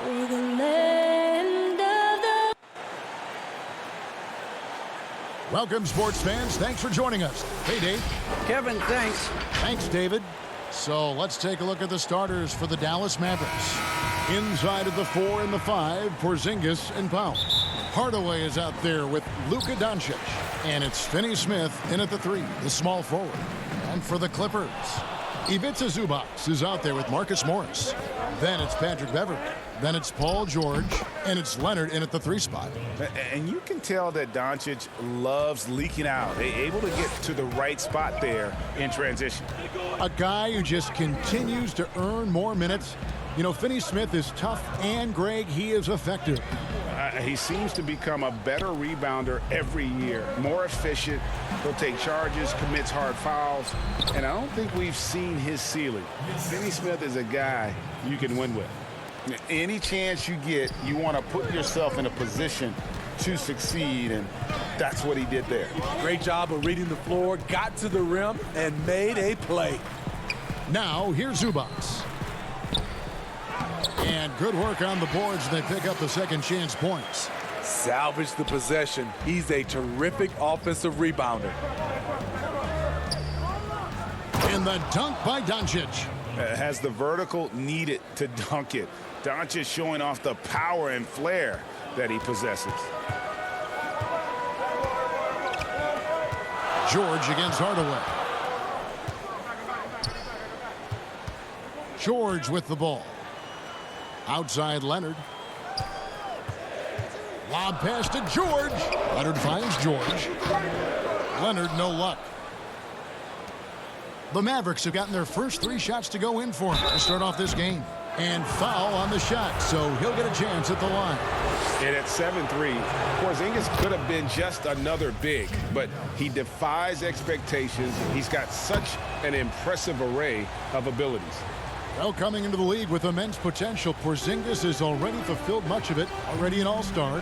through the land of the... Welcome, sports fans. Thanks for joining us. Hey, Dave. Kevin, thanks. Thanks, David. So let's take a look at the starters for the Dallas Mavericks. Inside of the 4 and the 5, Porzingis and Powell. Hardaway is out there with Luka Doncic. And it's Finney Smith in at the 3, the small forward. And for the Clippers, Ivica Zubac is out there with Marcus Morris. Then it's Patrick Beverley. Then it's Paul George. And it's Leonard in at the 3 spot. And you can tell that Doncic loves leaking out. Able to get to the right spot there in transition. A guy who just continues to earn more minutes. You know, Finney Smith is tough, and Greg, he is effective. He seems to become a better rebounder every year, more efficient. He'll take charges, commits hard fouls, and I don't think we've seen his ceiling. Finney Smith is a guy you can win with. Any chance you get, you want to put yourself in a position to succeed, and that's what he did there. Great job of reading the floor, got to the rim, and made a play. Now, here's Zubac. And good work on the boards. They pick up the second chance points. Salvage the possession. He's a terrific offensive rebounder. And the dunk by Doncic. Has the vertical needed to dunk it. Doncic showing off the power and flair that he possesses. George against Hardaway. George with the ball. Outside Leonard. Lob pass to George. Leonard finds George. Leonard, no luck. The Mavericks have gotten their first 3 shots to go in for him to start off this game. And foul on the shot, so he'll get a chance at the line. And at 7-3, Porzingis could have been just another big, but he defies expectations. He's got such an impressive array of abilities. Well, coming into the league with immense potential, Porzingis has already fulfilled much of it, already an all-star.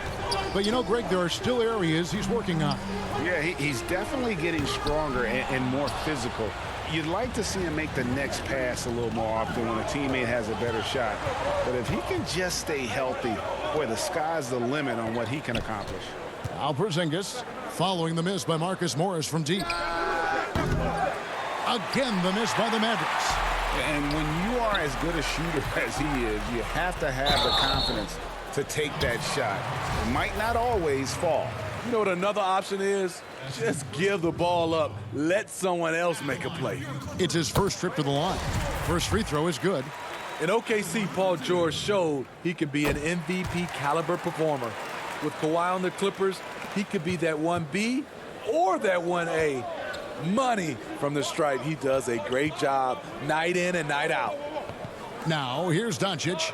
But, you know, Greg, there are still areas he's working on. Yeah, he's definitely getting stronger and more physical. You'd like to see him make the next pass a little more often when a teammate has a better shot. But if he can just stay healthy, boy, the sky's the limit on what he can accomplish. Now Porzingis following the miss by Marcus Morris from deep. Again, the miss by the Mavericks. And when you are as good a shooter as he is, you have to have the confidence to take that shot. It might not always fall. You know what another option is? Just give the ball up. Let someone else make a play. It's his first trip to the line. First free throw is good. In OKC, Paul George showed he can be an MVP caliber performer. With Kawhi on the Clippers, he could be that 1B or that 1A. Money from the stripe. He does a great job night in and night out. Now, here's Doncic.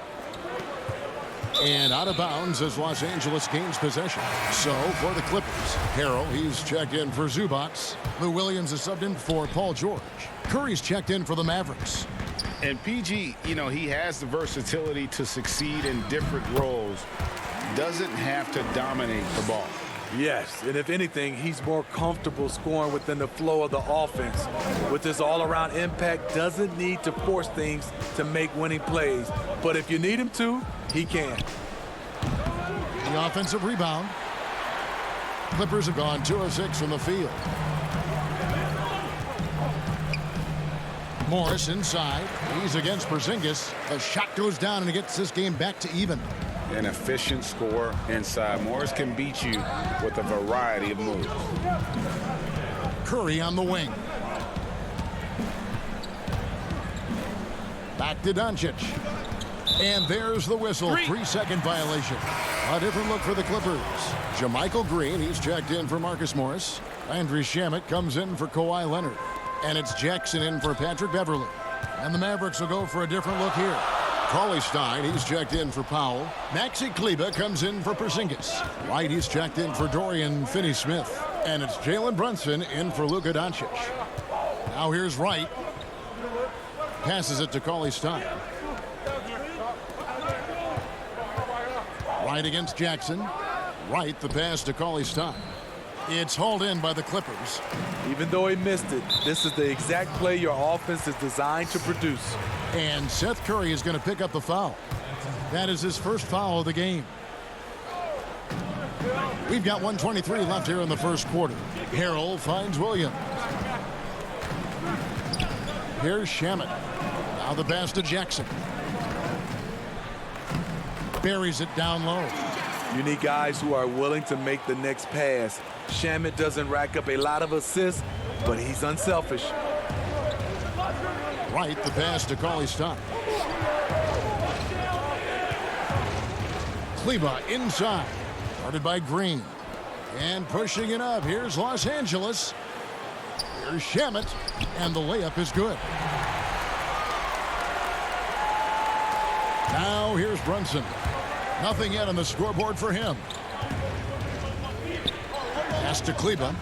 And out of bounds as Los Angeles gains possession. So, for the Clippers, Harrell, he's checked in for Zubac. Lou Williams is subbed in for Paul George. Curry's checked in for the Mavericks. And PG, you know, he has the versatility to succeed in different roles. Doesn't have to dominate the ball. Yes, and if anything, he's more comfortable scoring within the flow of the offense. With his all-around impact, doesn't need to force things to make winning plays. But if you need him to, he can. The offensive rebound. Clippers have gone 2 of 6 from the field. Morris inside. He's against Porzingis. The shot goes down and it gets this game back to even. An efficient scorer inside. Morris can beat you with a variety of moves. Curry on the wing. Back to Doncic. And there's the whistle. 3-second violation. A different look for the Clippers. JaMychal Green, he's checked in for Marcus Morris. Landry Shamet comes in for Kawhi Leonard. And it's Jackson in for Patrick Beverley. And the Mavericks will go for a different look here. Cauley Stein, he's checked in for Powell. Maxi Kleber comes in for Porzingis. White, he's checked in for Dorian Finney-Smith. And it's Jalen Brunson in for Luka Doncic. Now here's Wright. Passes it to Cauley Stein. Wright against Jackson. Wright, the pass to Cauley Stein. It's hauled in by the Clippers. Even though he missed it, this is the exact play your offense is designed to produce. And Seth Curry is going to pick up the foul. That is his first foul of the game. We've got 1:23 left here in the first quarter. Harrell finds Williams. Here's Shamet. Now the pass to Jackson. Buries it down low. You need guys who are willing to make the next pass. Shamet doesn't rack up a lot of assists, but he's unselfish. Right, the pass to Cauley Stein. Kleba inside. Guarded by Green. And pushing it up. Here's Los Angeles. Here's Shamet. And the layup is good. Now here's Brunson. Nothing yet on the scoreboard for him. Pass to Kleba.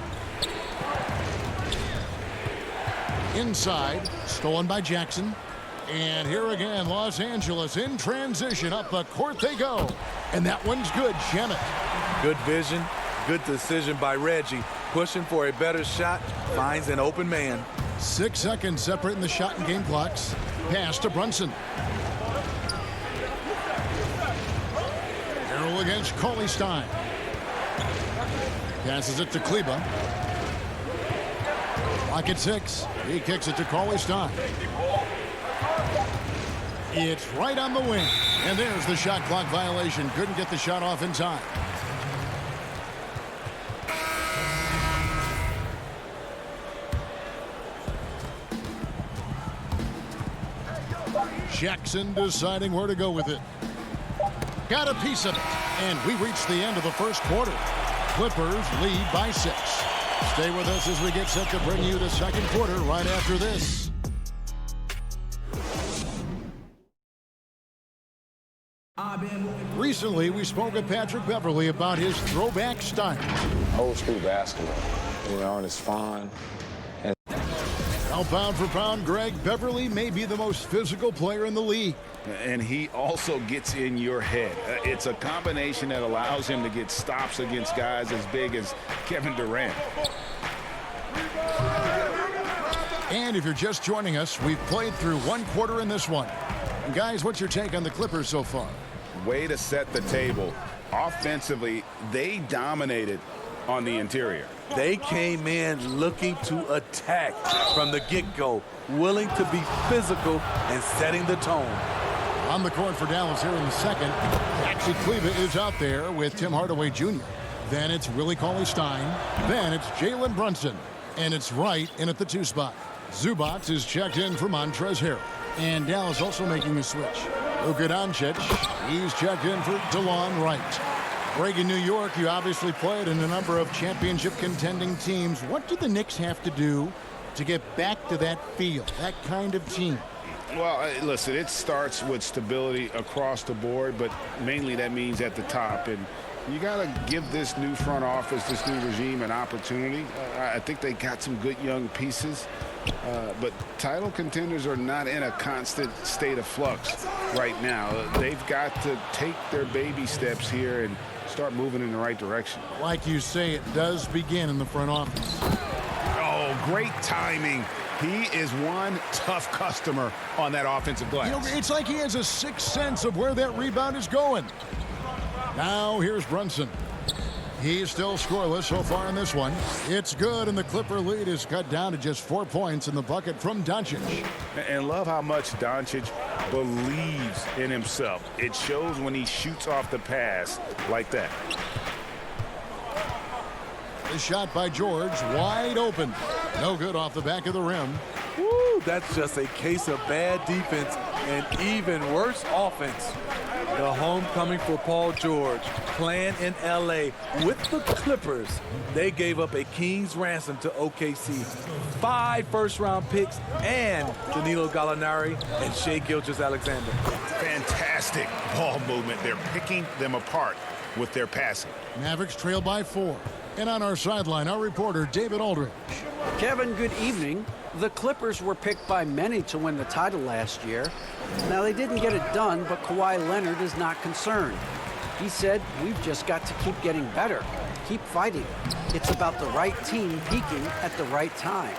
Inside. Stolen by Jackson. And here again, Los Angeles in transition. Up the court they go. And that one's good. Shamet. Good vision. Good decision by Reggie. Pushing for a better shot. Finds an open man. 6 seconds separating the shot and game clocks. Pass to Brunson. Harrell against Cauley Stein. Passes it to Kleba. Clock at 6. He kicks it to Cauley Stein. It's right on the wing. And there's the shot clock violation. Couldn't get the shot off in time. Jackson deciding where to go with it. Got a piece of it. And we reach the end of the first quarter. Clippers lead by 6. Stay with us as we get set to bring you the second quarter right after this. Recently, we spoke with Patrick Beverley about his throwback style. Old school basketball, and it's fun. Now, pound for pound, Greg, Beverley may be the most physical player in the league. And he also gets in your head. It's a combination that allows him to get stops against guys as big as Kevin Durant. And if you're just joining us, we've played through one quarter in this one. And guys, what's your take on the Clippers so far? Way to set the table. Offensively, they dominated on the interior. They came in looking to attack from the get-go, willing to be physical and setting the tone. On the court for Dallas here in the second. Maxi Kleba is out there with Tim Hardaway Jr. Then it's Willie Cauley-Stein. Then it's Jalen Brunson. And it's Wright in at the 2 spot. Zubac is checked in for Montrezl Harrell. And Dallas also making a switch. Luka Doncic, he's checked in for DeLon Wright. Greg, in New York, you obviously played in a number of championship contending teams. What do the Knicks have to do to get back to that feel, that kind of team? Well, listen, it starts with stability across the board, but mainly that means at the top. And you got to give this new front office, this new regime, an opportunity. I think they got some good young pieces. But title contenders are not in a constant state of flux right now. They've got to take their baby steps here and start moving in the right direction. Like you say, it does begin in the front office. Oh, great timing. He is one tough customer on that offensive glass. You know, it's like he has a sixth sense of where that rebound is going. Now here's Brunson. He's still scoreless so far in this one. It's good, and the Clipper lead is cut down to just 4 points in the bucket from Doncic. And love how much Doncic believes in himself. It shows when he shoots off the pass like that. The shot by George, wide open. No good off the back of the rim. Woo, that's just a case of bad defense and even worse offense. The homecoming for Paul George, playing in LA with the Clippers. They gave up a king's ransom to OKC. 5 first-round picks and Danilo Gallinari and Shai Gilgeous-Alexander. Fantastic ball movement. They're picking them apart with their passing. Mavericks trail by 4. And on our sideline, our reporter, David Aldridge. Kevin, good evening. The Clippers were picked by many to win the title last year. Now, they didn't get it done, but Kawhi Leonard is not concerned. He said, "We've just got to keep getting better." keep fighting. It's about the right team peaking at the right time.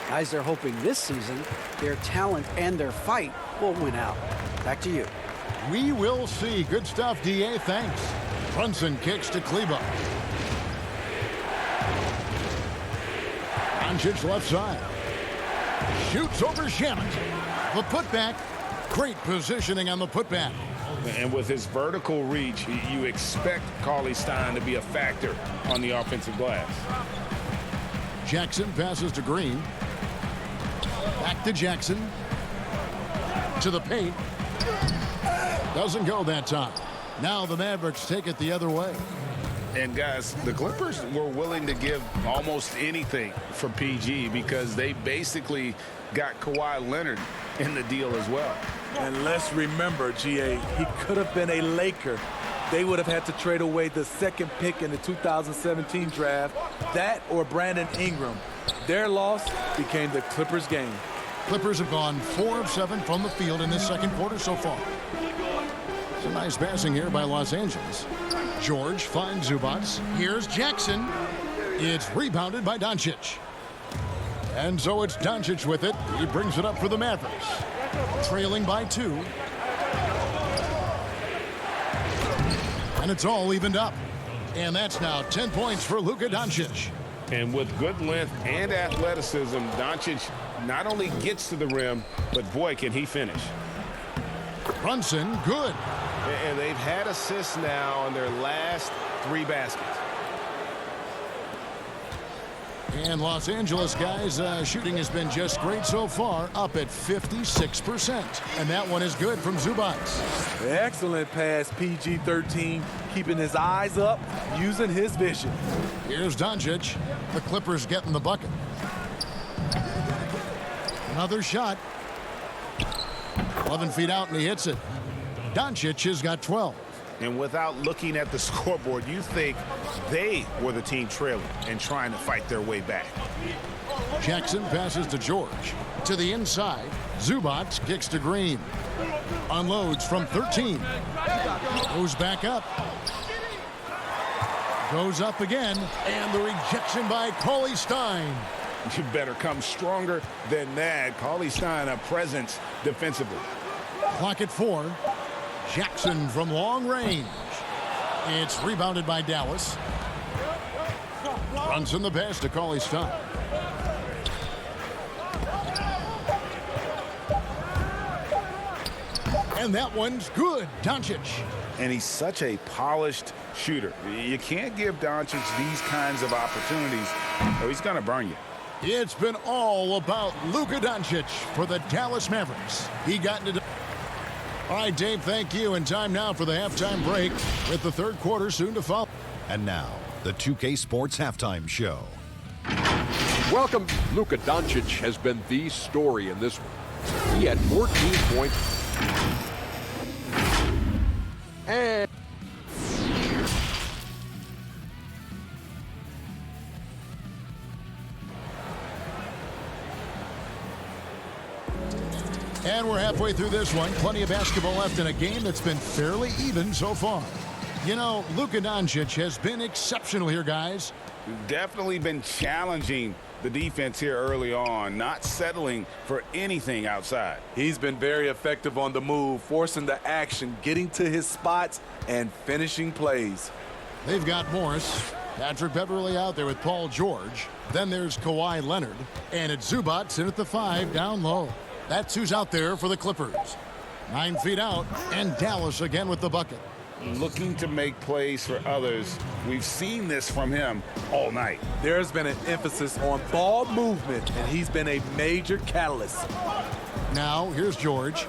Guys are hoping this season their talent and their fight will win out. Back to you. We will see. Good stuff, D.A. Thanks. Brunson kicks to Kleba. Doncic left side. Shoots over Shamet. The putback. Great positioning on the putback. And with his vertical reach, you expect Cauley Stein to be a factor on the offensive glass. Jackson passes to Green. Back to Jackson. To the paint. Doesn't go that time. Now the Mavericks take it the other way. And guys, the Clippers were willing to give almost anything for PG because they basically got Kawhi Leonard in the deal as well. And let's remember, GA, he could have been a Laker. They would have had to trade away the second pick in the 2017 draft. That or Brandon Ingram. Their loss became the Clippers' game. Clippers have gone 4 of 7 from the field in this second quarter so far. Some nice passing here by Los Angeles. George finds Zubats. Here's Jackson. It's rebounded by Doncic. And so it's Doncic with it. He brings it up for the Mavericks. Trailing by 2. And it's all evened up. And that's now 10 points for Luka Doncic. And with good length and athleticism, Doncic not only gets to the rim, but boy, can he finish. Brunson, good. And they've had assists now on their last 3 baskets. And Los Angeles, guys, shooting has been just great so far, up at 56%. And that one is good from Zubats. Excellent pass, PG-13, keeping his eyes up, using his vision. Here's Doncic. The Clippers getting the bucket. Another shot. 11 feet out, and he hits it. Doncic has got 12. And without looking at the scoreboard, you think they were the team trailing and trying to fight their way back. Jackson passes to George. To the inside, Zubats kicks to Green. Unloads from 13. Goes back up. Goes up again. And the rejection by Cauley Stein. You better come stronger than that. Cauley Stein, a presence defensively. Clock at 4. Jackson from long range. It's rebounded by Dallas. Runs in the pass to Cauley Stein. And that one's good. Doncic. And he's such a polished shooter. You can't give Doncic these kinds of opportunities or he's going to burn you. It's been all about Luka Doncic for the Dallas Mavericks. He got into... All right, Dave, thank you. And time now for the halftime break with the third quarter soon to follow. And now, the 2K Sports Halftime Show. Welcome. Luka Doncic has been the story in this one. He had 14 points. And we're halfway through this one. Plenty of basketball left in a game that's been fairly even so far. You know, Luka Doncic has been exceptional here, guys. Definitely been challenging the defense here early on, not settling for anything outside. He's been very effective on the move, forcing the action, getting to his spots, and finishing plays. They've got Morris. Patrick Beverly out there with Paul George. Then there's Kawhi Leonard. And it's Zubats in at the 5 down low. That's who's out there for the Clippers. 9 feet out, and Dallas again with the bucket. Looking to make plays for others. We've seen this from him all night. There's been an emphasis on ball movement, and he's been a major catalyst. Now, here's George.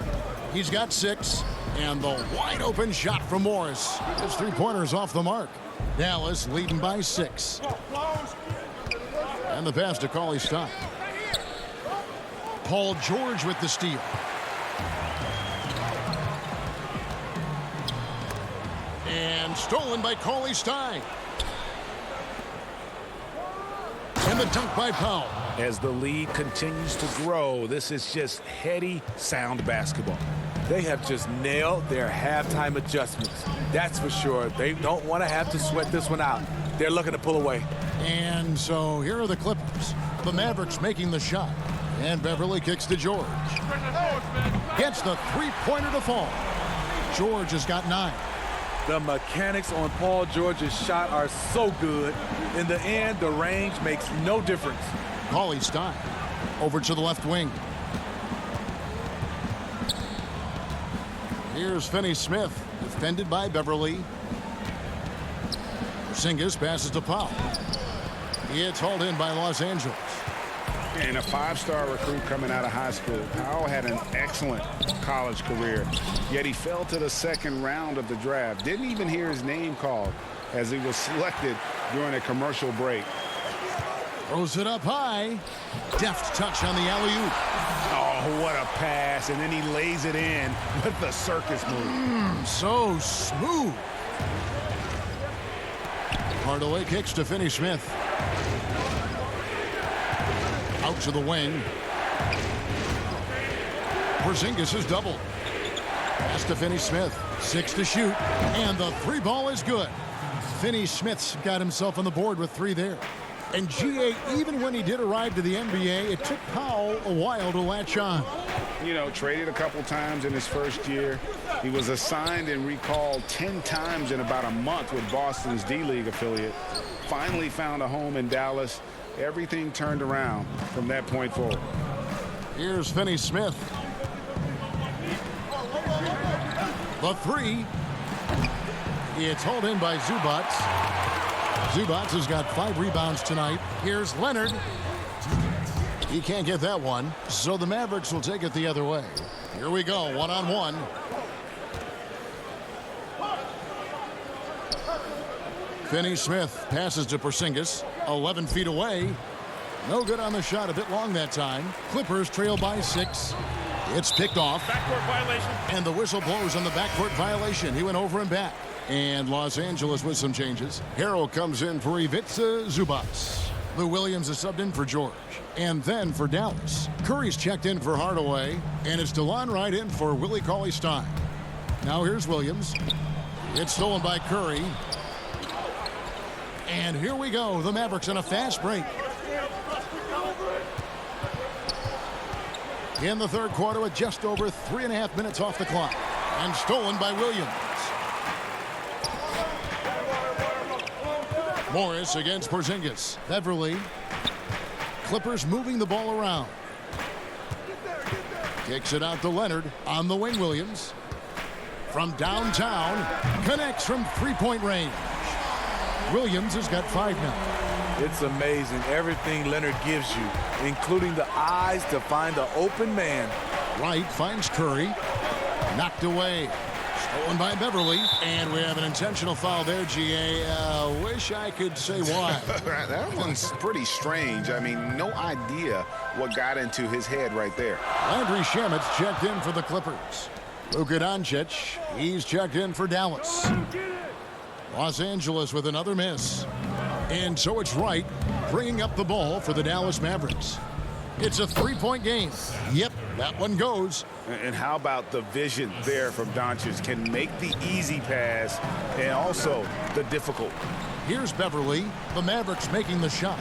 He's got 6, and the wide open shot from Morris. His 3-pointers off the mark. Dallas leading by 6. And the pass to Cauley Stein. Paul George with the steal. And stolen by Cauley Stein. And the dunk by Powell. As the lead continues to grow, this is just heady, sound basketball. They have just nailed their halftime adjustments. That's for sure. They don't want to have to sweat this one out. They're looking to pull away. And so here are the Clippers. The Mavericks making the shot. And Beverly kicks to George. Gets the three-pointer to fall. George has got 9. The mechanics on Paul George's shot are so good. In the end, the range makes no difference. Cauley Stein over to the left wing. Here's Finney Smith, defended by Beverly. Porzingis passes to Powell. It's hauled in by Los Angeles. And a 5-star recruit coming out of high school. Powell had an excellent college career, yet he fell to the second round of the draft. Didn't even hear his name called as he was selected during a commercial break. Throws it up high. Deft touch on the alley-oop. Oh, what a pass. And then he lays it in with the circus move. So smooth. Hardaway kicks to Finney Smith. Out to the wing. Porzingis is doubled. Pass to Finney Smith. 6 to shoot. And the 3 ball is good. Finney Smith's got himself on the board with 3 there. And GA, even when he did arrive to the NBA, it took Powell a while to latch on. You know, traded a couple times in his first year. He was assigned and recalled 10 times in about a month with Boston's D-League affiliate. Finally found a home in Dallas. Everything turned around from that point forward. Here's Finney Smith. The 3. It's hauled in by Zubats. Zubats has got 5 rebounds tonight. Here's Leonard. He can't get that one, so the Mavericks will take it the other way. Here we go, one-on-one. Finney Smith passes to Porzingis, 11 feet away. No good on the shot, a bit long that time. Clippers trail by 6. It's picked off. Backcourt violation. And the whistle blows on the backcourt violation. He went over and back. And Los Angeles with some changes. Harrell comes in for Ivica Zubats. Lou Williams is subbed in for George. And then for Dallas, Curry's checked in for Hardaway. And it's DeLon Wright in for Willie Cauley-Stein. Now here's Williams. It's stolen by Curry. And here we go. The Mavericks on a fast break. In the third quarter with just over 3.5 minutes off the clock. And stolen by Williams. Morris against Porzingis. Beverly. Clippers moving the ball around. Kicks it out to Leonard. On the wing, Williams. From downtown. Connects from three-point range. Williams has got 5 now. It's amazing everything Leonard gives you, including the eyes to find the open man. Wright finds Curry. Knocked away. Stolen by Beverly. And we have an intentional foul there, GA. Wish I could say why. That one's pretty strange. I mean, no idea what got into his head right there. Landry Shamet's checked in for the Clippers. Luka Doncic, he's checked in for Dallas. Los Angeles with another miss. And so it's Wright bringing up the ball for the Dallas Mavericks. It's a 3-point game. Yep, that one goes. And how about the vision there from Doncic? Can make the easy pass and also the difficult. Here's Beverly. The Mavericks making the shot.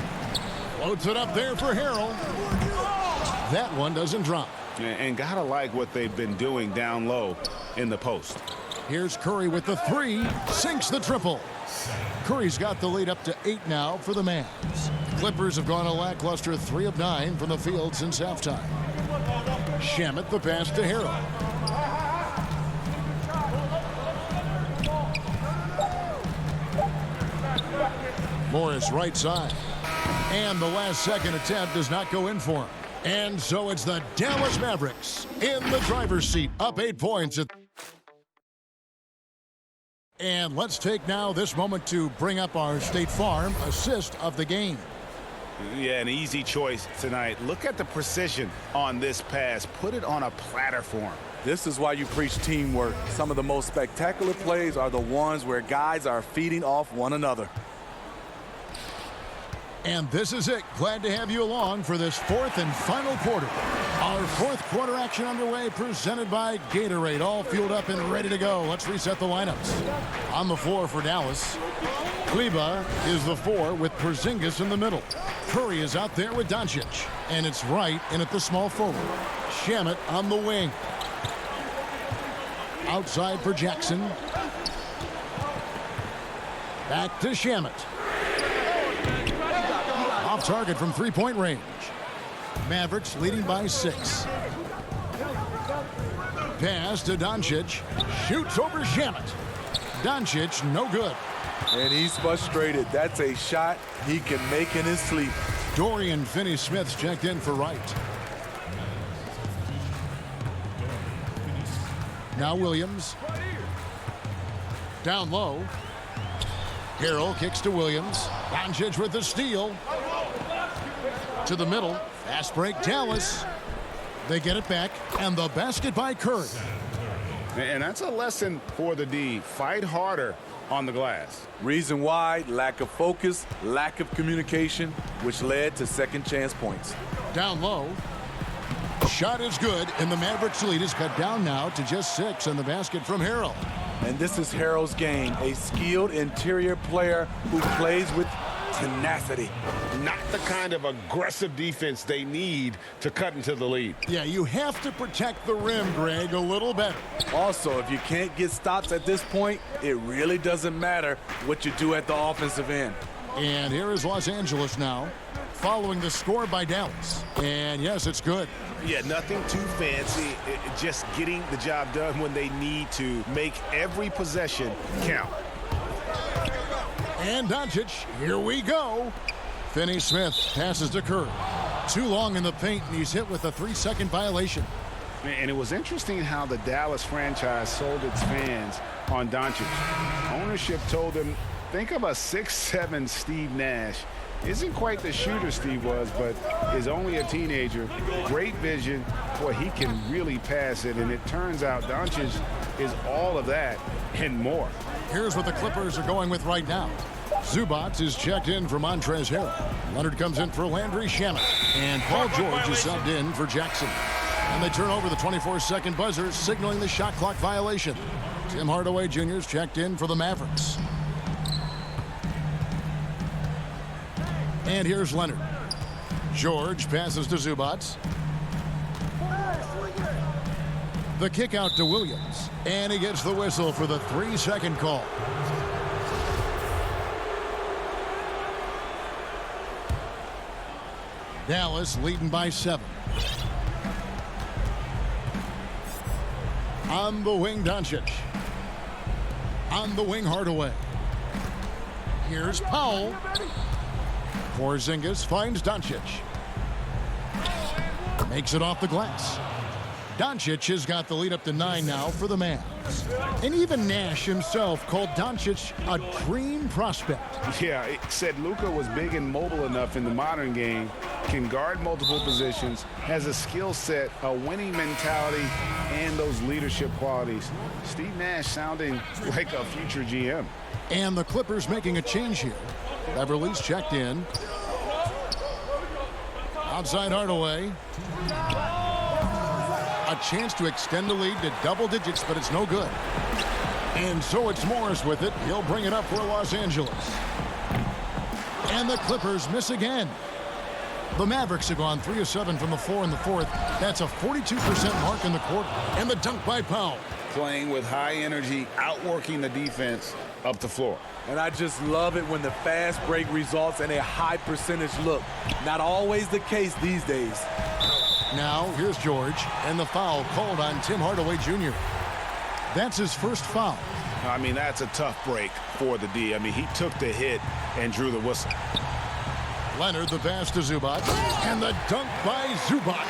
Floats it up there for Harrell. That one doesn't drop. And gotta like what they've been doing down low in the post. Here's Curry with the 3. Sinks the triple. Curry's got the lead up to 8 now for the Mavs. Clippers have gone a lackluster 3 of 9 from the field since halftime. Shamet the pass to Harrell. Morris right side. And the last second attempt does not go in for him. And so it's the Dallas Mavericks in the driver's seat, up 8 points. And let's take now this moment to bring up our State Farm assist of the game. Yeah, an easy choice tonight. Look at the precision on this pass. Put it on a platter for him. This is why you preach teamwork. Some of the most spectacular plays are the ones where guys are feeding off one another. And this is it. Glad to have you along for this 4th and final quarter Our fourth quarter action underway, presented by Gatorade. All fueled up and ready to go. Let's reset the lineups. On the floor for Dallas, Kleber is the 4 with Porzingis in the middle. Curry is out there with Doncic. And it's Wright in at the small forward. Shamet on the wing. Outside for Jackson. Back to Shamet. Off target from three-point range. Mavericks leading by 6. Pass to Doncic. Shoots over Shamet. Doncic, no good. And he's frustrated. That's a shot he can make in his sleep. Dorian Finney-Smith's checked in for Wright. Now Williams. Down low. Harrell kicks to Williams. Doncic with the steal. To the middle. Fast break, Dallas. They get it back, and the basket by Curry. And that's a lesson for the D. Fight harder on the glass. Reason why: lack of focus, lack of communication, which led to second chance points. Down low. Shot is good, and the Mavericks lead is cut down now to just 6 on the basket from Harrell. And this is Harrell's game, a skilled interior player who plays with tenacity. Not the kind of aggressive defense they need to cut into the lead. Yeah, you have to protect the rim, Greg, a little better. Also, if you can't get stops at this point, it really doesn't matter what you do at the offensive end. And here is Los Angeles now, following the score by Dallas. And yes, it's good. Yeah, nothing too fancy. Just getting the job done when they need to. Make every possession count. And Doncic, here we go. Finney Smith passes to Curry. Too long in the paint, and he's hit with a 3-second violation. And it was interesting how the Dallas franchise sold its fans on Doncic. Ownership told them, think of a 6'7" Steve Nash. Isn't quite the shooter Steve was, but is only a teenager. Great vision. Boy, he can really pass it, and it turns out Doncic is all of that and more. Here's what the Clippers are going with right now. Zubac is checked in for Montrezl Harrell. Leonard comes in for Landry Shamet. And Paul George is subbed in for Jackson. And they turn over the 24-second buzzer, signaling the shot clock violation. Tim Hardaway Jr. is checked in for the Mavericks. And here's Leonard. George passes to Zubac. The kick out to Williams. And he gets the whistle for the 3-second call. Dallas leading by 7. On the wing, Doncic. On the wing, Hardaway. Here's Powell. Porzingis finds Doncic. Makes it off the glass. Doncic has got the lead up to 9 now for the Mavs. And even Nash himself called Doncic a dream prospect. Yeah, it said Luka was big and mobile enough in the modern game, can guard multiple positions, has a skill set, a winning mentality, and those leadership qualities. Steve Nash sounding like a future GM. And the Clippers making a change here. Beverly's checked in. Outside Hardaway. A chance to extend the lead to double digits, but it's no good. And so it's Morris with it. He'll bring it up for Los Angeles. And the Clippers miss again. The Mavericks have gone 3 of 7 from the floor in the fourth. That's a 42% mark in the quarter. And the dunk by Powell. Playing with high energy, outworking the defense up the floor. And I just love it when the fast break results in a high percentage look. Not always the case these days. Now, here's George, and the foul called on Tim Hardaway Jr. That's his first foul. I mean, that's a tough break for the D. I mean, he took the hit and drew the whistle. Leonard, the pass to Zubac, and the dunk by Zubac.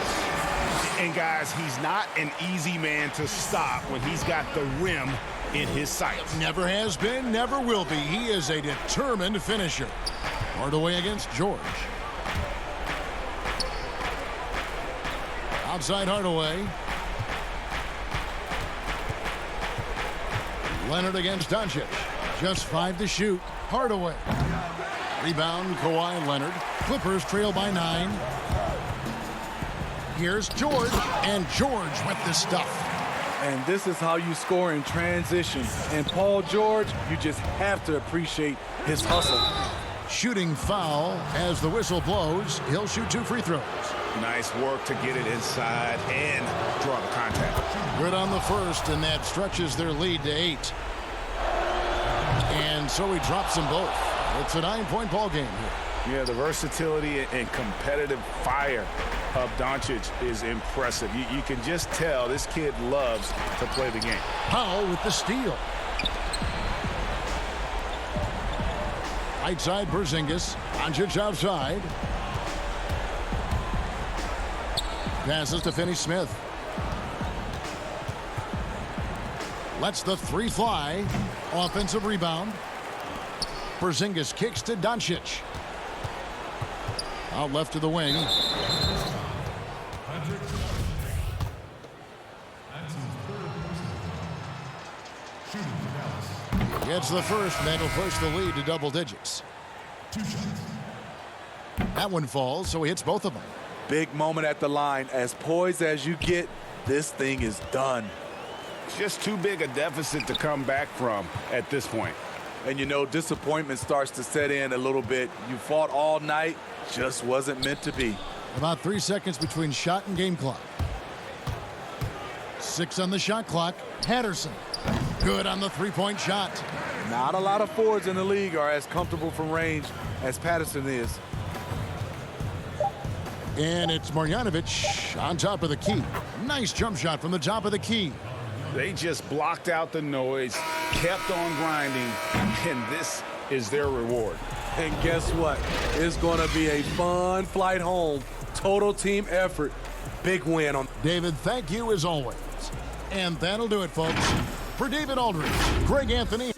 And, guys, he's not an easy man to stop when he's got the rim in his sights. Never has been, never will be. He is a determined finisher. Hardaway against George. Outside Hardaway. Leonard against Doncic. Just 5 to shoot. Hardaway. Rebound, Kawhi Leonard. Clippers trail by 9. Here's George, and George with the stuff. And this is how you score in transition. And Paul George, you just have to appreciate his hustle. Shooting foul as the whistle blows. He'll shoot 2 free throws. Nice work to get it inside and draw the contact. Good on the first, and that stretches their lead to 8. And so he drops them both. It's a 9-point ball game here. Yeah, the versatility and competitive fire of Doncic is impressive. You can just tell this kid loves to play the game. Powell with the steal. Right side, Porzingis. Doncic outside. Passes to Finney Smith. Lets the 3 fly. Offensive rebound. Porzingis kicks to Doncic. Out left to the wing. Gets the first, and that'll push the lead to double digits. That one falls, so he hits both of them. Big moment at the line. As poised as you get, this thing is done. Just too big a deficit to come back from at this point. And you know, disappointment starts to set in a little bit. You fought all night, just wasn't meant to be. About 3 seconds between shot and game clock. 6 on the shot clock. Patterson. Good on the 3-point shot. Not a lot of forwards in the league are as comfortable from range as Patterson is. And it's Marjanovic on top of the key. Nice jump shot from the top of the key. They just blocked out the noise, kept on grinding, and this is their reward. And guess what? It's going to be a fun flight home. Total team effort. Big win on. David, thank you as always. And that'll do it, folks. For David Aldridge, Greg Anthony.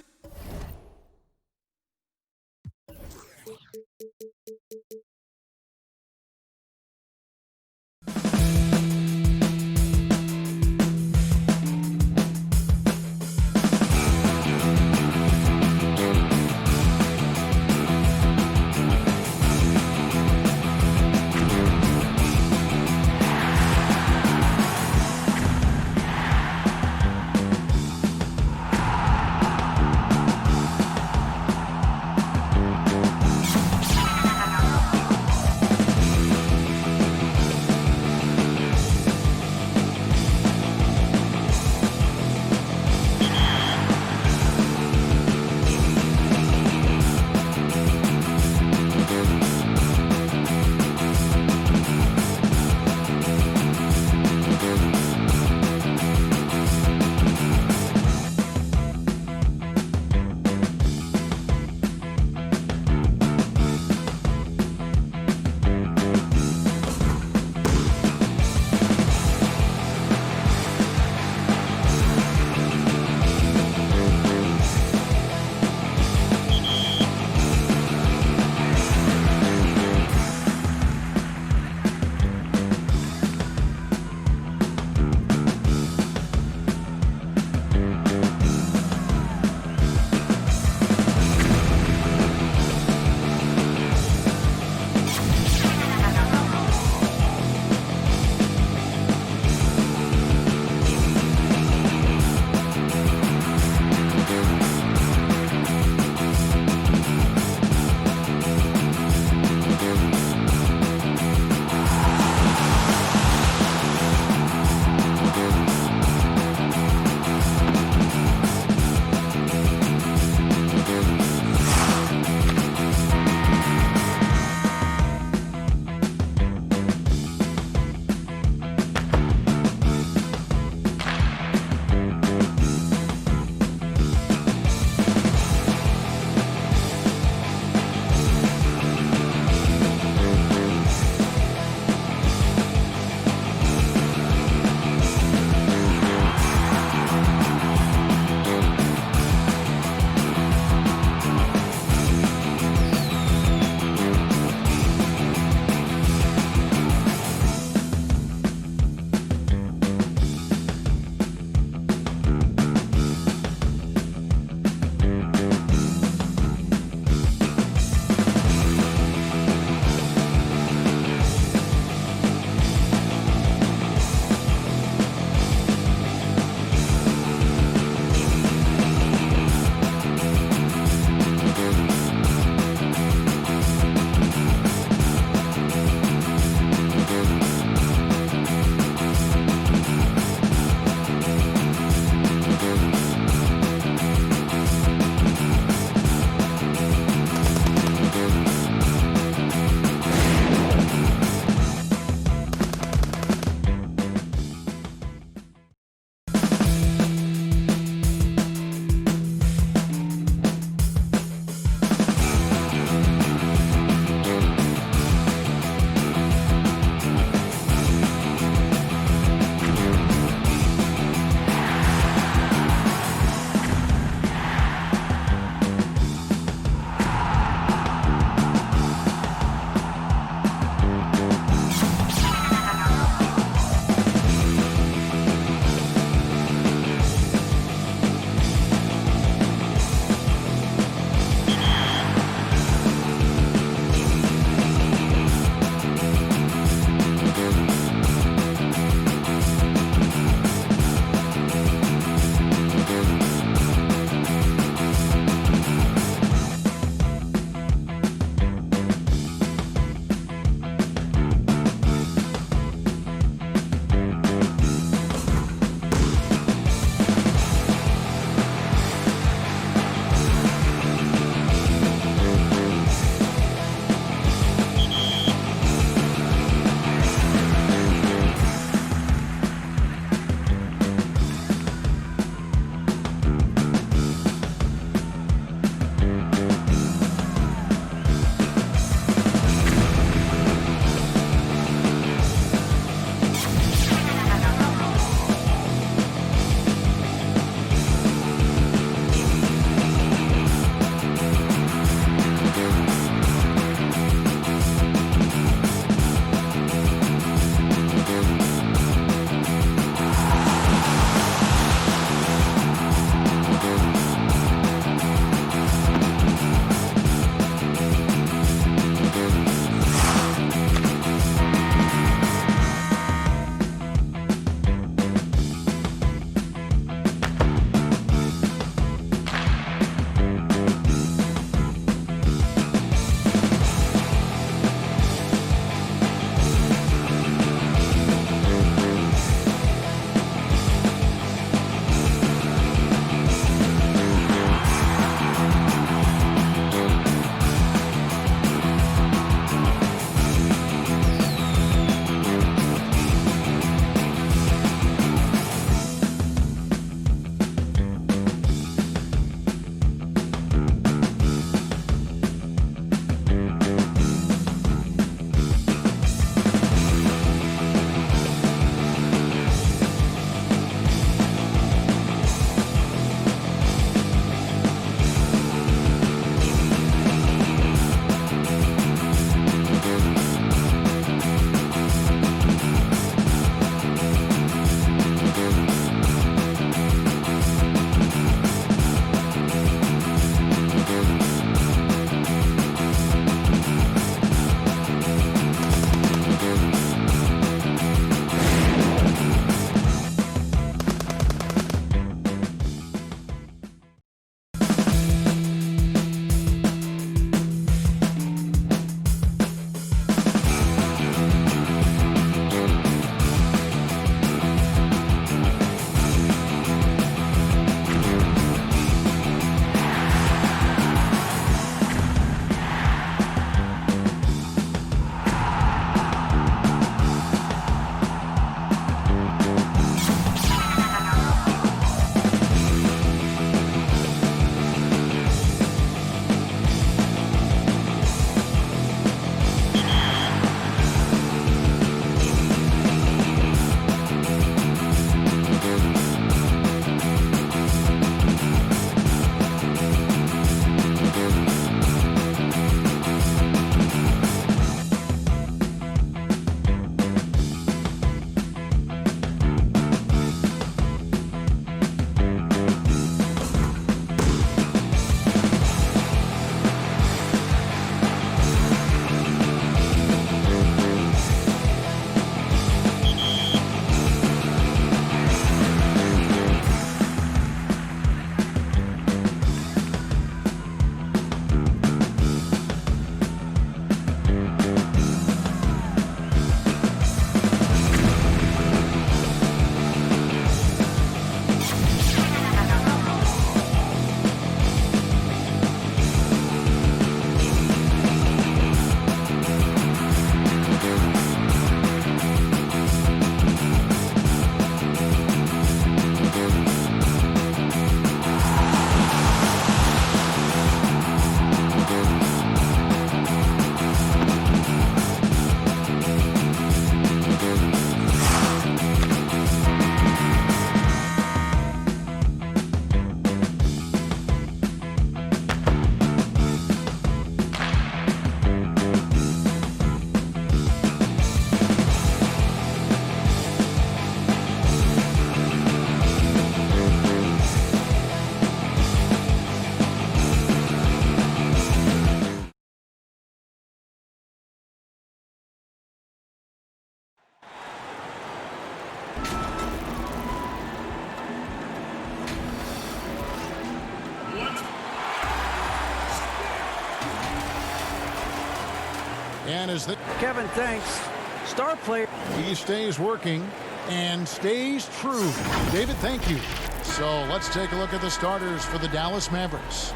And as the Kevin, thanks. Star player. he stays working and stays true. David, thank you. So let's take a look at the starters for the Dallas Mavericks.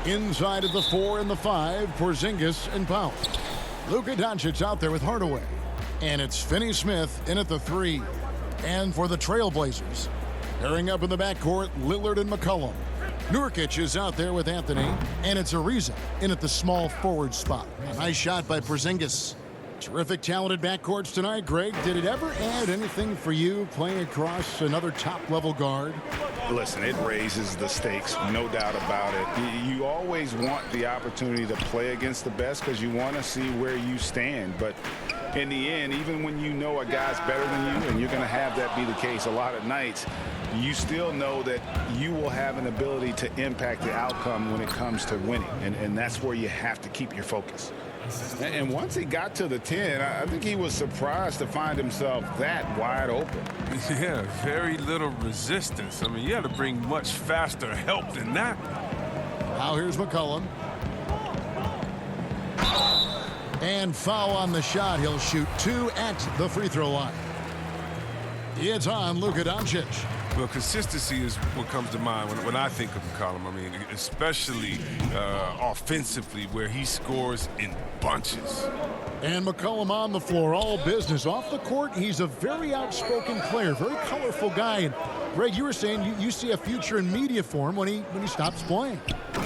Inside of the 4 and the 5, Porzingis and Powell. Luka Doncic out there with Hardaway. And it's Finney Smith in at the 3. And for the Trailblazers, pairing up in the backcourt, Lillard and McCollum. Nurkic is out there with Anthony, and it's Ariza in at the small forward spot. A nice shot by Porzingis. Terrific talented backcourts tonight, Greg. Did it ever add anything for you playing across another top-level guard? Listen, it raises the stakes, no doubt about it. You always want the opportunity to play against the best because you want to see where you stand. But in the end, even when you know a guy's better than you, and you're going to have that be the case a lot of nights, you still know that you will have an ability to impact the outcome when it comes to winning. And that's where you have to keep your focus. And once he got to the 10, I think he was surprised to find himself that wide open. Yeah, very little resistance. I mean, you had to bring much faster help than that. Now here's McCollum. And foul on the shot. He'll shoot 2 at the free throw line. It's on Luka Doncic. Well, consistency is what comes to mind when I think of McCollum. I mean, especially offensively, where he scores in bunches. And McCollum on the floor, all business. Off the court, he's a very outspoken player, very colorful guy. And Greg, you were saying you see a future in media for him when he stops playing.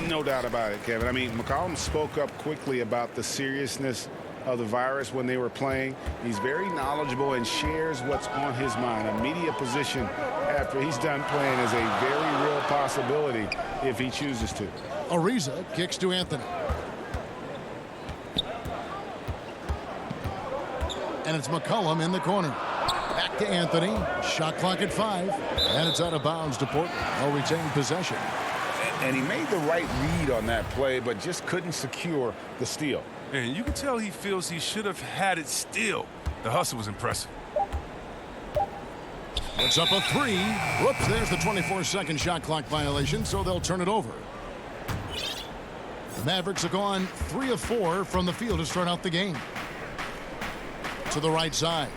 No doubt about it, Kevin. I mean, McCollum spoke up quickly about the seriousness of the virus when they were playing. He's very knowledgeable and shares what's on his mind. A media position after he's done playing is a very real possibility if he chooses to. Ariza kicks to Anthony. And it's McCollum in the corner. Back to Anthony. Shot clock at 5. And it's out of bounds to Portland. They'll retain possession. And he made the right read on that play, but just couldn't secure the steal. And you can tell he feels he should have had it still. The hustle was impressive. It's up a 3. Whoops, there's the 24-second shot clock violation, so they'll turn it over. The Mavericks have gone 3 of 4 from the field to start out the game. To the right side.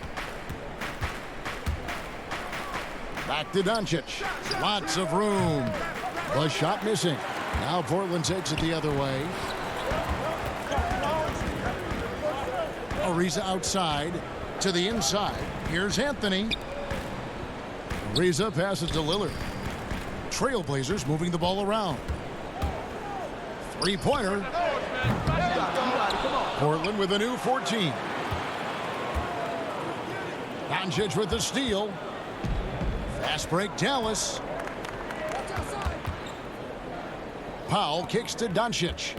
Back to Doncic. Lots of room. The shot missing. Now Portland takes it the other way. Ariza outside to the inside. Here's Anthony. Ariza passes to Lillard. Trailblazers moving the ball around. Three-pointer. Portland with a new 14. Doncic with the steal. Fast break Dallas. Powell kicks to Doncic.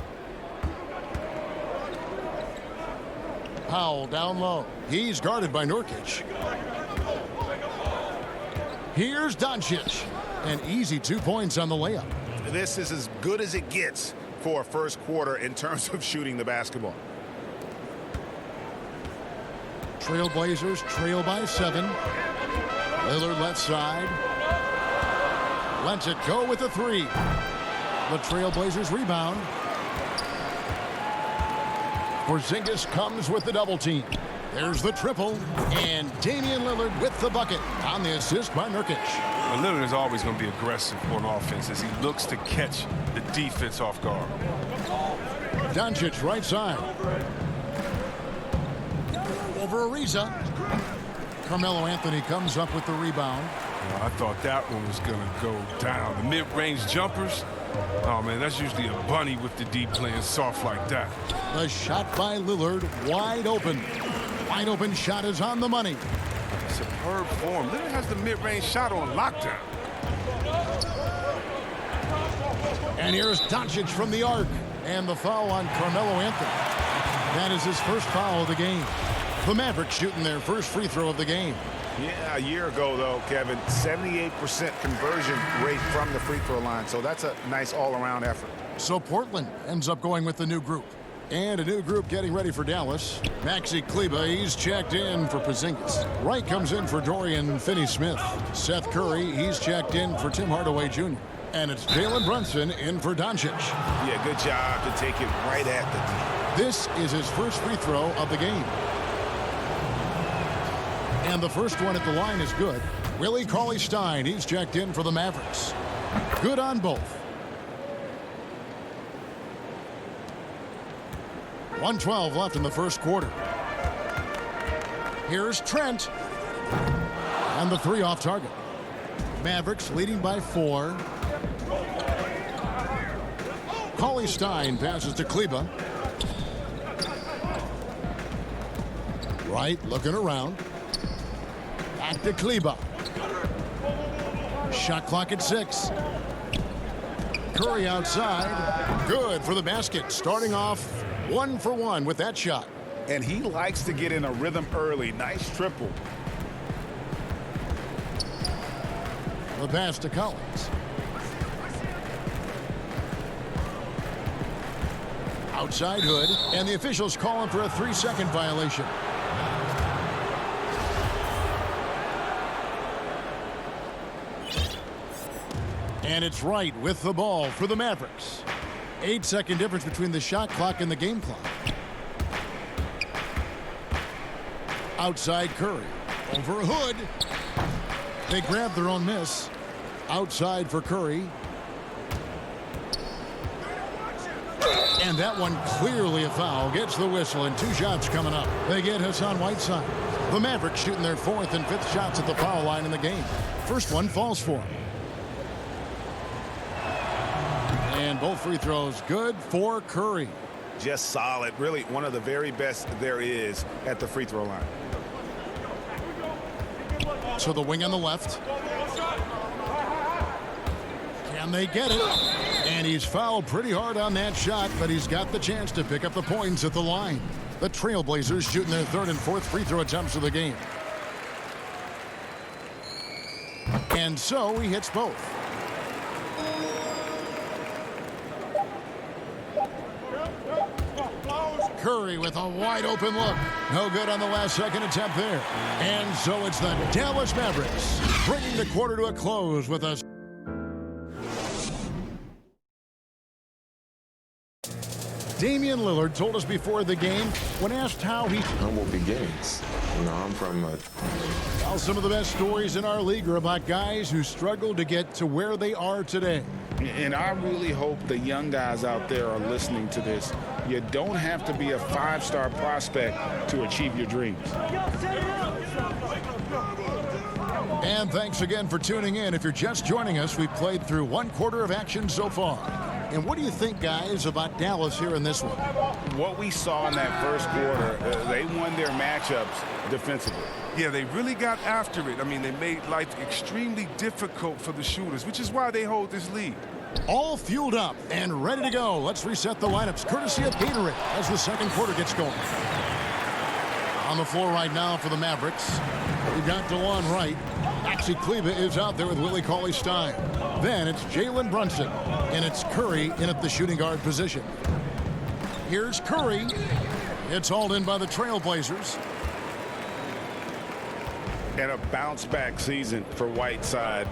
Powell down low. He's guarded by Nurkic. Here's Doncic. An easy 2 points on the layup. This is as good as it gets for a first quarter in terms of shooting the basketball. Trailblazers trail by 7. Lillard left side. Lets it go with a 3. The Trailblazers rebound. Porzingis comes with the double team. There's the triple. And Damian Lillard with the bucket on the assist by Nurkic. Well, Lillard is always going to be aggressive on offense as he looks to catch the defense off guard. Doncic right side. Over Ariza. Carmelo Anthony comes up with the rebound. I thought that one was going to go down. The mid-range jumpers, oh, man, that's usually a bunny with the deep playing soft like that. The shot by Lillard, wide open. Wide open shot is on the money. Superb form. Lillard has the mid-range shot on lockdown. And here's Doncic from the arc. And the foul on Carmelo Anthony. That is his first foul of the game. The Mavericks shooting their first free throw of the game. Yeah, a year ago, though, Kevin, 78% conversion rate from the free throw line. So that's a nice all-around effort. So Portland ends up going with the new group. And a new group getting ready for Dallas. Maxi Kleber, he's checked in for Porzingis. Wright comes in for Dorian Finney-Smith. Seth Curry, he's checked in for Tim Hardaway Jr. And it's Jalen Brunson in for Doncic. Yeah, good job to take it right at the This is his first free throw of the game. And the first one at the line is good. Willie Cauley-Stein, he's checked in for the Mavericks. Good on both. 1:12 left in the first quarter. Here's Trent. And the three off target. Mavericks leading by 4. Cauley-Stein passes to Kleba. Wright looking around. Back to Kleba. Shot clock at 6. Curry outside. Good for the basket. Starting off 1 for 1 with that shot. And he likes to get in a rhythm early. Nice triple. The pass to Collins. Outside Hood, and the officials call him for a 3-second violation. And it's Wright with the ball for the Mavericks. 8-second difference between the shot clock and the game clock. Outside Curry. Over Hood. They grab their own miss. Outside for Curry. And that one clearly a foul. Gets the whistle, and 2 shots coming up. They get Hassan Whiteside. The Mavericks shooting their 4th and 5th shots at the foul line in the game. First one falls for him. And both free throws good for Curry. Just solid. Really one of the very best there is at the free throw line. So the wing on the left. Can they get it? And he's fouled pretty hard on that shot, but he's got the chance to pick up the points at the line. The Trailblazers shooting their 3rd and 4th free throw attempts of the game. And so he hits both. Curry with a wide open look. No good on the last second attempt there. And so it's the Dallas Mavericks bringing the quarter to a close with a Damian Lillard told us before the game, when asked how he Humble beginnings. You know, I'm from a... Well, some of the best stories in our league are about guys who struggled to get to where they are today. And I really hope the young guys out there are listening to this. You don't have to be a 5-star prospect to achieve your dreams. And thanks again for tuning in. If you're just joining us, we played through 1 quarter of action so far. And what do you think, guys, about Dallas here in this one? What we saw in that first quarter, they won their matchups defensively. Yeah, they really got after it. I mean, they made life extremely difficult for the shooters, which is why they hold this lead. All fueled up and ready to go. Let's reset the lineups, courtesy of Gatorade, as the second quarter gets going. On the floor right now for the Mavericks, we've got DeLon Wright. Maxi Kleba is out there with Willie Cauley-Stein. Then it's Jalen Brunson, and it's Curry in at the shooting guard position. Here's Curry. It's hauled in by the Trailblazers. And a bounce-back season for Whiteside.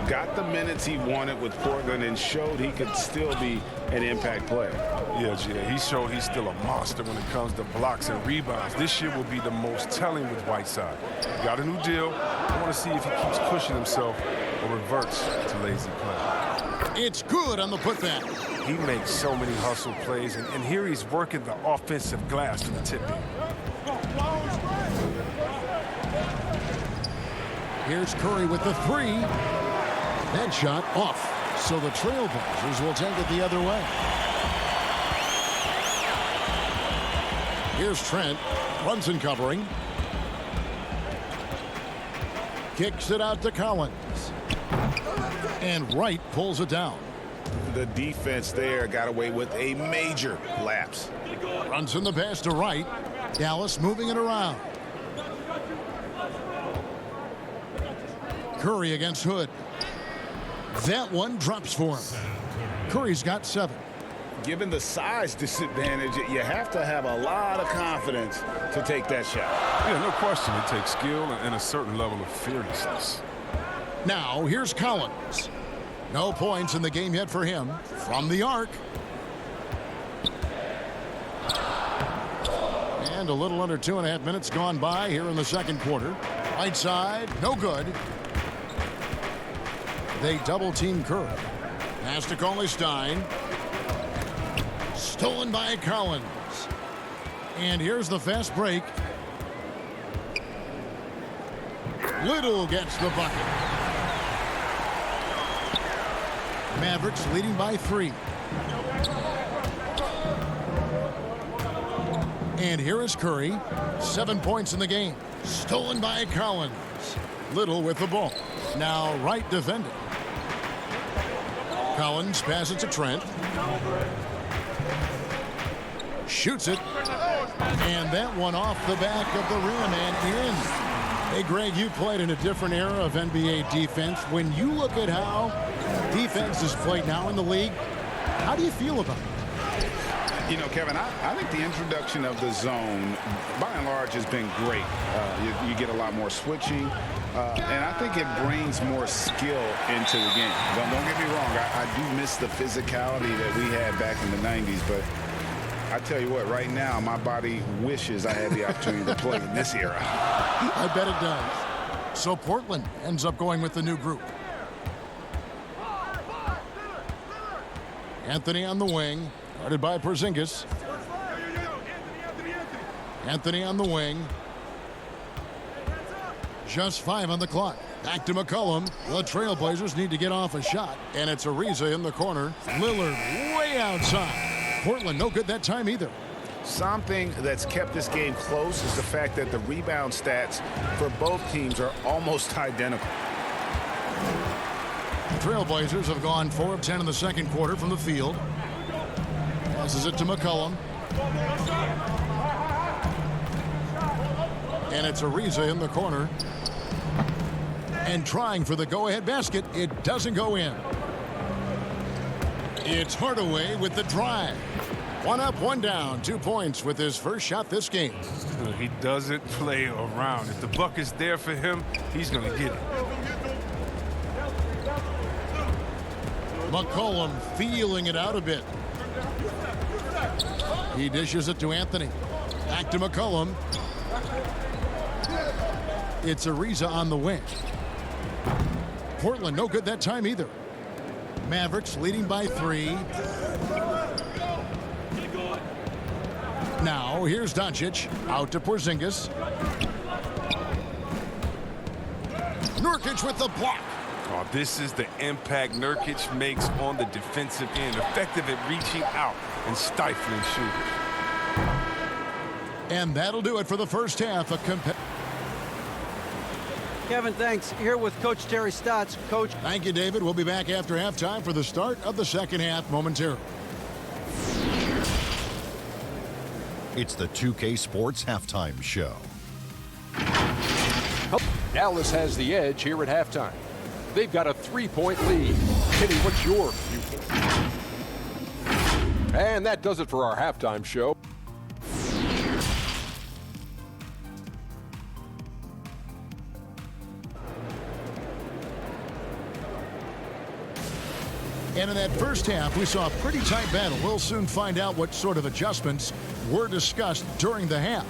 Got the minutes he wanted with Portland and showed he could still be an impact player. Yeah, he showed he's still a monster when it comes to blocks and rebounds. This year will be the most telling with Whiteside. Got a new deal. I want to see if he keeps pushing himself or reverts to lazy play. It's good on the putback. He makes so many hustle plays, and here he's working the offensive glass to the tip in. Here's Curry with the 3. That shot off. So the Trailblazers will take it the other way. Here's Trent. Brunson covering. Kicks it out to Collins. And Wright pulls it down. The defense there got away with a major lapse. Brunson the pass to Wright. Dallas moving it around. Curry against Hood. That one drops for him. Curry's got 7. Given the size disadvantage, you have to have a lot of confidence to take that shot. Yeah, no question. It takes skill and a certain level of fearlessness. Now, here's Collins. No points in the game yet for him. From the arc. And a little under 2.5 minutes gone by here in the second quarter. Right side, no good. They double team Curry. Pass to Cauley-Stein. Stolen by Collins. And here's the fast break. Little gets the bucket. Mavericks leading by 3. And here is Curry. 7 points in the game. Stolen by Collins. Little with the ball. Now Wright defending. Collins passes to Trent. Shoots it. And that one off the back of the rim and in. Hey, Greg, you played in a different era of NBA defense. When you look at how defense is played now in the league, how do you feel about it? You know, Kevin, I think the introduction of the zone, by and large, has been great. You get a lot more switching, and I think it brings more skill into the game. Don't get me wrong, I do miss the physicality that we had back in the 90s, but I tell you what, right now, my body wishes I had the opportunity to play in this era. I bet it does. So Portland ends up going with the new group. Anthony on the wing. Guarded by Porzingis. Anthony on the wing. Just 5 on the clock. Back to McCollum. The Trailblazers need to get off a shot. And it's Ariza in the corner. Lillard way outside. Portland no good that time either. Something that's kept this game close is the fact that the rebound stats for both teams are almost identical. Trailblazers have gone 4 of 10 in the second quarter from the field. Passes it to McCollum. And it's Ariza in the corner. And trying for the go-ahead basket. It doesn't go in. It's Hardaway with the drive. 1 up, 1 down. 2 points with his first shot this game. He doesn't play around. If the bucket's there for him, he's going to get it. McCollum feeling it out a bit. He dishes it to Anthony. Back to McCollum. It's Ariza on the wing. Portland no good that time either. Mavericks leading by 3. Now here's Doncic. Out to Porzingis. Nurkic with the block. Oh, this is the impact Nurkic makes on the defensive end. Effective at reaching out and stifling shooters. And that'll do it for the first half. Kevin, thanks. Here with Coach Terry Stotts. Coach. Thank you, David. We'll be back after halftime for the start of the second half momentarily. It's the 2K Sports Halftime Show. Dallas has the edge here at halftime. They've got a 3-point lead. Finney, what's your viewpoint? And that does it for our halftime show. And in that first half, we saw a pretty tight battle. We'll soon find out what sort of adjustments were discussed during the half.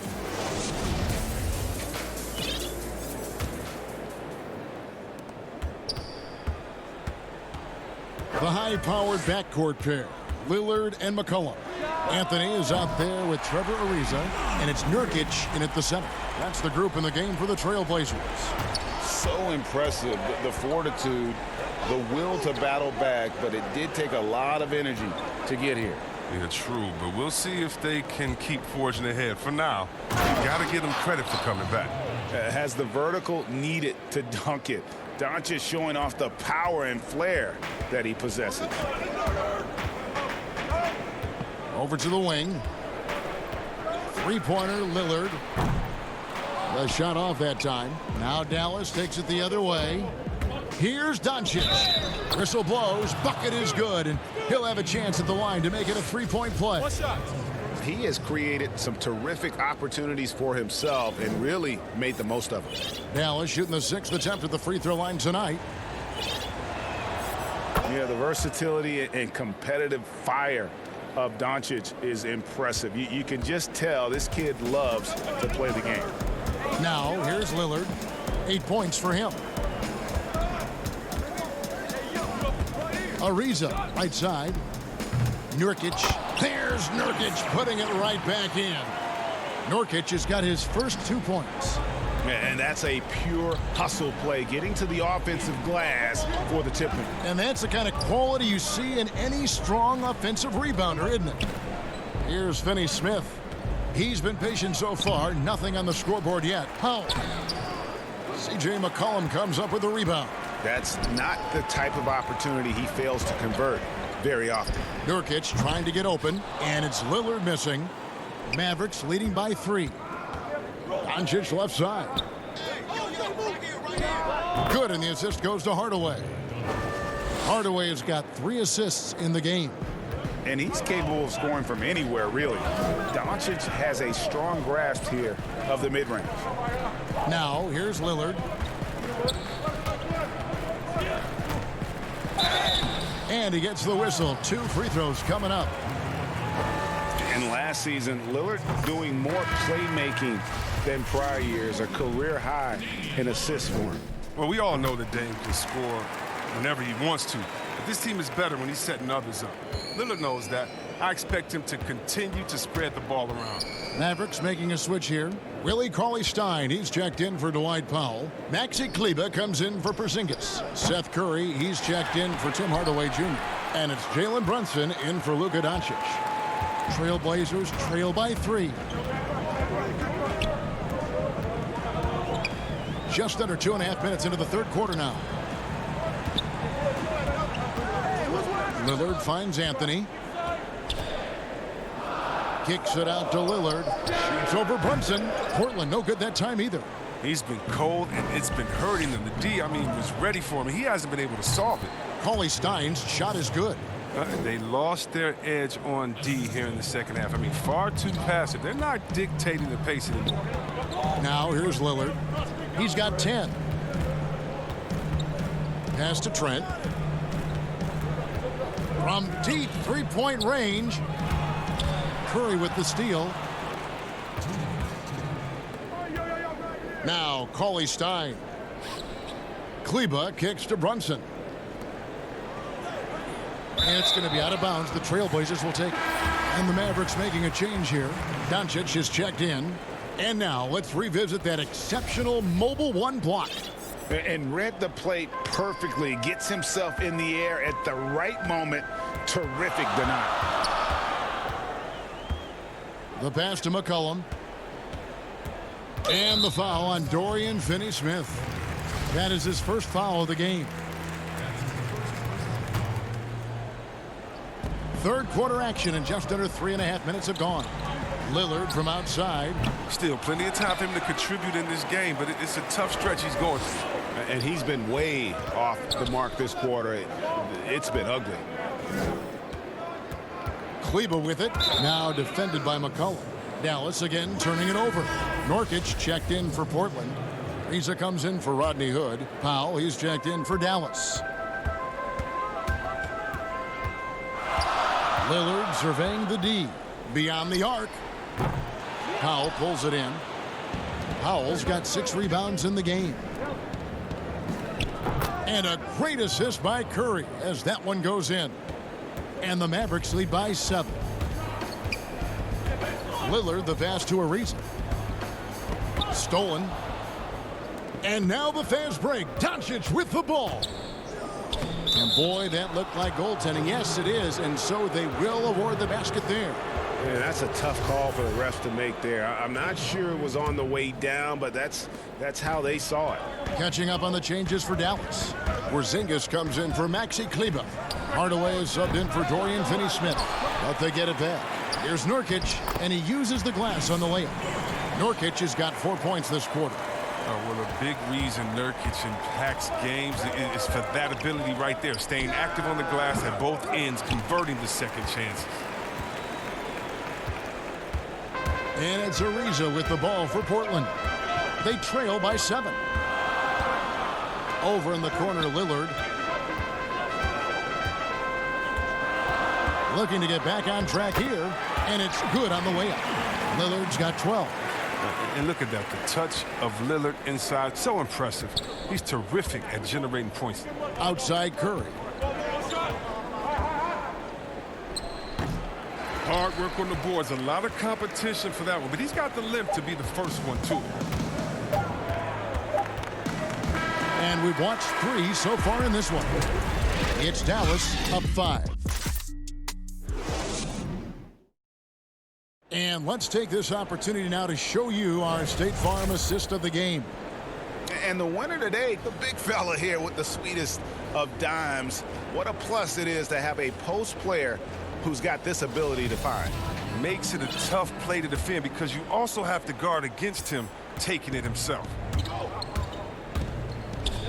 The high-powered backcourt pair, Lillard and McCollum. Anthony is out there with Trevor Ariza, and it's Nurkic in at the center. That's the group in the game for the Trailblazers. So impressive, the fortitude, the will to battle back, but it did take a lot of energy to get here. Yeah, true, but we'll see if they can keep forging ahead. For now, you got to give them credit for coming back. Has the vertical needed to dunk it? Doncic showing off the power and flair that he possesses. Over to the wing. Three-pointer, Lillard. The shot off that time. Now Dallas takes it the other way. Here's Doncic. Whistle blows. Bucket is good, and he'll have a chance at the line to make it a three-point play. He has created some terrific opportunities for himself and really made the most of it. Dallas shooting the 6th attempt at the free throw line tonight. Yeah, the versatility and competitive fire of Doncic is impressive. You can just tell this kid loves to play the game. Now, here's Lillard. 8 points for him. Ariza, right side. Nurkic. There's Nurkic putting it right back in. Nurkic has got his first 2 points. And that's a pure hustle play, getting to the offensive glass for the tip. And that's the kind of quality you see in any strong offensive rebounder, isn't it? Here's Finney Smith. He's been patient so far. Nothing on the scoreboard yet. Powell. C.J. McCollum comes up with the rebound. That's not the type of opportunity he fails to convert very often. Nurkic trying to get open, and it's Lillard missing. Mavericks leading by 3. Doncic left side. Good, and the assist goes to Hardaway. Hardaway has got 3 assists in the game. And he's capable of scoring from anywhere, really. Doncic has a strong grasp here of the mid-range. Now, here's Lillard. And he gets the whistle. 2 free throws coming up. And last season, Lillard doing more playmaking than prior years, a career high in assists for him. Well, we all know that Dame can score whenever he wants to. But this team is better when he's setting others up. Lillard knows that. I expect him to continue to spread the ball around. Mavericks making a switch here. Willie Cauley-Stein, he's checked in for Dwight Powell. Maxi Kleber comes in for Porzingis. Seth Curry, he's checked in for Tim Hardaway Jr. And it's Jalen Brunson in for Luka Doncic. Trailblazers trail by 3. Just under 2.5 minutes into the third quarter now. Lillard finds Anthony. Kicks it out to Lillard. Shoots over Brunson. Portland no good that time either. He's been cold, and it's been hurting him. The D, was ready for him. He hasn't been able to solve it. Cauley-Stein's shot is good. They lost their edge on D here in the second half. Far too passive. They're not dictating the pace anymore. Now here's Lillard. He's got 10. Pass to Trent. From deep 3-point range. Curry with the steal. Now Cauley-Stein. Kleber kicks to Brunson. And it's going to be out of bounds. The Trailblazers will take it. And the Mavericks making a change here. Doncic is checked in. And now let's revisit that exceptional mobile 1 block. And read the plate perfectly. Gets himself in the air at the right moment. Terrific denial. The pass to McCollum. And the foul on Dorian Finney-Smith. That is his first foul of the game. Third quarter action, and just under 3.5 minutes have gone. Lillard from outside. Still plenty of time for him to contribute in this game, but it's a tough stretch he's going through. And he's been way off the mark this quarter. It's been ugly. Kleber with it. Now defended by McCollum. Dallas again turning it over. Nurkic checked in for Portland. Ariza comes in for Rodney Hood. Powell, he's checked in for Dallas. Lillard surveying the D. Beyond the arc. Powell pulls it in. Powell's got 6 rebounds in the game. And a great assist by Curry as that one goes in. And the Mavericks lead by 7. Lillard the pass to Ariza. Stolen. And now the fast break. Doncic with the ball. And boy, that looked like goaltending. Yes, it is. And so they will award the basket there. Yeah, that's a tough call for the refs to make there. I'm not sure it was on the way down, but that's how they saw it. Catching up on the changes for Dallas. Porzingis comes in for Maxi Kleber. Hardaway is subbed in for Dorian Finney-Smith. But they get it back. Here's Nurkic, and he uses the glass on the layup. Nurkic has got 4 points this quarter. Well, a big reason Nurkic impacts games is for that ability right there, staying active on the glass at both ends, converting the second chances. And it's Ariza with the ball for Portland. They trail by 7. Over in the corner, Lillard. Looking to get back on track here, and it's good on the way up. Lillard's got 12. And look at that, the touch of Lillard inside, so impressive. He's terrific at generating points. Outside Curry. Hard work on the boards, a lot of competition for that one, but he's got the limp to be the first one, too. And we've watched 3 so far in this one. It's Dallas up 5. And let's take this opportunity now to show you our State Farm assist of the game. And the winner today, the big fella here with the sweetest of dimes. What a plus it is to have a post player who's got this ability to find. Makes it a tough play to defend because you also have to guard against him taking it himself.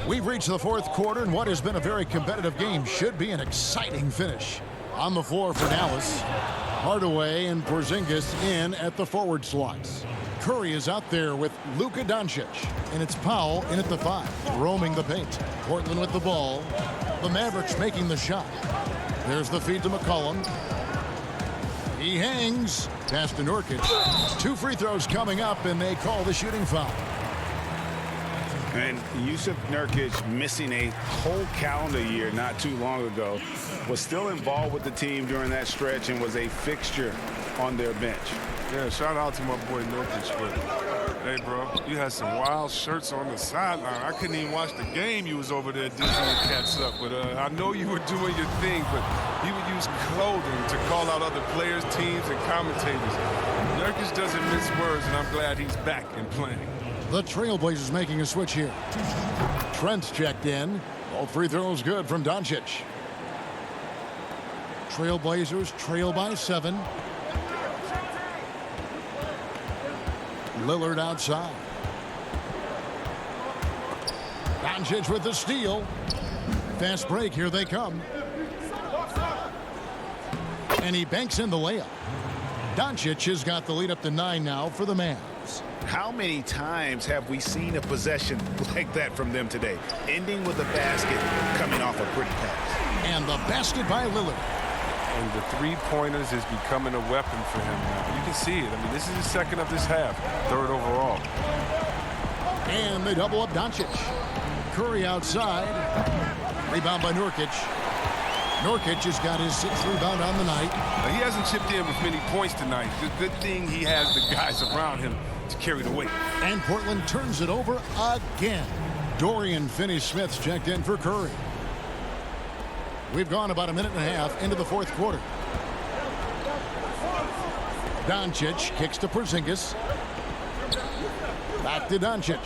We've reached the 4th quarter, and what has been a very competitive game should be an exciting finish. On the floor for Dallas, Hardaway and Porzingis in at the forward slots. Curry is out there with Luka Doncic, and it's Powell in at the 5, roaming the paint. Portland with the ball. The Mavericks making the shot. There's the feed to McCollum. He hangs. Pass to Nurkic. 2 free throws coming up, and they call the shooting foul. And Yusuf Nurkic, missing a whole calendar year not too long ago, was still involved with the team during that stretch and was a fixture on their bench. Yeah, shout out to my boy Nurkic. But hey, bro, you had some wild shirts on the sideline. I couldn't even watch the game. You was over there dizzying cats up. But I know you were doing your thing, but you would use clothing to call out other players, teams, and commentators. Nurkic doesn't mince words, and I'm glad he's back and playing. The Trailblazers making a switch here. Trent's checked in. All free throws good from Doncic. Trailblazers trail by 7. Lillard outside. Doncic with the steal. Fast break, here they come. And he banks in the layup. Doncic has got the lead up to 9 now for the Mavs. How many times have we seen a possession like that from them today? Ending with a basket, coming off a pretty pass. And the basket by Lillard. And the three-pointers is becoming a weapon for him now. You can see it. I mean, this is his second of this half, 3rd overall. And they double up Doncic. Curry outside. Rebound by Nurkic. Nurkic has got his 6th rebound on the night. He hasn't chipped in with many points tonight. The good thing he has the guys around him to carry the weight. And Portland turns it over again. Dorian Finney-Smith's checked in for Curry. We've gone about a minute and a half into the 4th quarter. Doncic kicks to Porzingis. Back to Doncic.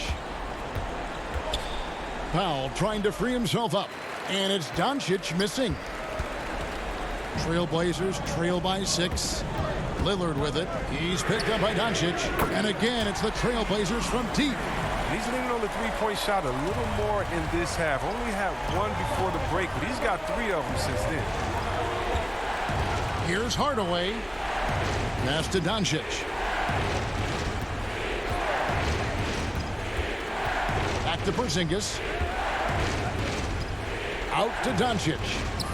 Powell trying to free himself up. And it's Doncic missing. Trailblazers trail by 6. Lillard with it. He's picked up by Doncic. And again, it's the Trailblazers from deep. He's leaning on the three-point shot a little more in this half. Only had 1 before the break, but he's got 3 of them since then. Here's Hardaway. Pass to Doncic. Back to Porzingis. Out to Doncic.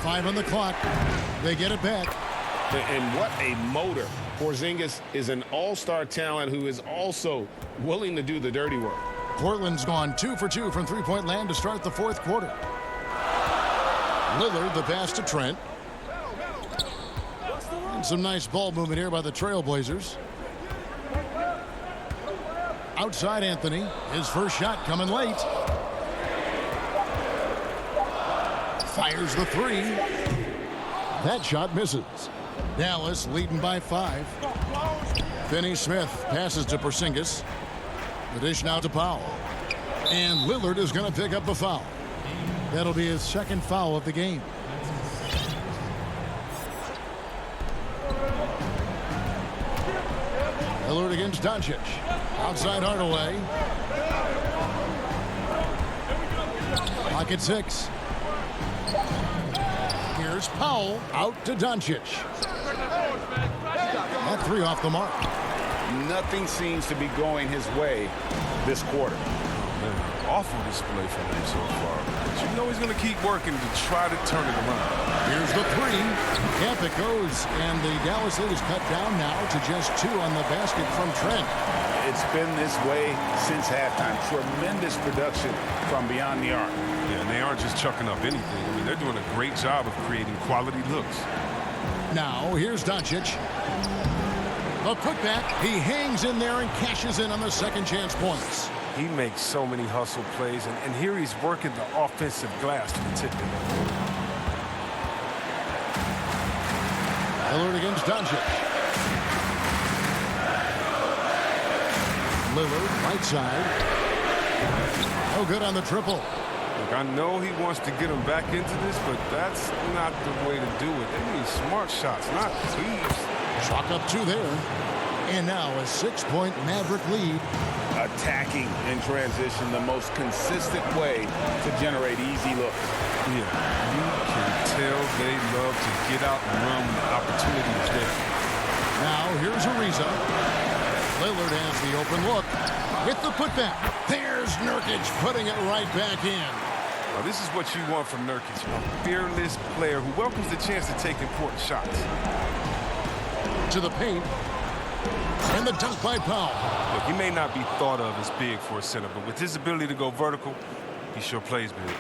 5 on the clock. They get it back. And what a motor. Porzingis is an all-star talent who is also willing to do the dirty work. Portland's gone 2 for 2 from three-point land to start the 4th quarter. Lillard, the pass to Trent. And some nice ball movement here by the Trailblazers. Outside Anthony. His first shot coming late. Fires the 3. That shot misses. Dallas leading by 5. Finney Smith passes to Porzingis. The dish now to Powell. And Lillard is going to pick up the foul. That'll be his 2nd foul of the game. Lillard against Doncic. Outside Hardaway. Pocket 6. Here's Powell out to Doncic. That 3 off the mark. Nothing seems to be going his way this quarter. Man, awful display from him so far. But you know he's going to keep working to try to turn it around. Here's the 3. Camp it goes, and the Dallas lead is cut down now to just 2 on the basket from Trent. It's been this way since halftime. Tremendous production from beyond the arc. Yeah, and they aren't just chucking up anything. I mean, they're doing a great job of creating quality looks. Now, here's Doncic. The putback. He hangs in there and cashes in on the second chance points. He makes so many hustle plays, and here he's working the offensive glass to the tip. Lillard against Doncic. Lillard, right side. No good on the triple. Look, I know he wants to get him back into this, but that's not the way to do it. They need smart shots, not thieves. Chalk up 2 there. And now a 6-point Maverick lead. Attacking in transition, the most consistent way to generate easy looks. Yeah, you can tell they love to get out and run when the opportunity is there. Now here's Ariza. Lillard has the open look with the putback. There's Nurkic putting it right back in. Now, this is what you want from Nurkic, a fearless player who welcomes the chance to take important shots. To the paint. And the dunk by Powell. Look, he may not be thought of as big for a center, but with his ability to go vertical, he sure plays big.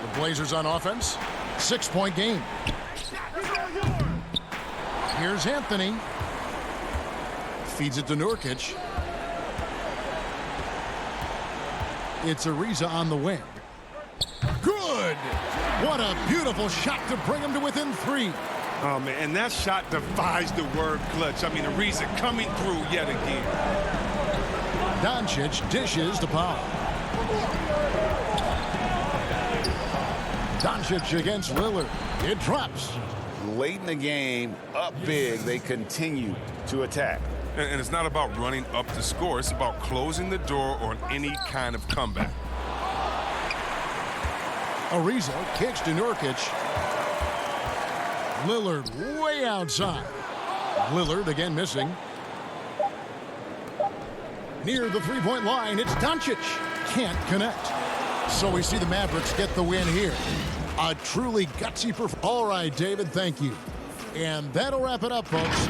The Blazers on offense. 6-point game. Here's Anthony. Feeds it to Nurkic. It's Ariza on the wing. Good! What a beautiful shot to bring him to within 3. Oh, man, and that shot defies the word clutch. I mean, Ariza coming through yet again. Doncic dishes to Powell. Doncic against Lillard. It drops. Late in the game, up big, they continue to attack. And it's not about running up the score. It's about closing the door on any kind of comeback. Ariza kicks to Nurkic. Lillard way outside. Lillard again missing. Near the 3-point line, it's Doncic. Can't connect. So we see the Mavericks get the win here. A truly gutsy performance. All right, David, thank you. And that'll wrap it up, folks.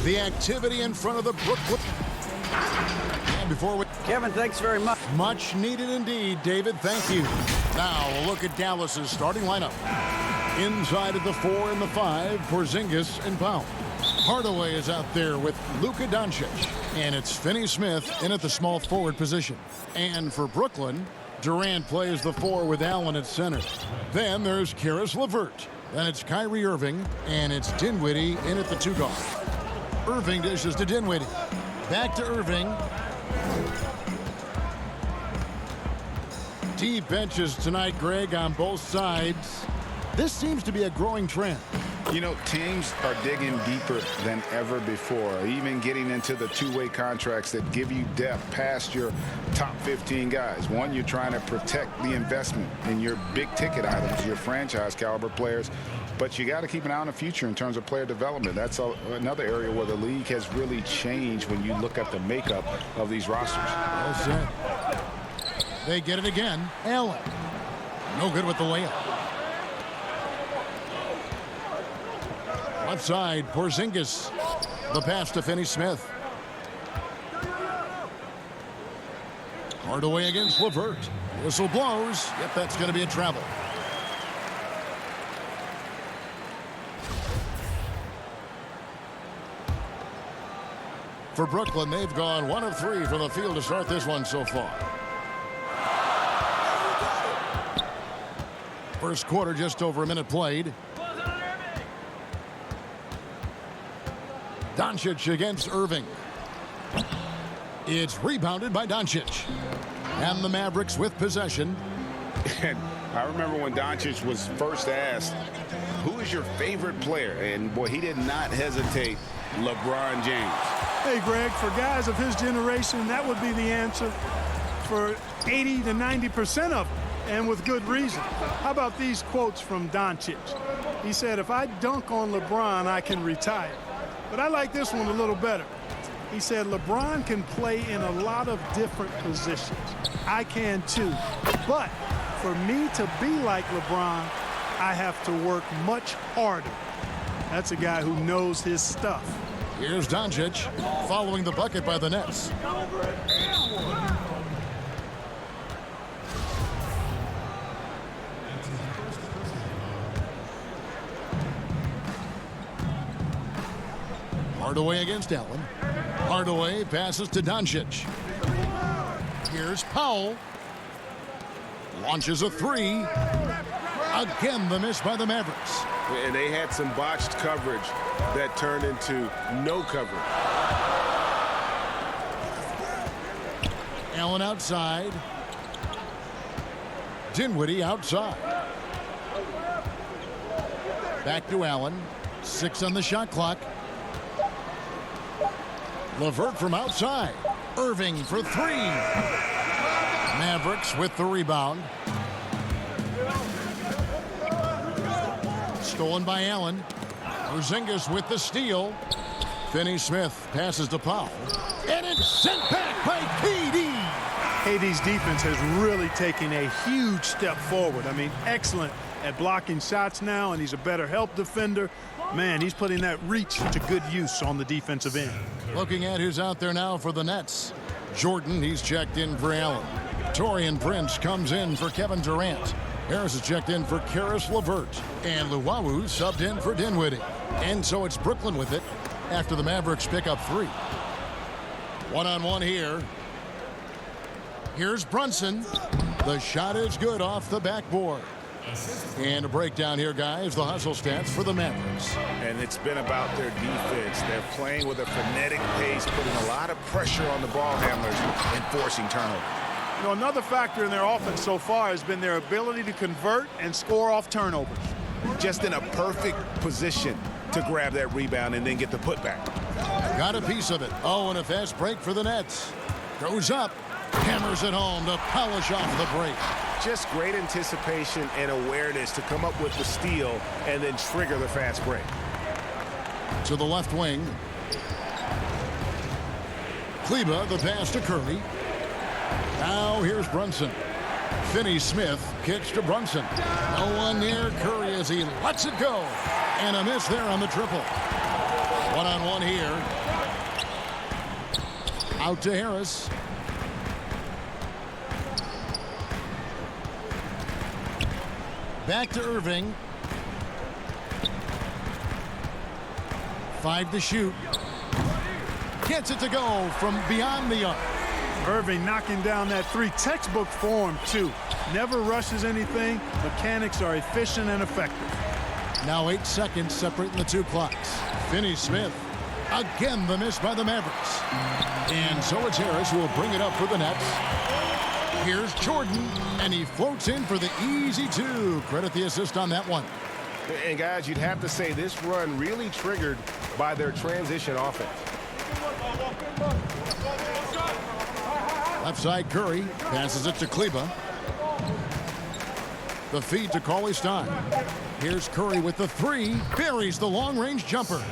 The activity in front of the Brooklyn. And before we... Kevin, thanks very much. Much needed indeed, David. Thank you. Now a look at Dallas's starting lineup. Inside of the 4 and the 5, Porzingis and Powell. Hardaway is out there with Luka Doncic. And it's Finney Smith in at the small forward position. And for Brooklyn, Durant plays the 4 with Allen at center. Then there's Karis LeVert. Then it's Kyrie Irving. And it's Dinwiddie in at the 2 guard. Irving dishes to Dinwiddie. Back to Irving. Deep benches tonight, Greg, on both sides. This seems to be a growing trend. You know, teams are digging deeper than ever before, even getting into the two-way contracts that give you depth past your top 15 guys. One, you're trying to protect the investment in your big-ticket items, your franchise-caliber players, but you got to keep an eye on the future in terms of player development. That's another area where the league has really changed when you look at the makeup of these rosters. Well said. They get it again. Allen. No good with the layup. Outside, Porzingis. The pass to Finney Smith. Hardaway against LeVert. Whistle blows. Yep, that's going to be a travel. For Brooklyn, they've gone 1 of 3 from the field to start this one so far. First quarter, just over a minute played. Doncic against Irving. It's rebounded by Doncic. And the Mavericks with possession. And I remember when Doncic was first asked, who is your favorite player? And boy, he did not hesitate. LeBron James. Hey, Greg, for guys of his generation, that would be the answer for 80 to 90% of them, and with good reason. How about these quotes from Doncic? He said, if I dunk on LeBron, I can retire. But I like this one a little better. He said, LeBron can play in a lot of different positions. I can too. But for me to be like LeBron, I have to work much harder. That's a guy who knows his stuff. Here's Doncic following the bucket by the Nets. Hardaway against Allen. Hardaway passes to Doncic. Here's Powell. Launches a 3. Again, the miss by the Mavericks. And they had some botched coverage that turned into no coverage. Allen outside. Dinwiddie outside. Back to Allen. 6 on the shot clock. LeVert from outside. Irving for 3. Mavericks with the rebound. Stolen by Allen. Porzingis with the steal. Finney Smith passes to Powell. And it's sent back by KD. KD's defense has really taken a huge step forward. I mean, excellent at blocking shots now, and he's a better help defender. Man, he's putting that reach to good use on the defensive end. Looking at who's out there now for the Nets. Jordan, he's checked in for Allen. Taurean Prince comes in for Kevin Durant. Harris is checked in for Karis LeVert. And Luwawu subbed in for Dinwiddie. And so it's Brooklyn with it after the Mavericks pick up 3. One-on-one here. Here's Brunson. The shot is good off the backboard. And a breakdown here, guys. The hustle stats for the Mavericks. And it's been about their defense. They're playing with a frenetic pace, putting a lot of pressure on the ball handlers and forcing turnovers. You know, another factor in their offense so far has been their ability to convert and score off turnovers. Just in a perfect position to grab that rebound and then get the putback. Got a piece of it. Oh, and a fast break for the Nets. Goes up. Hammers it home to polish off the break. Just great anticipation and awareness to come up with the steal and then trigger the fast break. To the left wing. Kleba, the pass to Curry. Now here's Brunson. Finney Smith kicks to Brunson. No one near Curry as he lets it go. And a miss there on the triple. One-on-one here. Out to Harris. Back to Irving. 5 to shoot. Gets it to go from beyond the arc. Irving knocking down that three. Textbook form, too. Never rushes anything. Mechanics are efficient and effective. Now 8 seconds separating the two clocks. Finney Smith. Again, the miss by the Mavericks. And so it's Harris who will bring it up for the Nets. Here's Jordan, and he floats in for the easy 2. Credit the assist on that one. And guys, you'd have to say this run really triggered by their transition offense. Left side Curry passes it to Kleba. The feed to Cauley Stein. Here's Curry with the 3. Buries the long-range jumper.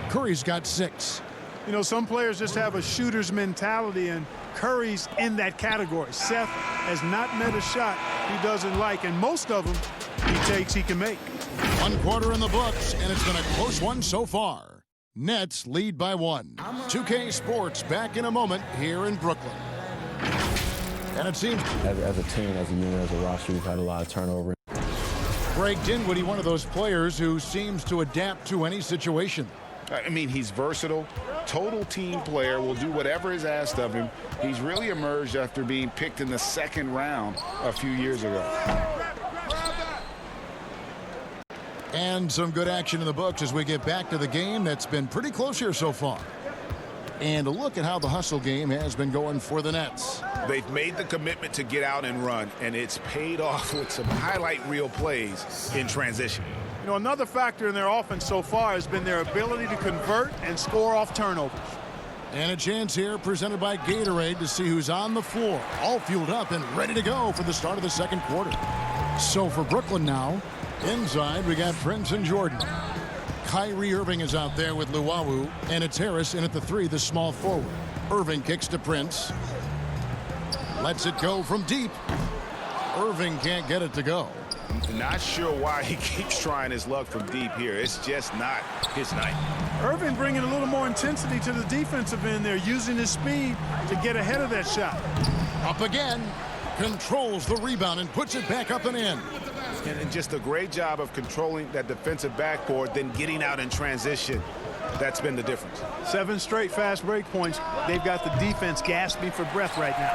Curry's got 6. You know, some players just have a shooter's mentality, and Curry's in that category. Seth has not met a shot he doesn't like, and most of them he takes he can make. 1 quarter in the books, and it's been a close one so far. Nets lead by 1. 2K Sports back in a moment here in Brooklyn. And it seems As a team, as a unit, as a roster, we've had a lot of turnover. Greg Dinwiddie, one of those players who seems to adapt to any situation. I mean, he's versatile, total team player, will do whatever is asked of him. He's really emerged after being picked in the 2nd round a few years ago. And some good action in the books as we get back to the game that's been pretty close here so far. And a look at how the hustle game has been going for the Nets. They've made the commitment to get out and run, and it's paid off with some highlight reel plays in transition. You know, another factor in their offense so far has been their ability to convert and score off turnovers. And a chance here presented by Gatorade to see who's on the floor, all fueled up and ready to go for the start of the 2nd quarter. So for Brooklyn now, inside we got Prince and Jordan. Kyrie Irving is out there with Luwawu, and it's Harris in at the 3, the small forward. Irving kicks to Prince. Lets it go from deep. Irving can't get it to go. Not sure why he keeps trying his luck from deep here. It's just not his night. Irving bringing a little more intensity to the defensive end there, using his speed to get ahead of that shot. Up again. Controls the rebound and puts it back up and in. And just a great job of controlling that defensive backboard, then getting out in transition. That's been the difference. 7 straight fast break points. They've got the defense gasping for breath right now.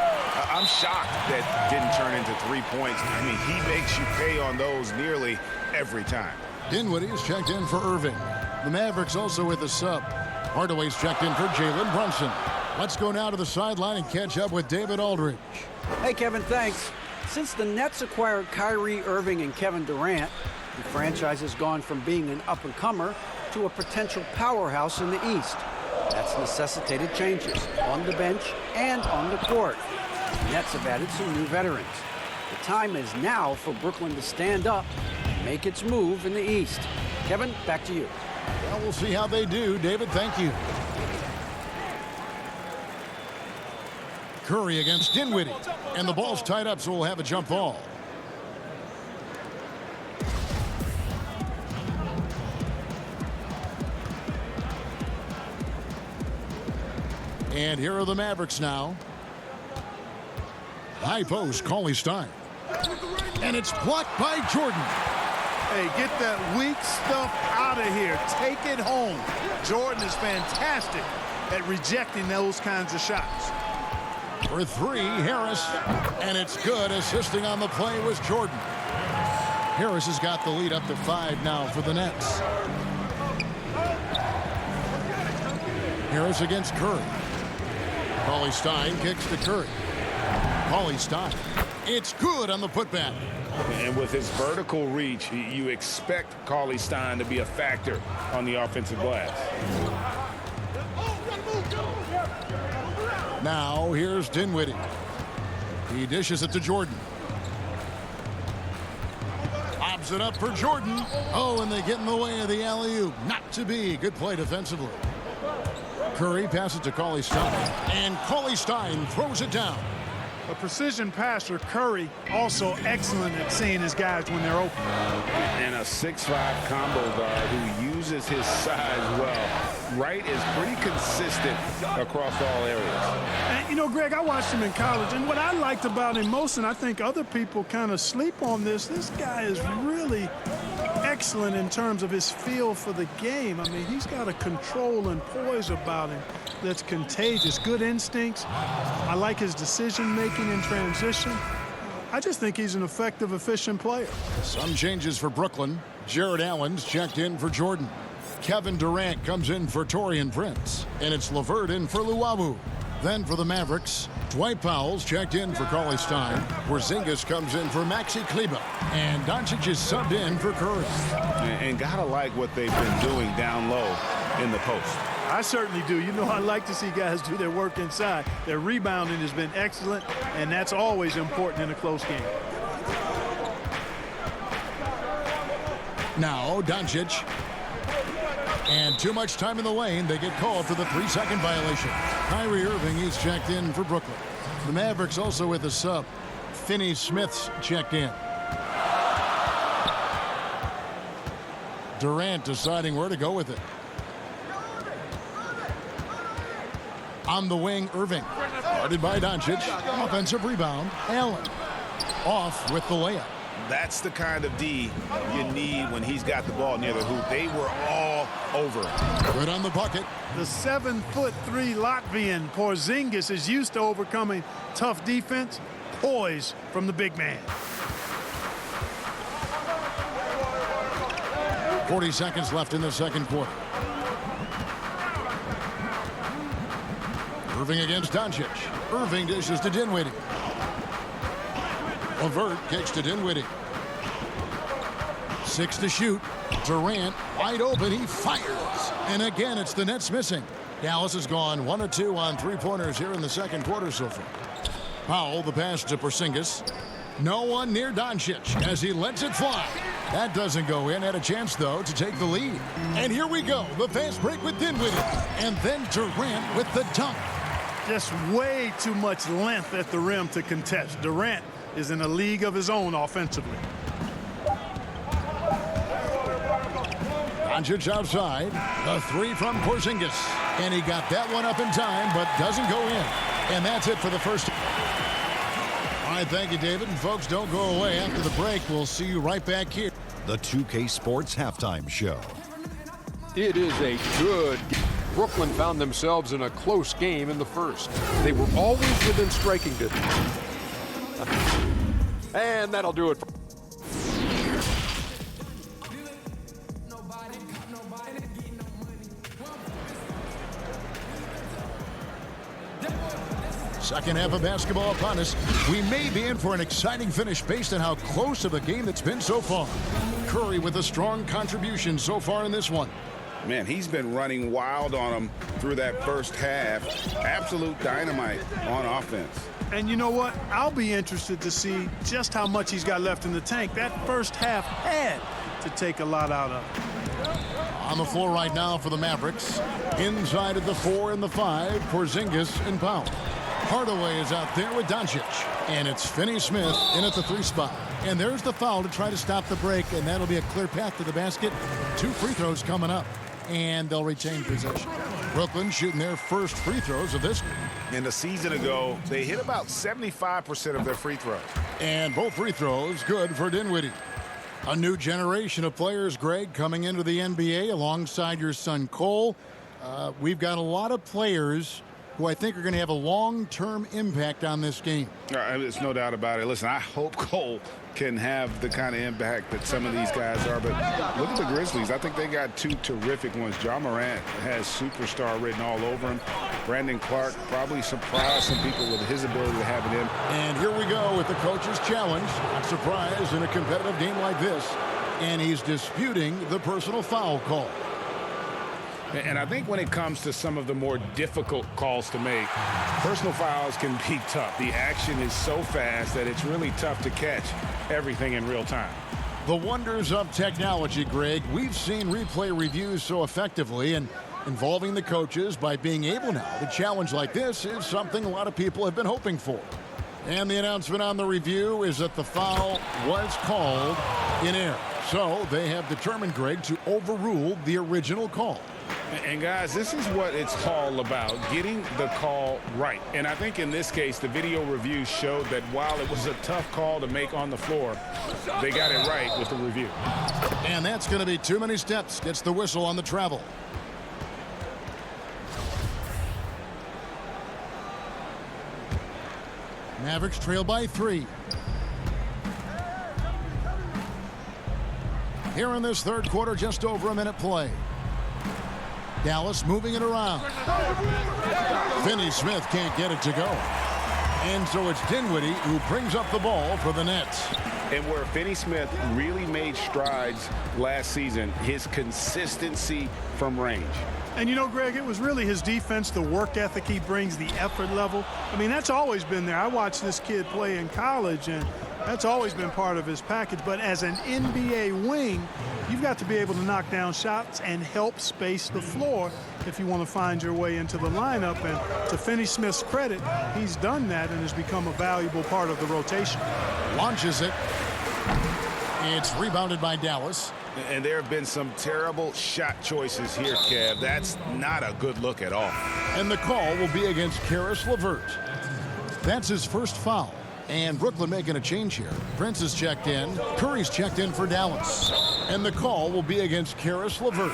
I'm shocked that didn't turn into 3 points. I mean, he makes you pay on those nearly every time. Dinwiddie is checked in for Irving. The Mavericks also with a sub. Hardaway's checked in for Jalen Brunson. Let's go now to the sideline and catch up with David Aldridge. Hey, Kevin, thanks. Since the Nets acquired Kyrie Irving and Kevin Durant, the franchise has gone from being an up-and-comer to a potential powerhouse in the East. That's necessitated changes on the bench and on the court. The Nets have added some new veterans. The time is now for Brooklyn to stand up and make its move in the East. Kevin, back to you. Well, we'll see how they do. David, thank you. Curry against Dinwiddie. And the ball's tied up, so we'll have a jump ball. And here are the Mavericks now. High post, Cauley Stein. And it's blocked by Jordan. Hey, get that weak stuff out of here. Take it home. Jordan is fantastic at rejecting those kinds of shots. For 3, Harris. And it's good. Assisting on the play was Jordan. Harris has got the lead up to 5 now for the Nets. Harris against Curry. Cauley Stein kicks to Curry. Cauley Stein. It's good on the putback. And with his vertical reach, you expect Cauley Stein to be a factor on the offensive glass. Now here's Dinwiddie. He dishes it to Jordan. Lobs it up for Jordan. Oh, and they get in the way of the alley-oop. Not to be. Good play defensively. Curry passes to Cauley Stein. And Cauley Stein throws it down. A precision passer, Curry, also excellent at seeing his guys when they're open. And a 6'5" combo guard who uses his size well. Wright is pretty consistent across all areas. And, you know, Greg, I watched him in college, and what I liked about him most, and I think other people kind of sleep on this guy is really excellent in terms of his feel for the game. I mean, he's got a control and poise about him that's contagious. Good instincts. I like his decision-making in transition. I just think he's an effective, efficient player. Some changes for Brooklyn. Jared Allen's checked in for Jordan. Kevin Durant comes in for Taurean Prince. And it's LeVert in for Luwawu. Then for the Mavericks, Dwight Powell's checked in for Cauley Stein. Porzingis comes in for Maxi Kleber. And Doncic is subbed in for Curry. And gotta like what they've been doing down low in the post. I certainly do. You know, I like to see guys do their work inside. Their rebounding has been excellent, and that's always important in a close game. Now Doncic. And too much time in the lane. They get called for the 3-second violation. Kyrie Irving, he's checked in for Brooklyn. The Mavericks also with a sub. Finney Smith's checked in. Durant deciding where to go with it. On the wing, Irving. Guarded by Doncic. Offensive rebound. Allen. Off with the layup. That's the kind of D you need when he's got the ball near the hoop. They were all over it. Good on the bucket. The 7'3" Latvian Porzingis is used to overcoming tough defense. Poise from the big man. 40 seconds left in the second quarter. Irving against Doncic. Irving dishes to Dinwiddie. LeVert kicks to Dinwiddie. 6 to shoot. Durant wide open. He fires. And again, it's the Nets missing. Dallas has gone 1 of 2 on three-pointers here in the second quarter so far. Powell, the pass to Porzingis. No one near Doncic as he lets it fly. That doesn't go in. Had a chance, though, to take the lead. And here we go. The fast break with Dinwiddie. And then Durant with the dunk. Just way too much length at the rim to contest. Durant is in a league of his own offensively. Doncic outside. The 3 from Porzingis. And he got that one up in time, but doesn't go in. And that's it for the first. All right, thank you, David. And folks, don't go away. After the break, we'll see you right back here. The 2K Sports Halftime Show. It is a good game. Brooklyn found themselves in a close game in the first. They were always within striking distance. And that'll do it. Second half of basketball upon us. We may be in for an exciting finish based on how close of a game it's been so far. Curry with a strong contribution so far in this one. Man, he's been running wild on them through that first half. Absolute dynamite on offense. And you know what? I'll be interested to see just how much he's got left in the tank. That first half had to take a lot out of him. On the floor right now for the Mavericks. Inside of the 4 and the 5, Porzingis and Powell. Hardaway is out there with Doncic. And it's Finney Smith in at the 3 spot. And there's the foul to try to stop the break, and that'll be a clear path to the basket. 2 free throws coming up, and they'll retain possession. Brooklyn shooting their first free throws of this game. And a season ago, they hit about 75% of their free throws. And both free throws good for Dinwiddie. A new generation of players, Greg, coming into the NBA alongside your son Cole. We've got a lot of players who I think are going to have a long-term impact on this game. There's no doubt about it. Listen, I hope Cole can have the kind of impact that some of these guys are. But look at the Grizzlies. I think they got 2 terrific ones. Ja Morant has superstar written all over him. Brandon Clark probably surprised some people with his ability to have it in. And here we go with the coach's challenge. Not surprised in a competitive game like this. And he's disputing the personal foul call. And I think when it comes to some of the more difficult calls to make, personal fouls can be tough. The action is so fast that it's really tough to catch everything in real time. The wonders of technology, Greg. We've seen replay reviews so effectively, and involving the coaches by being able now to challenge like this is something a lot of people have been hoping for. And the announcement on the review is that the foul was called in air. So they have determined, Greg, to overrule the original call. And guys, this is what it's all about, getting the call right. And I think in this case, the video review showed that while it was a tough call to make on the floor, they got it right with the review. And that's going to be too many steps. Gets the whistle on the travel. Mavericks trail by 3. Here in this third quarter, just over a minute play. Dallas moving it around. Finney Smith can't get it to go. And so it's Dinwiddie who brings up the ball for the Nets. And where Finney Smith really made strides last season, his consistency from range. And you know, Greg, it was really his defense, the work ethic he brings, the effort level. I mean, that's always been there. I watched this kid play in college, and that's always been part of his package. But as an NBA wing, you've got to be able to knock down shots and help space the floor if you want to find your way into the lineup. And to Finney Smith's credit, he's done that and has become a valuable part of the rotation. Launches it. It's rebounded by Dallas. And there have been some terrible shot choices here, Kev. That's not a good look at all. And the call will be against Caris LeVert. That's his first foul. And Brooklyn making a change here. Prince is checked in. Curry's checked in for Dallas. And the call will be against Caris LeVert.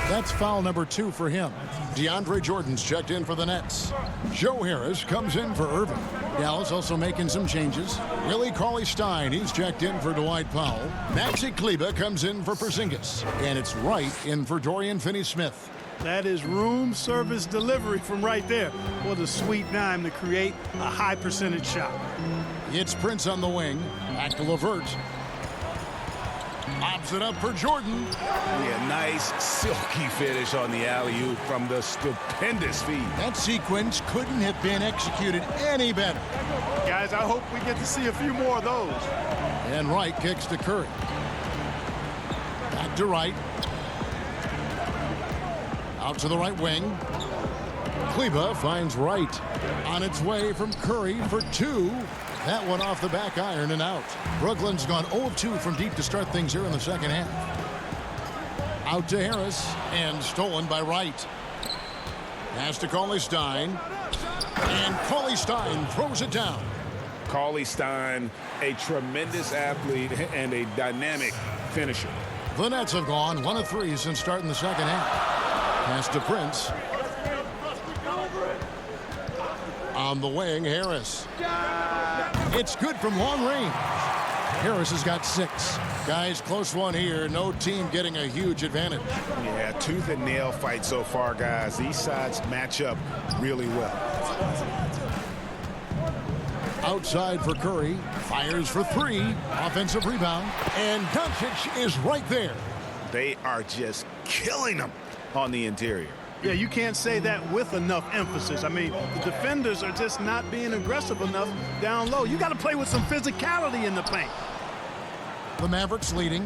That's foul number 2 for him. DeAndre Jordan's checked in for the Nets. Joe Harris comes in for Irving. Dallas also making some changes. Willie Cauley-Stein, he's checked in for Dwight Powell. Maxi Kleber comes in for Porzingis. And it's Wright in for Dorian Finney-Smith. That is room service delivery from right there. What a sweet dime to create a high percentage shot. It's Prince on the wing. Back to LeVert. Lobs it up for Jordan. Yeah, nice silky finish on the alley-oop from the stupendous feed. That sequence couldn't have been executed any better. Guys, I hope we get to see a few more of those. And Wright kicks to Curry. Back to Wright. Out to the right wing. Kleber finds Wright. On its way from Curry for 2. That one off the back iron and out. Brooklyn's gone 0 of 2 from deep to start things here in the second half. Out to Harris and stolen by Wright. Pass to Cauley-Stein. And Cauley-Stein throws it down. Cauley-Stein, a tremendous athlete and a dynamic finisher. The Nets have gone 1 of 3 since starting the second half. Pass to Prince. On the wing, Harris. It's good from long range. Harris has got 6. Guys, close one here. No team getting a huge advantage. Yeah, tooth and nail fight so far, guys. These sides match up really well. Outside for Curry. Fires for 3. Offensive rebound. And Doncic is right there. They are just killing them on the interior. Yeah, you can't say that with enough emphasis. I mean, the defenders are just not being aggressive enough down low. You got to play with some physicality in the paint. The Mavericks leading.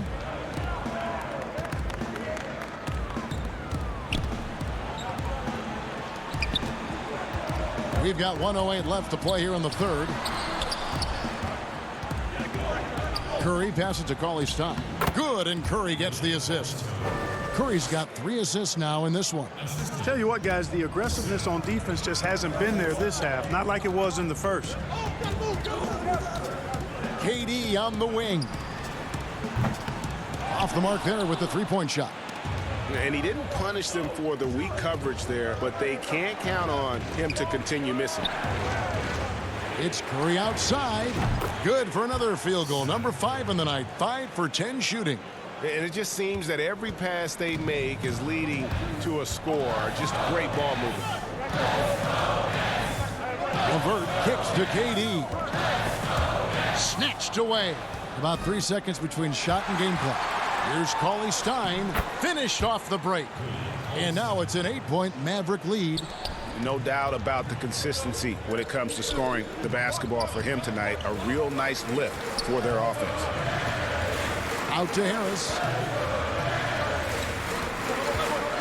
We've got 1:08 left to play here in the third. Curry passes to Cauley-Stein. Good, and Curry gets the assist. Curry's got 3 assists now in this one. Tell you what, guys, the aggressiveness on defense just hasn't been there this half. Not like it was in the first. KD on the wing. Off the mark there with the 3-point shot. And he didn't punish them for the weak coverage there, but they can't count on him to continue missing. It's Curry outside. Good for another field goal. Number 5 in the night. 5 for 10 shooting. And it just seems that every pass they make is leading to a score. Just great ball movement. LeVert kicks to KD. Snatched away. About 3 seconds between shot and game clock. Here's Cauley-Stein. Finished off the break. And now it's an 8-point Maverick lead. No doubt about the consistency when it comes to scoring the basketball for him tonight. A real nice lift for their offense. Out to Harris.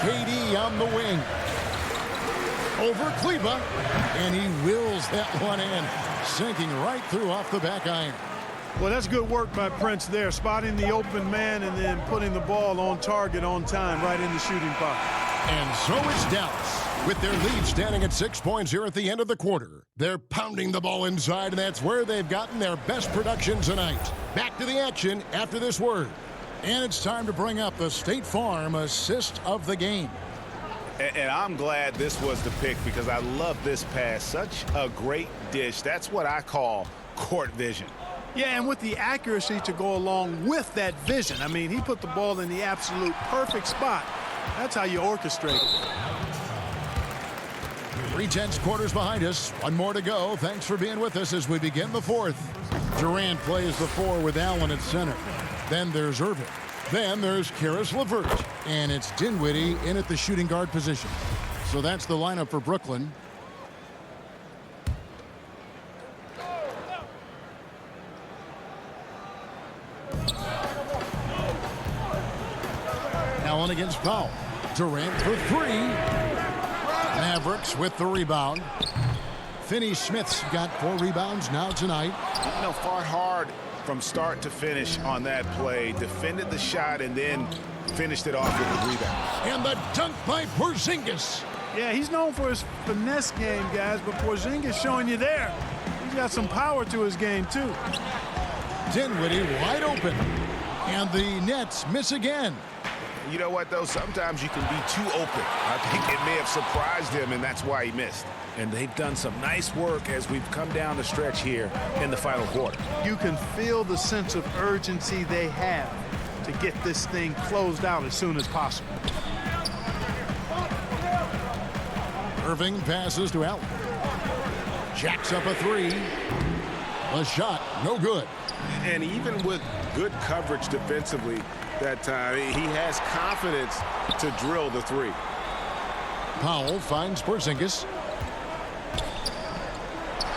KD on the wing. Over Kleber. And he wills that one in. Sinking right through off the back iron. Well, that's good work by Prince there, spotting the open man and then putting the ball on target on time right in the shooting pocket. And so it's Dallas. With their lead standing at 6 points here at the end of the quarter. They're pounding the ball inside, and that's where they've gotten their best production tonight. Back to the action after this word. And it's time to bring up the State Farm assist of the game. And I'm glad this was the pick because I love this pass. Such a great dish. That's what I call court vision. Yeah, and with the accuracy to go along with that vision. I mean, he put the ball in the absolute perfect spot. That's how you orchestrate it. 3/10 quarters behind us. One more to go. Thanks for being with us as we begin the fourth. Durant plays the 4 with Allen at center. Then there's Irving. Then there's Karis LeVert. And it's Dinwiddie in at the shooting guard position. So that's the lineup for Brooklyn. Allen against Powell. Durant for 3. Mavericks with the rebound. Finney Smith's got 4 rebounds now tonight. You know, fought hard from start to finish on that play. Defended the shot and then finished it off with the rebound. And the dunk by Porzingis. Yeah, he's known for his finesse game, guys, but Porzingis showing you there. He's got some power to his game, too. Dinwiddie wide open. And the Nets miss again. You know what, though? Sometimes you can be too open. I think it may have surprised him, and that's why he missed. And they've done some nice work as we've come down the stretch here in the final quarter. You can feel the sense of urgency they have to get this thing closed out as soon as possible. Irving passes to Allen. Jacks up a 3. A shot, no good. And even with good coverage defensively that time, he has confidence to drill the 3. Powell finds Porzingis.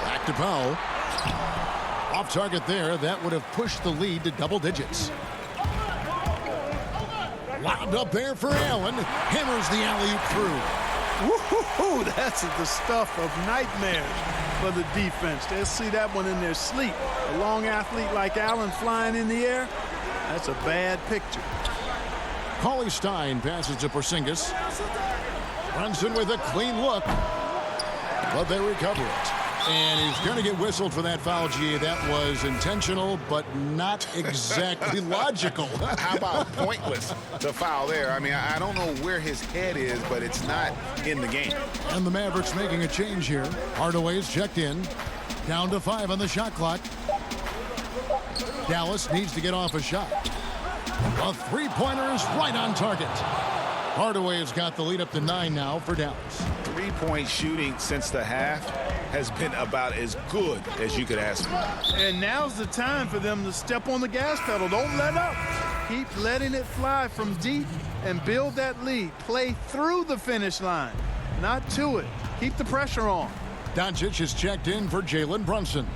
Back to Powell. Off target there. That would have pushed the lead to double digits. Lobbed up there for Allen. Hammers the alley-oop through. Woo-hoo-hoo, that's the stuff of nightmares for the defense. They'll see that one in their sleep. A long athlete like Allen flying in the air, that's a bad picture. Cauley Stein passes to Porzingis. Brunson with a clean look. But they recover it. And he's going to get whistled for that foul, G. That was intentional, but not exactly logical. How about pointless, the foul there? I mean, I don't know where his head is, but it's not in the game. And the Mavericks making a change here. Hardaway's checked in. Down to 5 on the shot clock. Dallas needs to get off a shot. A 3-pointer is right on target. Hardaway has got the lead up to 9 now for Dallas. 3-point shooting since the half has been about as good as you could ask for. And now's the time for them to step on the gas pedal. Don't let up. Keep letting it fly from deep and build that lead. Play through the finish line, not to it. Keep the pressure on. Doncic is checked in for Jalen Brunson.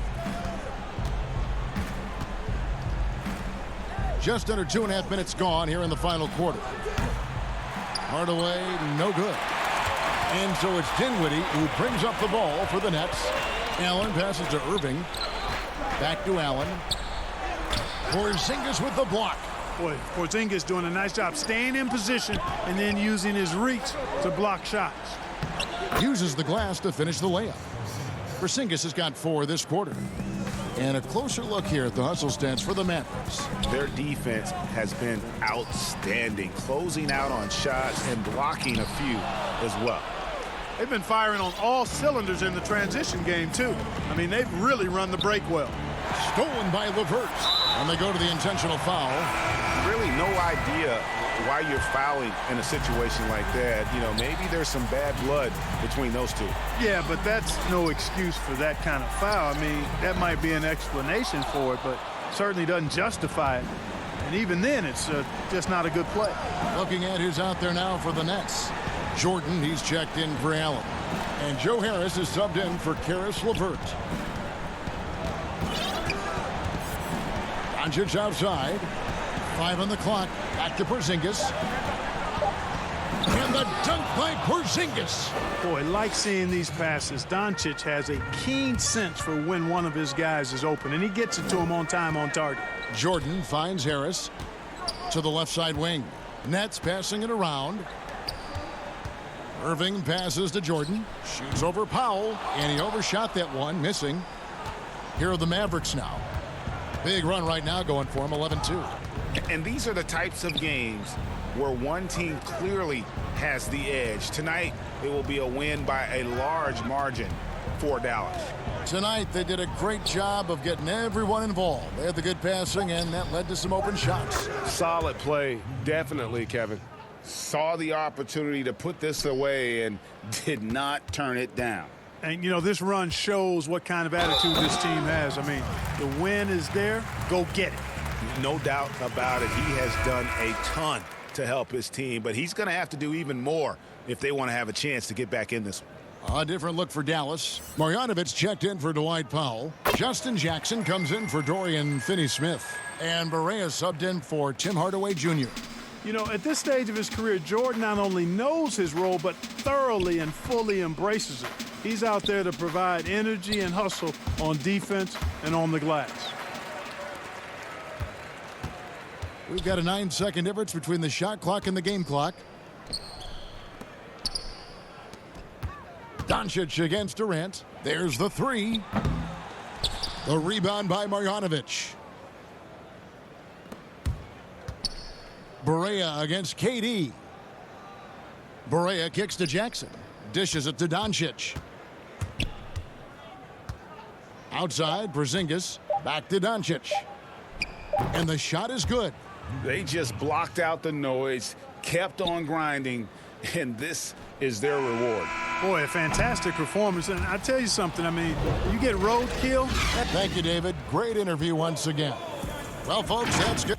Just under 2.5 minutes gone here in the final quarter. Hardaway, no good. And so it's Dinwiddie who brings up the ball for the Nets. Allen passes to Irving. Back to Allen. Porzingis with the block. Boy, Porzingis doing a nice job staying in position and then using his reach to block shots. Uses the glass to finish the layup. Porzingis has got 4 this quarter. And a closer look here at the hustle stats for the Mavericks. Their defense has been outstanding, closing out on shots and blocking a few as well. They've been firing on all cylinders in the transition game, too. I mean, they've really run the break well. Stolen by LeVert. And they go to the intentional foul. Really no idea why you're fouling in a situation like that. You know, maybe there's some bad blood between those two. Yeah, but that's no excuse for that kind of foul. I mean, that might be an explanation for it, but certainly doesn't justify it. And even then, it's just not a good play. Looking at who's out there now for the Nets. Jordan, he's checked in for Allen. And Joe Harris is subbed in for Karis LeVert. Doncic outside. 5 on the clock. Back to Porzingis. And the dunk by Porzingis. Boy, like seeing these passes. Doncic has a keen sense for when one of his guys is open, and he gets it to him on time, on target. Jordan finds Harris to the left side wing. Nets passing it around. Irving passes to Jordan. Shoots over Powell, and he overshot that one, missing. Here are the Mavericks now. Big run right now going for him, 11-2. And these are the types of games where one team clearly has the edge. Tonight, it will be a win by a large margin for Dallas. Tonight, they did a great job of getting everyone involved. They had the good passing, and that led to some open shots. Solid play, definitely, Kevin. Saw the opportunity to put this away and did not turn it down. And, you know, this run shows what kind of attitude this team has. I mean, the win is there. Go get it. No doubt about it. He has done a ton to help his team, but he's going to have to do even more if they want to have a chance to get back in this. A different look for Dallas. Marjanovic checked in for Dwight Powell. Justin Jackson comes in for Dorian Finney-Smith. And Barea subbed in for Tim Hardaway Jr. You know, at this stage of his career, Jordan not only knows his role, but thoroughly and fully embraces it. He's out there to provide energy and hustle on defense and on the glass. We've got a 9-second difference between the shot clock and the game clock. Doncic against Durant. There's the three. The rebound by Marjanovic. Barea against KD. Barea kicks to Jackson. Dishes it to Doncic. Outside, Porzingis. Back to Doncic. And the shot is good. They just blocked out the noise, kept on grinding, and this is their reward. Boy, a fantastic performance. And I tell you something, I mean, you get roadkill. Thank you, David. Great interview once again. Well, folks, that's good.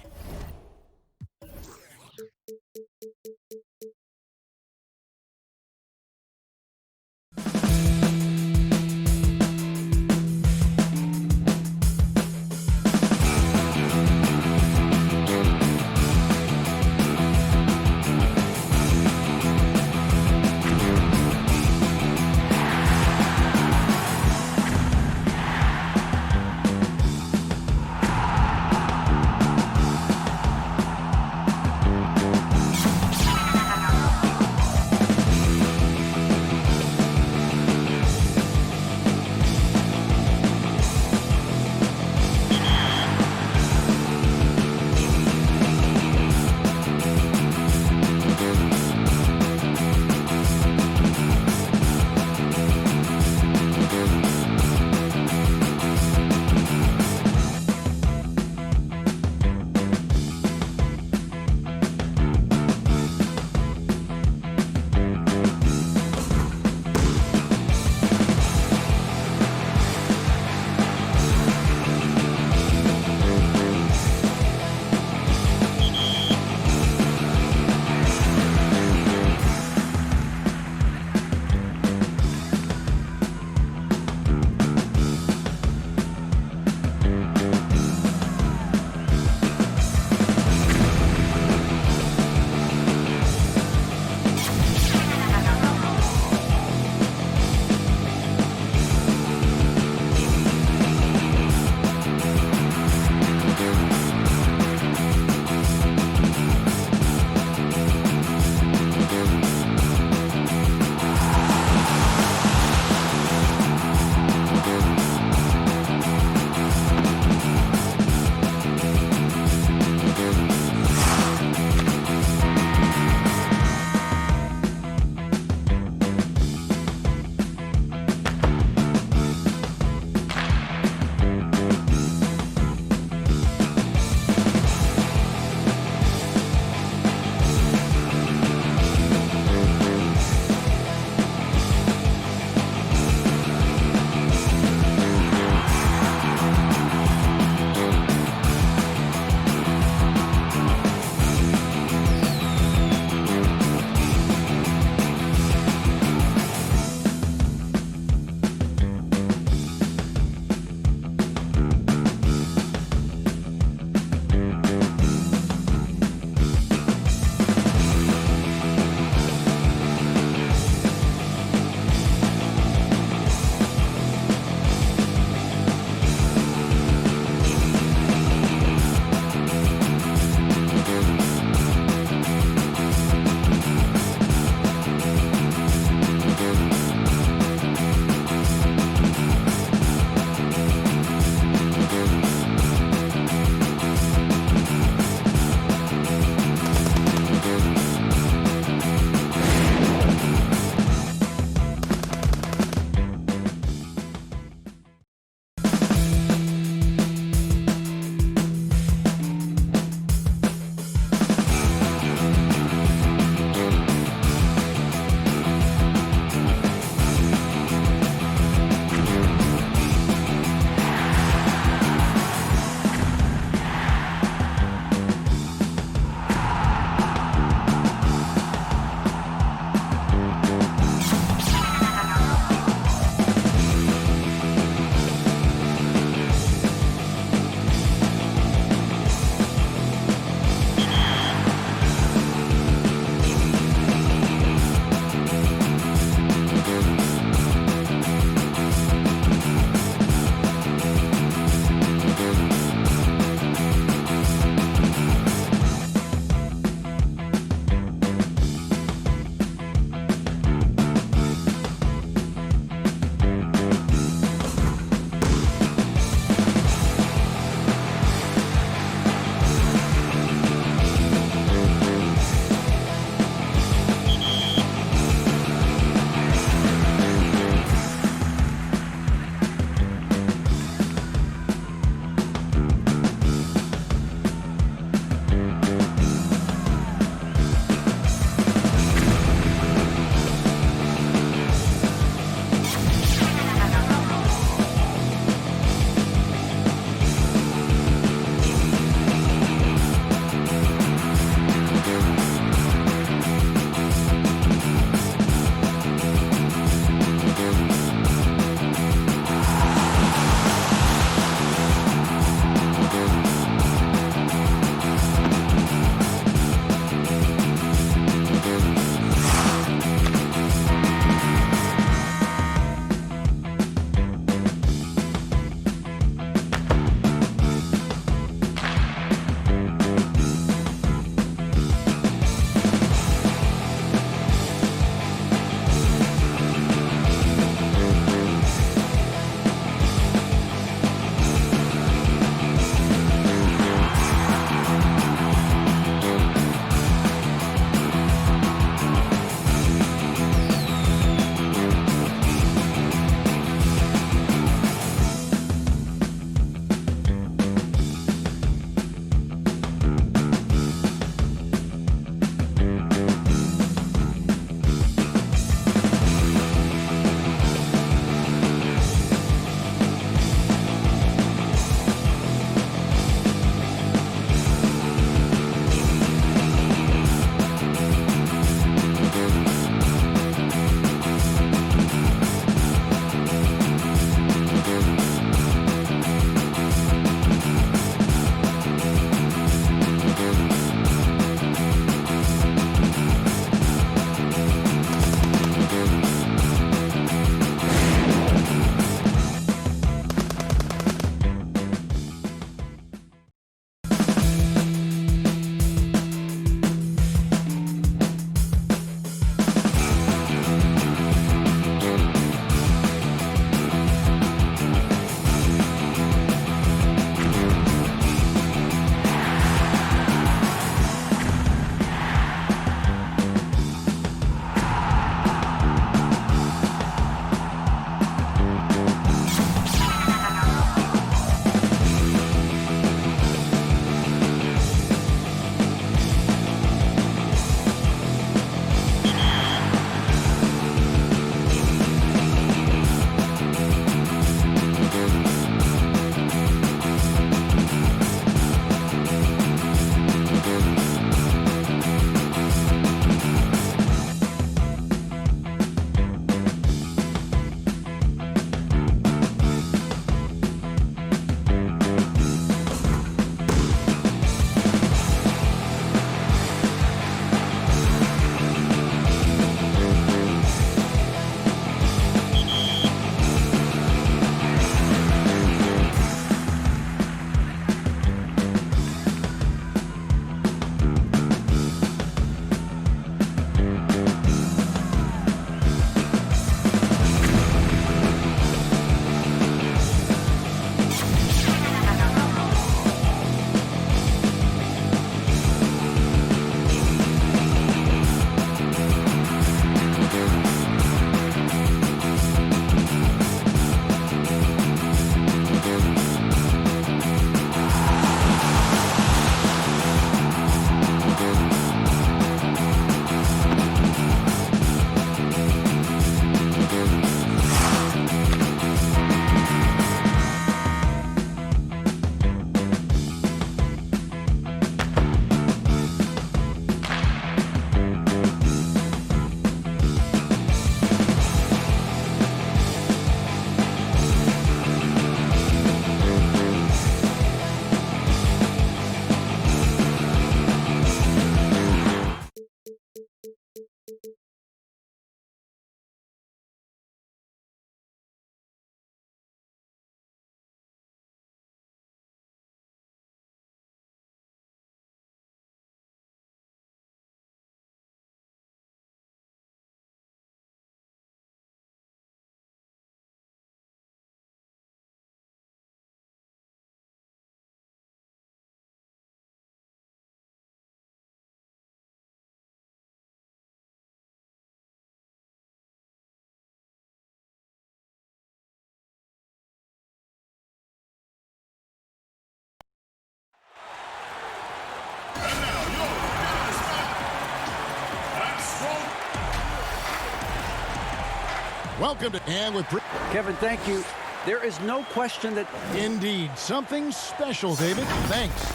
Welcome to and with Kevin, thank you. There is no question that... Indeed. Something special, David. Thanks.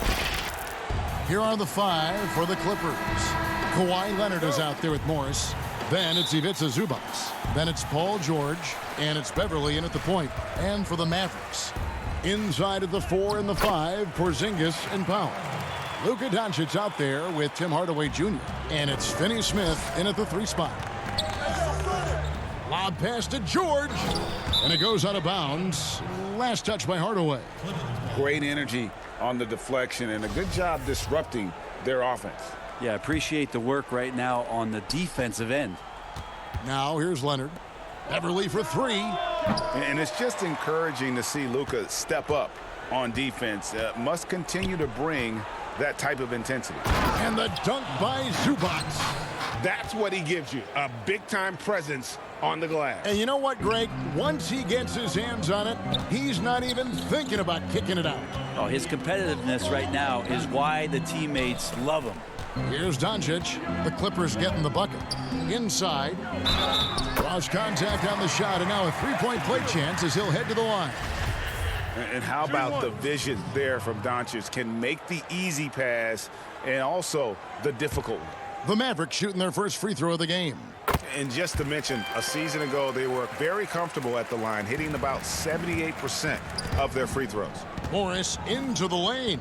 Here are the 5 for the Clippers. Kawhi Leonard is out there with Morris. Then it's Ivica Zubac. Then it's Paul George. And it's Beverly in at the point. And for the Mavericks, inside of the 4 and the 5, Porzingis and Powell. Luka Doncic out there with Tim Hardaway Jr. And it's Finney Smith in at the 3 spot. Lob pass to George. And it goes out of bounds. Last touch by Hardaway. Great energy on the deflection and a good job disrupting their offense. Yeah, appreciate the work right now on the defensive end. Now here's Leonard. Beverly for 3. And it's just encouraging to see Luka step up on defense. Must continue to bring that type of intensity. And the dunk by Zubac. That's what he gives you, a big-time presence on the glass. And you know what, Greg? Once he gets his hands on it, he's not even thinking about kicking it out. Oh, his competitiveness right now is why the teammates love him. Here's Doncic. The Clippers getting the bucket. Inside. Lost contact on the shot, and now a 3-point play chance as he'll head to the line. And how about the vision there from Doncic? Can make the easy pass and also the difficult one. The Mavericks shooting their first free throw of the game. And just to mention, a season ago, they were very comfortable at the line, hitting about 78% of their free throws. Morris into the lane.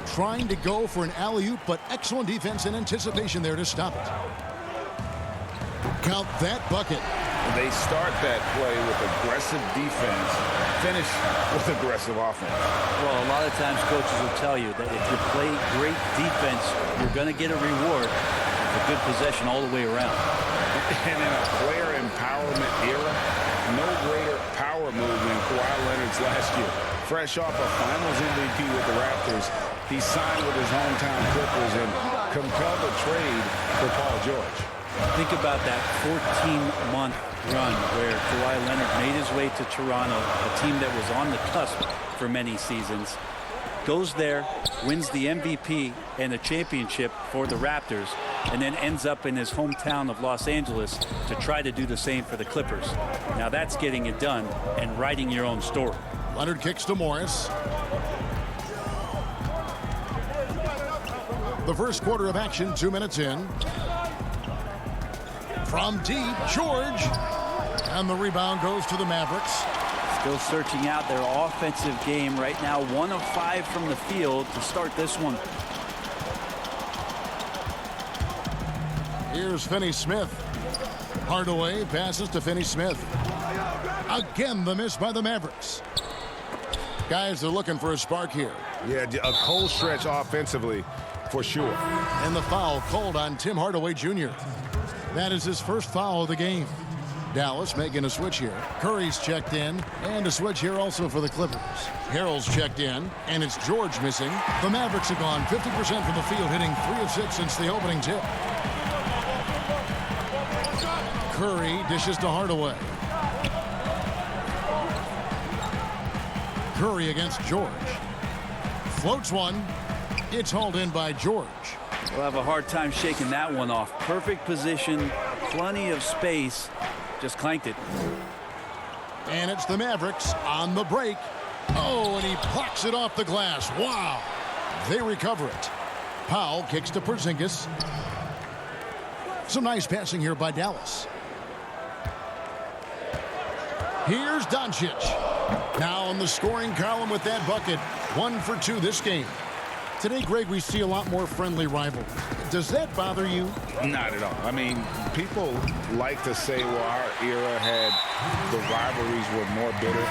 Trying to go for an alley-oop, but excellent defense and anticipation there to stop it. Count that bucket. They start that play with aggressive defense, finish with aggressive offense. Well, a lot of times coaches will tell you that if you play great defense, you're going to get a reward. A good possession all the way around. And in a player empowerment era, no greater power move than Kawhi Leonard's last year. Fresh off a Finals MVP with the Raptors, he signed with his hometown Clippers and compelled a trade for Paul George. Think about that 14-month run where Kawhi Leonard made his way to Toronto, a team that was on the cusp for many seasons. Goes there, wins the MVP and a championship for the Raptors, and then ends up in his hometown of Los Angeles to try to do the same for the Clippers. Now that's getting it done and writing your own story. Leonard kicks to Morris. The first quarter of action, 2 minutes in. From deep, George. And the rebound goes to the Mavericks. Still searching out their offensive game right now. 1 of 5 from the field to start this one. Here's Finney Smith. Hardaway passes to Finney Smith. Again, the miss by the Mavericks. Guys are looking for a spark here. Yeah, a cold stretch offensively for sure. And the foul called on Tim Hardaway Jr. That is his first foul of the game. Dallas making a switch here. Curry's checked in, and a switch here also for the Clippers. Harrell's checked in, and it's George missing. The Mavericks have gone 50% from the field, hitting 3 of 6 since the opening tip. Curry dishes to Hardaway. Curry against George. Floats one. It's hauled in by George. We'll have a hard time shaking that one off. Perfect position, plenty of space. Just clanked it. And it's the Mavericks on the break. Oh, and he plucks it off the glass. Wow. They recover it. Powell kicks to Porzingis. Some nice passing here by Dallas. Here's Doncic. Now in the scoring column with that bucket. 1 for 2 this game. Today, Greg, we see a lot more friendly rivalries. Does that bother you? Not at all. I mean, people like to say, well, our era had the rivalries were more bitter.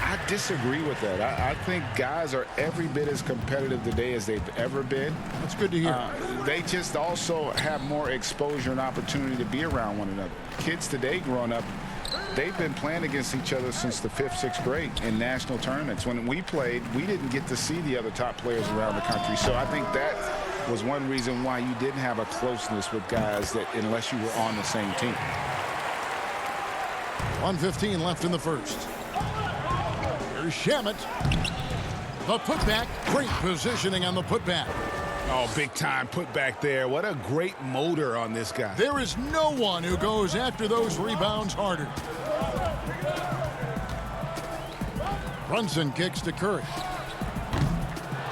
I disagree with that. I think guys are every bit as competitive today as they've ever been. That's good to hear. They just also have more exposure and opportunity to be around one another. Kids today growing up, they've been playing against each other since the 5th, 6th grade in national tournaments. When we played, we didn't get to see the other top players around the country. So I think that was one reason why you didn't have a closeness with guys that unless you were on the same team. 1:15 left in the first. Here's Shamet. The putback. Great positioning on the putback. Oh, big time put back there. What a great motor on this guy. There is no one who goes after those rebounds harder. Brunson kicks to Curry.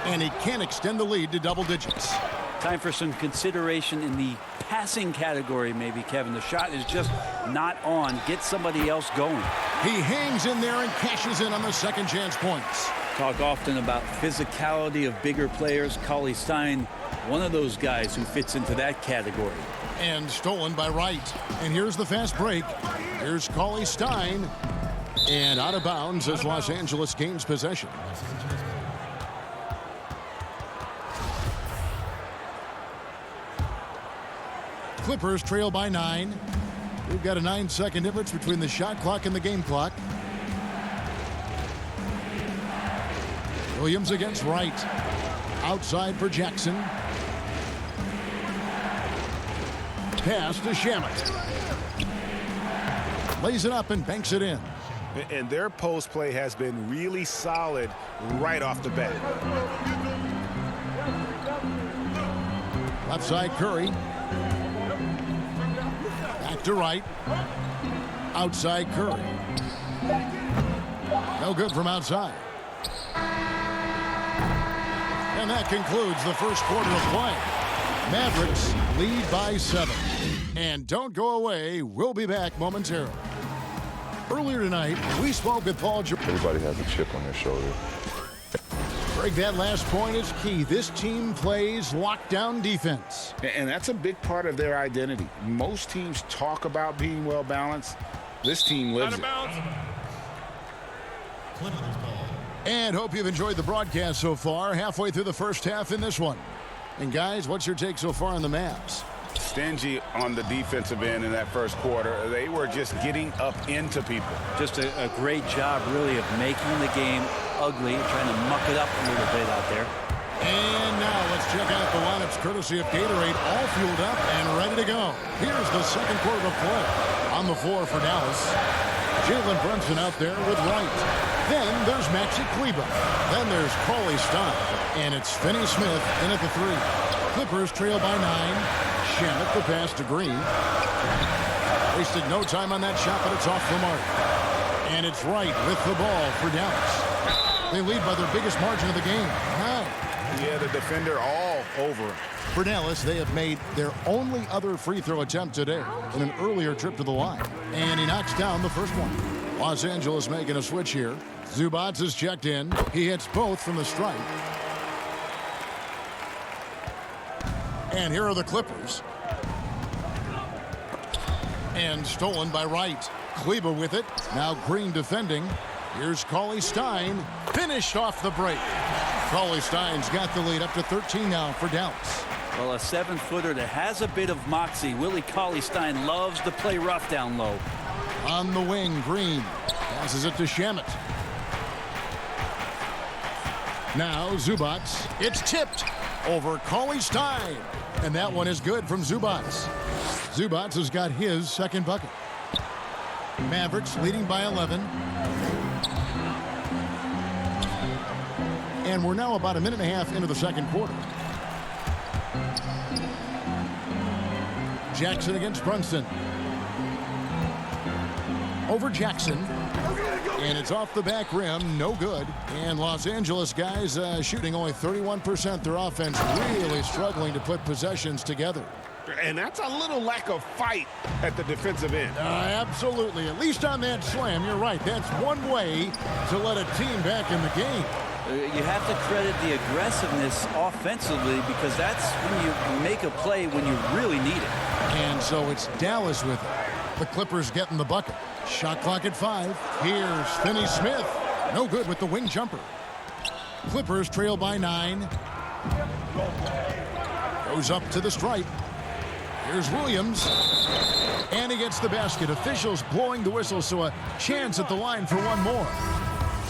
And he can't extend the lead to double digits. Time for some consideration in the passing category, maybe, Kevin. The shot is just not on. Get somebody else going. He hangs in there and cashes in on the second chance points. Talk often about physicality of bigger players. Cauley Stein, one of those guys who fits into that category. And stolen by Wright. And here's the fast break. Here's Cauley Stein. And out of bounds as Los Angeles gains possession. Clippers trail by 9. We've got a 9-second difference between the shot clock and the game clock. Williams against Wright. Outside for Jackson. Pass to Shamet. Lays it up and banks it in. And their post play has been really solid right off the bat. Left side Curry. Back to Wright. Outside Curry. No good from outside. And that concludes the first quarter of play. Mavericks lead by 7. And don't go away. We'll be back momentarily. Earlier tonight, we spoke with Paul George. Everybody has a chip on their shoulder. Greg, that last point is key. This team plays lockdown defense. And that's a big part of their identity. Most teams talk about being well balanced. This team lives it. And hope you've enjoyed the broadcast so far. Halfway through the first half in this one. And guys, what's your take so far on the Mavs? Stingy on the defensive end in that first quarter. They were just getting up into people. Just a great job, really, of making the game ugly, trying to muck it up a little bit out there. And now let's check out the lineups courtesy of Gatorade, all fueled up and ready to go. Here's the second quarter of play. On the floor for Dallas, Jalen Brunson out there with Wright. Then there's Maxi Kleber. Then there's Cauley Stein. And it's Finney Smith in at the 3. Clippers trail by 9. Shamet the pass to Green. Wasted no time on that shot, but it's off the mark. And it's Wright with the ball for Dallas. They lead by their biggest margin of the game, 9. Yeah, the defender all over him. For Dallas, they have made their only other free throw attempt today in an earlier trip to the line. And he knocks down the first one. Los Angeles making a switch here. Zubac is checked in. He hits both from the stripe. And here are the Clippers. And stolen by Wright. Kleber with it. Now Green defending. Here's Cauley Stein. Finished off the break. Cauley Stein's got the lead up to 13 now for Dallas. Well, a 7-footer that has a bit of moxie. Willie Cauley Stein loves to play rough down low. On the wing, Green passes it to Shamet. Now Zubac. It's tipped over Cauley Stein. And that one is good from Zubac. Zubac has got his second bucket. Mavericks leading by 11. And we're now about a minute and a half into the second quarter. Jackson against Brunson. Over Jackson. And it's off the back rim, no good. And Los Angeles guys shooting only 31%. Their offense really struggling to put possessions together. And that's a little lack of fight at the defensive end. Absolutely. At least on that slam, you're right. That's one way to let a team back in the game. You have to credit the aggressiveness offensively because that's when you make a play when you really need it. And so it's Dallas with it. The Clippers getting the bucket. Shot clock at 5. Here's Finney Smith. No good with the wing jumper. Clippers trail by 9. Goes up to the stripe. Here's Williams. And he gets the basket. Officials blowing the whistle, so a chance at the line for one more.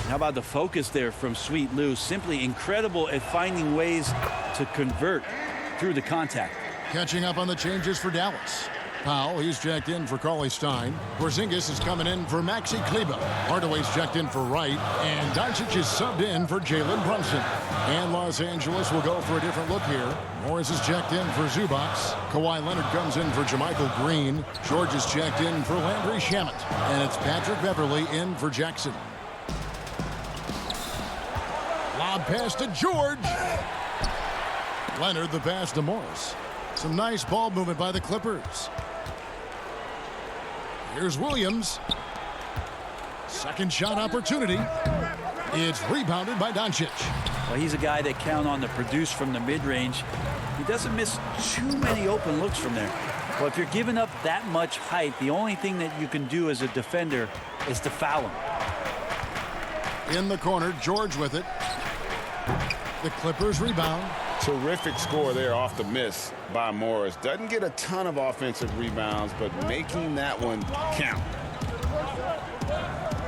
How about the focus there from Sweet Lou? Simply incredible at finding ways to convert through the contact. Catching up on the changes for Dallas. Powell, he's checked in for Cauley Stein. Porzingis is coming in for Maxi Kleber. Hardaway's checked in for Wright. And Doncic is subbed in for Jalen Brunson. And Los Angeles will go for a different look here. Morris is checked in for Zubac. Kawhi Leonard comes in for JaMychal Green. George is checked in for Landry Shamet. And it's Patrick Beverley in for Jackson. Lob pass to George. Leonard the pass to Morris. Some nice ball movement by the Clippers. Here's Williams. Second shot opportunity. It's rebounded by Doncic. Well, he's a guy that count on to produce from the mid-range. He doesn't miss too many open looks from there. Well, if you're giving up that much height, the only thing that you can do as a defender is to foul him. In the corner, George with it. The Clippers rebound. Terrific score there off the miss by Morris. Doesn't get a ton of offensive rebounds, but making that one count.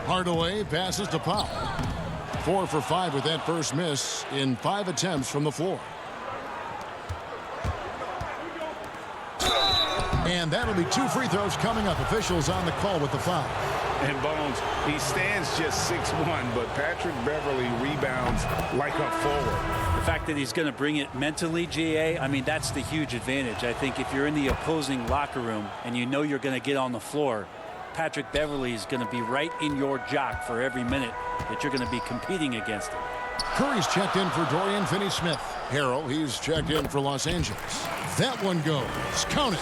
Hardaway passes to Powell. 4 for 5 with that first miss in 5 attempts from the floor. And that'll be 2 free throws coming up. Officials on the call with the foul. And Bones, he stands just 6'1", but Patrick Beverley rebounds like a forward. The fact that he's going to bring it mentally, GA, I mean, that's the huge advantage. I think if you're in the opposing locker room and you know you're going to get on the floor, Patrick Beverley is going to be right in your jock for every minute that you're going to be competing against him. Curry's checked in for Dorian Finney-Smith. Harrell, he's checked in for Los Angeles. That one goes. Count it.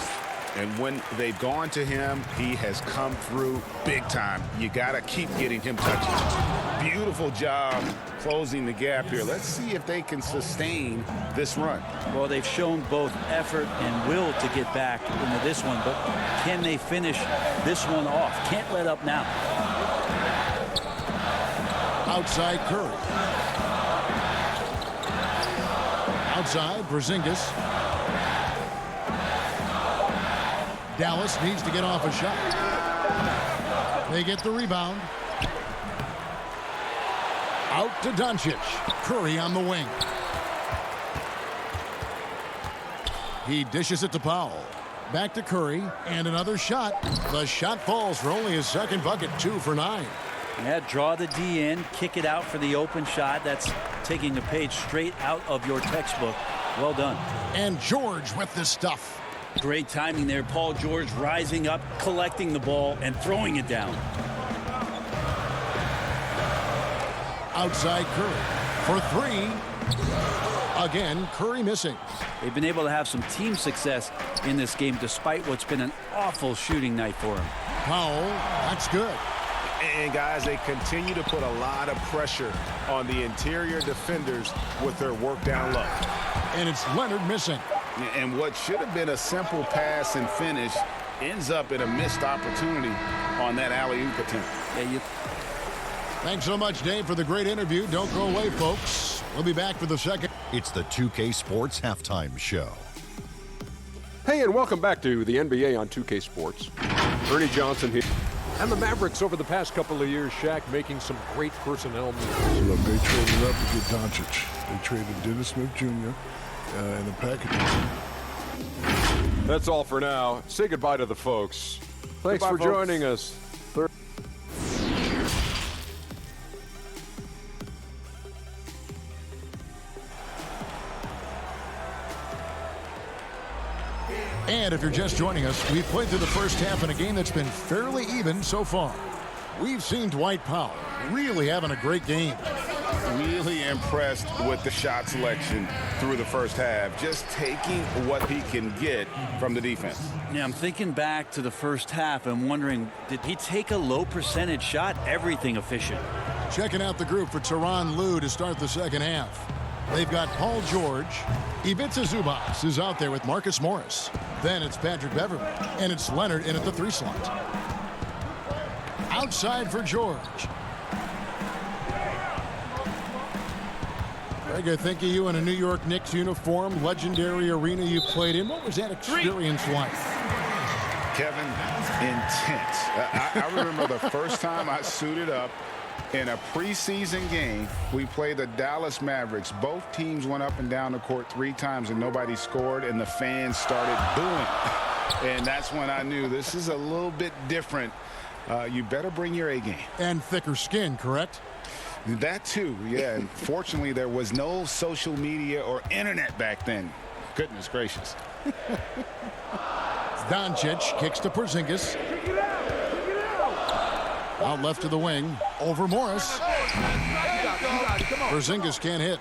And when they've gone to him, he has come through big time. You got to keep getting him touches. Beautiful job closing the gap here. Let's see if they can sustain this run. Well, they've shown both effort and will to get back into this one, but can they finish this one off? Can't let up now. Outside Curry. Outside Porzingis. Dallas needs to get off a shot. They get the rebound. Out to Doncic. Curry on the wing. He dishes it to Powell. Back to Curry. And another shot. The shot falls for only his second bucket. 2 for 9. Yeah, draw the D in. Kick it out for the open shot. That's taking a page straight out of your textbook. Well done. And George with the stuff. Great timing there. Paul George rising up, collecting the ball, and throwing it down. Outside Curry for 3. Again, Curry missing. They've been able to have some team success in this game despite what's been an awful shooting night for him. Powell, that's good. And guys, they continue to put a lot of pressure on the interior defenders with their work down low. And it's Leonard missing. And what should have been a simple pass and finish ends up in a missed opportunity on that alley-oop attempt. Yeah, Thanks so much, Dave, for the great interview. Don't go away, folks. We'll be back for the second. It's the 2K Sports Halftime Show. Hey, and welcome back to the NBA on 2K Sports. Ernie Johnson here. And the Mavericks over the past couple of years, Shaq, making some great personnel moves. Look, they traded up to get Doncic. They traded Dennis Smith Jr. In a package. That's all for now. Say goodbye to the folks. Thanks for joining us. And if you're just joining us, we've played through the first half in a game that's been fairly even so far. We've seen Dwight Powell really having a great game. Really impressed with the shot selection through the first half. Just taking what he can get from the defense. Yeah, I'm thinking back to the first half and wondering, did he take a low percentage shot? Everything efficient. Checking out the group for Tyronn Lue to start the second half. They've got Paul George. Ivica Zubac is out there with Marcus Morris. Then it's Patrick Beverley. And it's Leonard in at the 3 slot. Outside for George. Greg, I think of you in a New York Knicks uniform, legendary arena you played in. What was that experience like? Kevin, intense. I remember the first time I suited up in a preseason game. We played the Dallas Mavericks. Both teams went up and down the court 3 times and nobody scored, and the fans started booing. And that's when I knew this is a little bit different. You better bring your A game. And thicker skin, correct? That too, yeah. And fortunately, there was no social media or internet back then. Goodness gracious. Doncic kicks to Porzingis. Out left to the wing. Over Morris. Porzingis can't hit.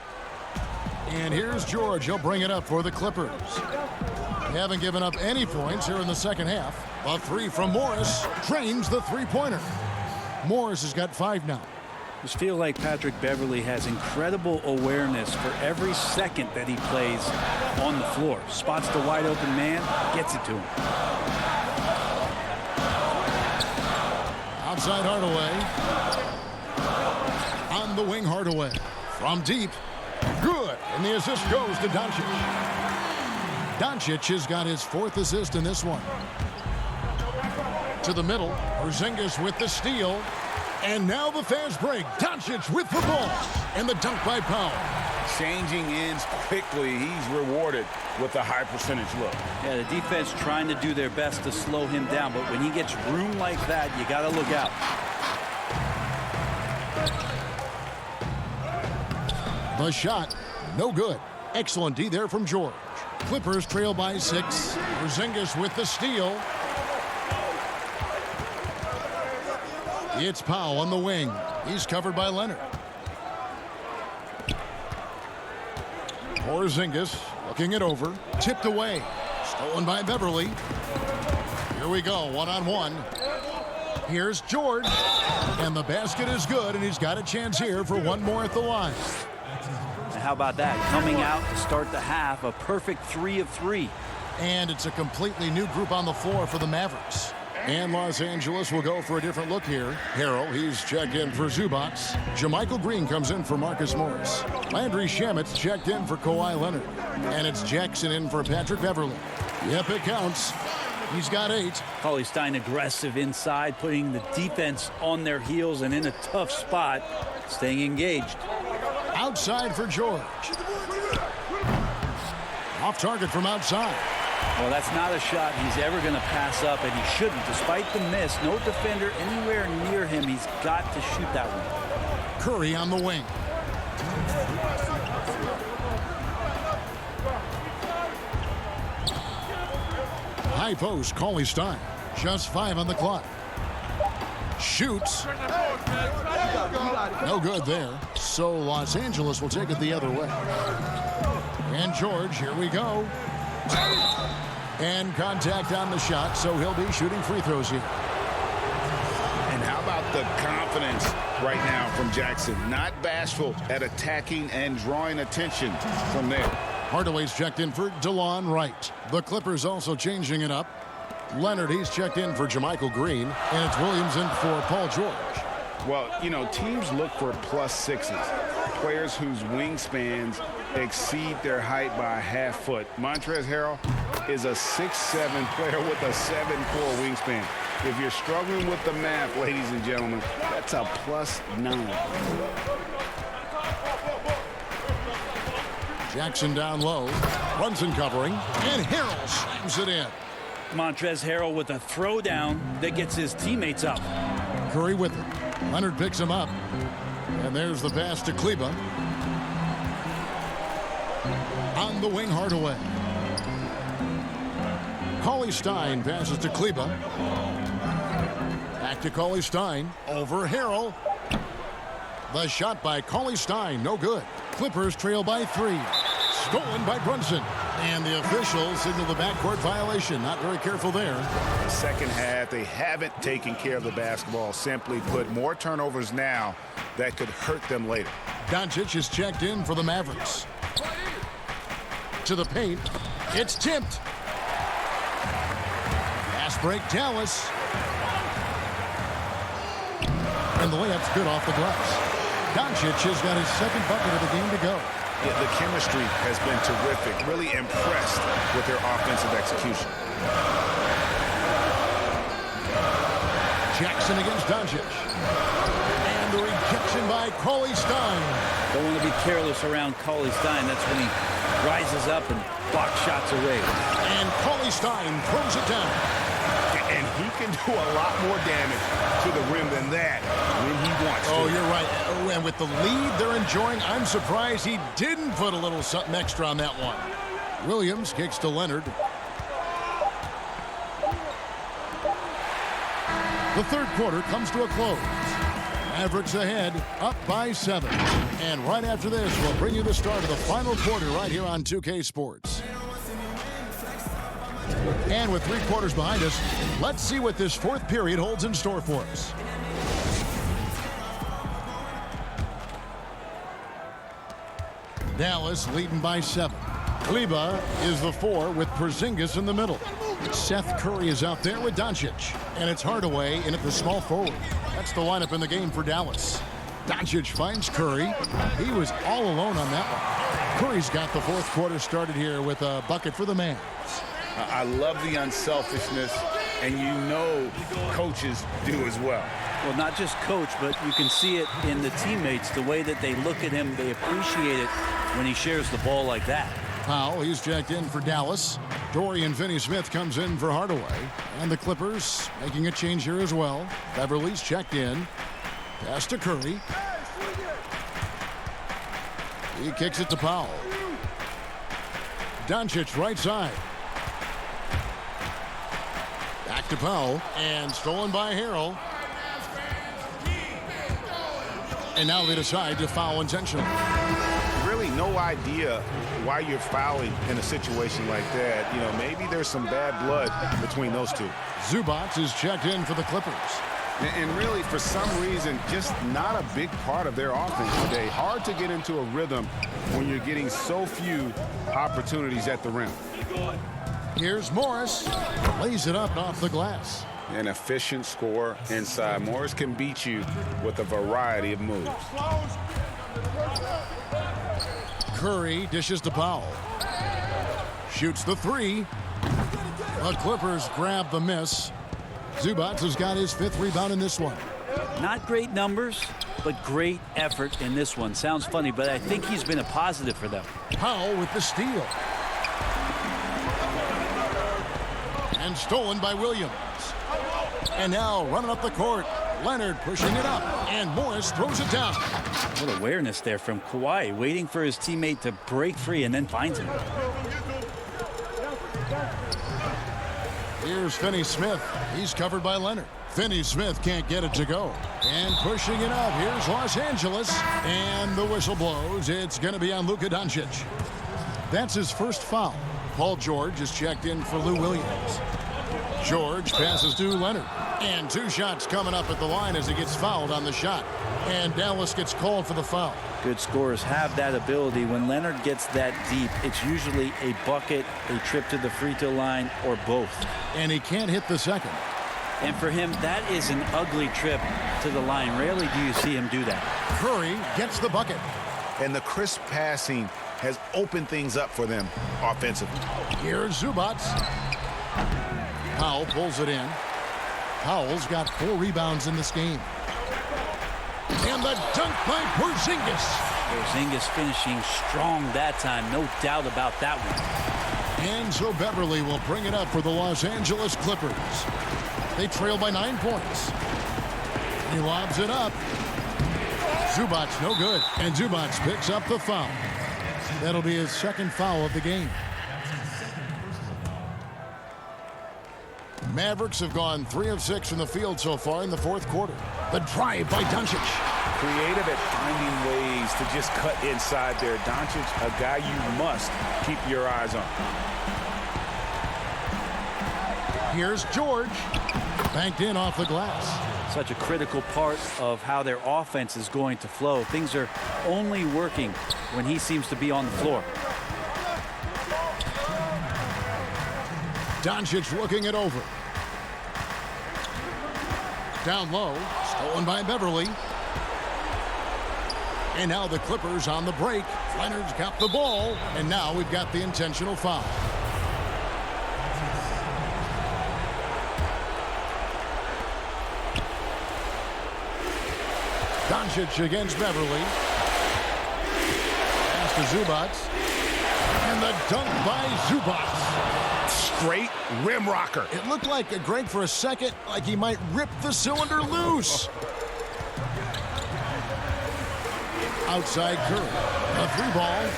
And here's George. He'll bring it up for the Clippers. They haven't given up any points here in the second half. A three from Morris drains the three-pointer. Morris has got 5 now. I just feel like Patrick Beverley has incredible awareness for every second that he plays on the floor. Spots the wide open man, gets it to him. Outside Hardaway. On the wing, Hardaway. From deep. Good. And the assist goes to Doncic. Doncic has got his 4th assist in this one. To the middle. Porzingis with the steal. And now the fast break. Doncic with the ball. And the dunk by Powell. Changing ends quickly. He's rewarded with a high percentage look. Yeah, the defense trying to do their best to slow him down, but when he gets room like that, you got to look out. The shot, no good. Excellent D there from George. Clippers trail by 6. Porzingis with the steal. It's Powell on the wing. He's covered by Leonard. Porzingis looking it over. Tipped away. Stolen by Beverley. Here we go, one-on-one. Here's George. And the basket is good, and he's got a chance here for one more at the line. And how about that? Coming out to start the half, a perfect 3 of 3. And it's a completely new group on the floor for the Mavericks. And Los Angeles will go for a different look here. Harrell, he's checked in for Zubac. JaMychal Green comes in for Marcus Morris. Landry Shamet's checked in for Kawhi Leonard. And it's Jackson in for Patrick Beverley. Yep, it counts. He's got 8. Cauley-Stein aggressive inside, putting the defense on their heels and in a tough spot, staying engaged. Outside for George. Off target from outside. Well, that's not a shot he's ever going to pass up, and he shouldn't. Despite the miss, no defender anywhere near him. He's got to shoot that one. Curry on the wing. High post, Cauley-Stein. Just 5 on the clock. Shoots. No good there. So Los Angeles will take it the other way. And George, here we go. And contact on the shot, so he'll be shooting free throws here. And how about the confidence right now from Jackson? Not bashful at attacking and drawing attention from there. Hardaway's checked in for DeLon Wright. The Clippers also changing it up. Leonard, he's checked in for JaMychal Green. And it's Williams in for Paul George. Well, you know, teams look for +6s. Players whose wingspans exceed their height by a half foot. Montrezl Harrell is a 6'7" player with a 7'4" wingspan. If you're struggling with the math, ladies and gentlemen, that's a +9. Jackson down low. Brunson covering. And Harrell slams it in. Montrezl Harrell with a throwdown that gets his teammates up. Curry with it. Leonard picks him up. And there's the pass to Kleba. On the wing, Hardaway. Cauley-Stein passes to Kleba. Back to Cauley-Stein. Over Harrell. The shot by Cauley-Stein, no good. Clippers trail by 3. Stolen by Brunson. And the officials signal the backcourt violation. Not very careful there. The second half, they haven't taken care of the basketball. Simply put, more turnovers now that could hurt them later. Doncic is checked in for the Mavericks. To the paint. It's tipped. Fast break, Dallas. And the layup's good off the glass. Doncic has got his second bucket of the game to go. Yeah, the chemistry has been terrific. Really impressed with their offensive execution. Jackson against Doncic. And the rejection by Cauley-Stein. Don't want to be careless around Cauley-Stein. That's when he rises up and blocks shots away. And And Cauley Stein throws it down. And he can do a lot more damage to the rim than that when he wants to. Oh, you're right. Oh, and with the lead they're enjoying, I'm surprised he didn't put a little something extra on that one. Williams kicks to Leonard. The third quarter comes to a close. Mavericks ahead, up by 7. And right after this, we'll bring you the start of the final quarter right here on 2K Sports. And with 3 quarters behind us, let's see what this fourth period holds in store for us. Dallas leading by 7. Kleba is the 4 with Porzingis in the middle. Seth Curry is out there with Doncic. And it's Hardaway in at the small forward. That's the lineup in the game for Dallas. Doncic finds Curry. He was all alone on that one. Curry's got the fourth quarter started here with a bucket for the Mavs. I love the unselfishness, and you know coaches do as well. Well, not just coach, but you can see it in the teammates, the way that they look at him. They appreciate it when he shares the ball like that. Powell, he's checked in for Dallas. Dorian Finney-Smith comes in for Hardaway. And the Clippers making a change here as well. Beverly's checked in. Pass to Curry. He kicks it to Powell. Doncic right side. Back to Powell. And stolen by Harrell. And now they decide to foul intentionally. Really no idea why you're fouling in a situation like that. You know, maybe there's some bad blood between those two. Zubac is checked in for the Clippers. And really, for some reason, just not a big part of their offense today. Hard to get into a rhythm when you're getting so few opportunities at the rim. Here's Morris. Lays it up off the glass. An efficient scorer inside. Morris can beat you with a variety of moves. Curry dishes to Powell. Shoots the 3. The Clippers grab the miss. Zubac has got his 5th rebound in this one. Not great numbers, but great effort in this one. Sounds funny, but I think he's been a positive for them. Powell with the steal. And stolen by Williams. And now running up the court. Leonard pushing it up. And Morris throws it down. What awareness there from Kawhi, waiting for his teammate to break free and then finds him. Here's Finney Smith. He's covered by Leonard. Finney Smith can't get it to go. And pushing it up. Here's Los Angeles. And the whistle blows. It's going to be on Luka Doncic. That's his first foul. Paul George is checked in for Lou Williams. George passes to Leonard. And 2 shots coming up at the line as he gets fouled on the shot. And Dallas gets called for the foul. Good scorers have that ability. When Leonard gets that deep, it's usually a bucket, a trip to the free throw line, or both. And he can't hit the second. And for him, that is an ugly trip to the line. Rarely do you see him do that. Curry gets the bucket. And the crisp passing has opened things up for them offensively. Here's Zubac. Powell pulls it in. Powell's got 4 rebounds in this game. And the dunk by Porzingis. Porzingis finishing strong that time. No doubt about that one. And so Beverly will bring it up for the Los Angeles Clippers. They trail by 9 points. He lobs it up. Zubac no good. And Zubac picks up the foul. That'll be his 2nd foul of the game. Mavericks have gone 3 of 6 from the field so far in the 4th quarter. The drive by Doncic. Creative at finding ways to just cut inside there. Doncic, a guy you must keep your eyes on. Here's George. Banked in off the glass. Such a critical part of how their offense is going to flow. Things are only working when he seems to be on the floor. Doncic looking it over. Down low, stolen by Beverly. And now the Clippers on the break. Leonard's got the ball, and now we've got the intentional foul. Doncic against Beverly. Pass to Zubac. And the dunk by Zubac. Straight rim rocker. It looked like Greg for a second, like he might rip the cylinder loose. Outside Curry. A three ball.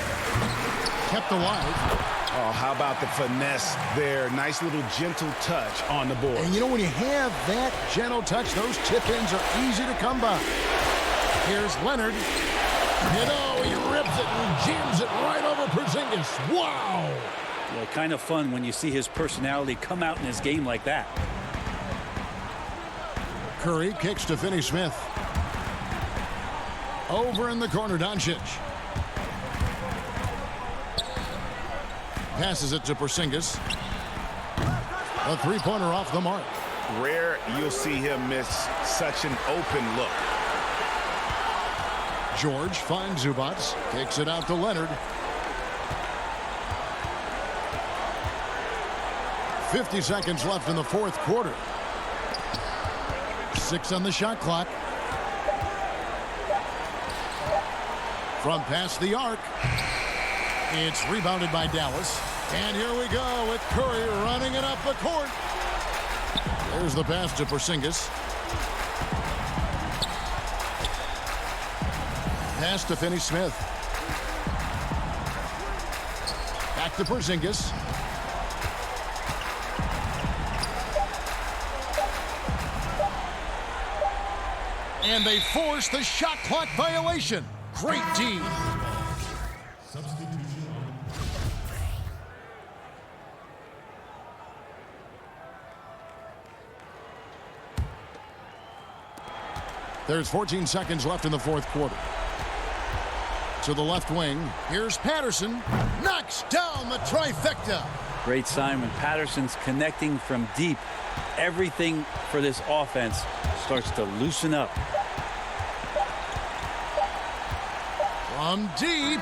Kept alive. Oh, how about the finesse there? Nice little gentle touch on the board. And you know, when you have that gentle touch, those tip-ins are easy to come by. Here's Leonard. You know, he rips it and jams it right over Porzingis. Wow! Yeah, kind of fun when you see his personality come out in his game like that. Curry kicks to Finney Smith. Over in the corner, Doncic. Passes it to Porzingis. A three-pointer off the mark. Rare you'll see him miss such an open look. George finds Zubats. Kicks it out to Leonard. 50 seconds left in the fourth quarter. 6 on the shot clock. From past the arc. It's rebounded by Dallas. And here we go with Curry running it up the court. There's the pass to Porzingis. Pass to Finney Smith. Back to Porzingis. And they force the shot clock violation. Great D. There's 14 seconds left in the fourth quarter. To the left wing, here's Patterson. Knocks down the trifecta. Great sign when Patterson's connecting from deep. Everything for this offense starts to loosen up. From deep.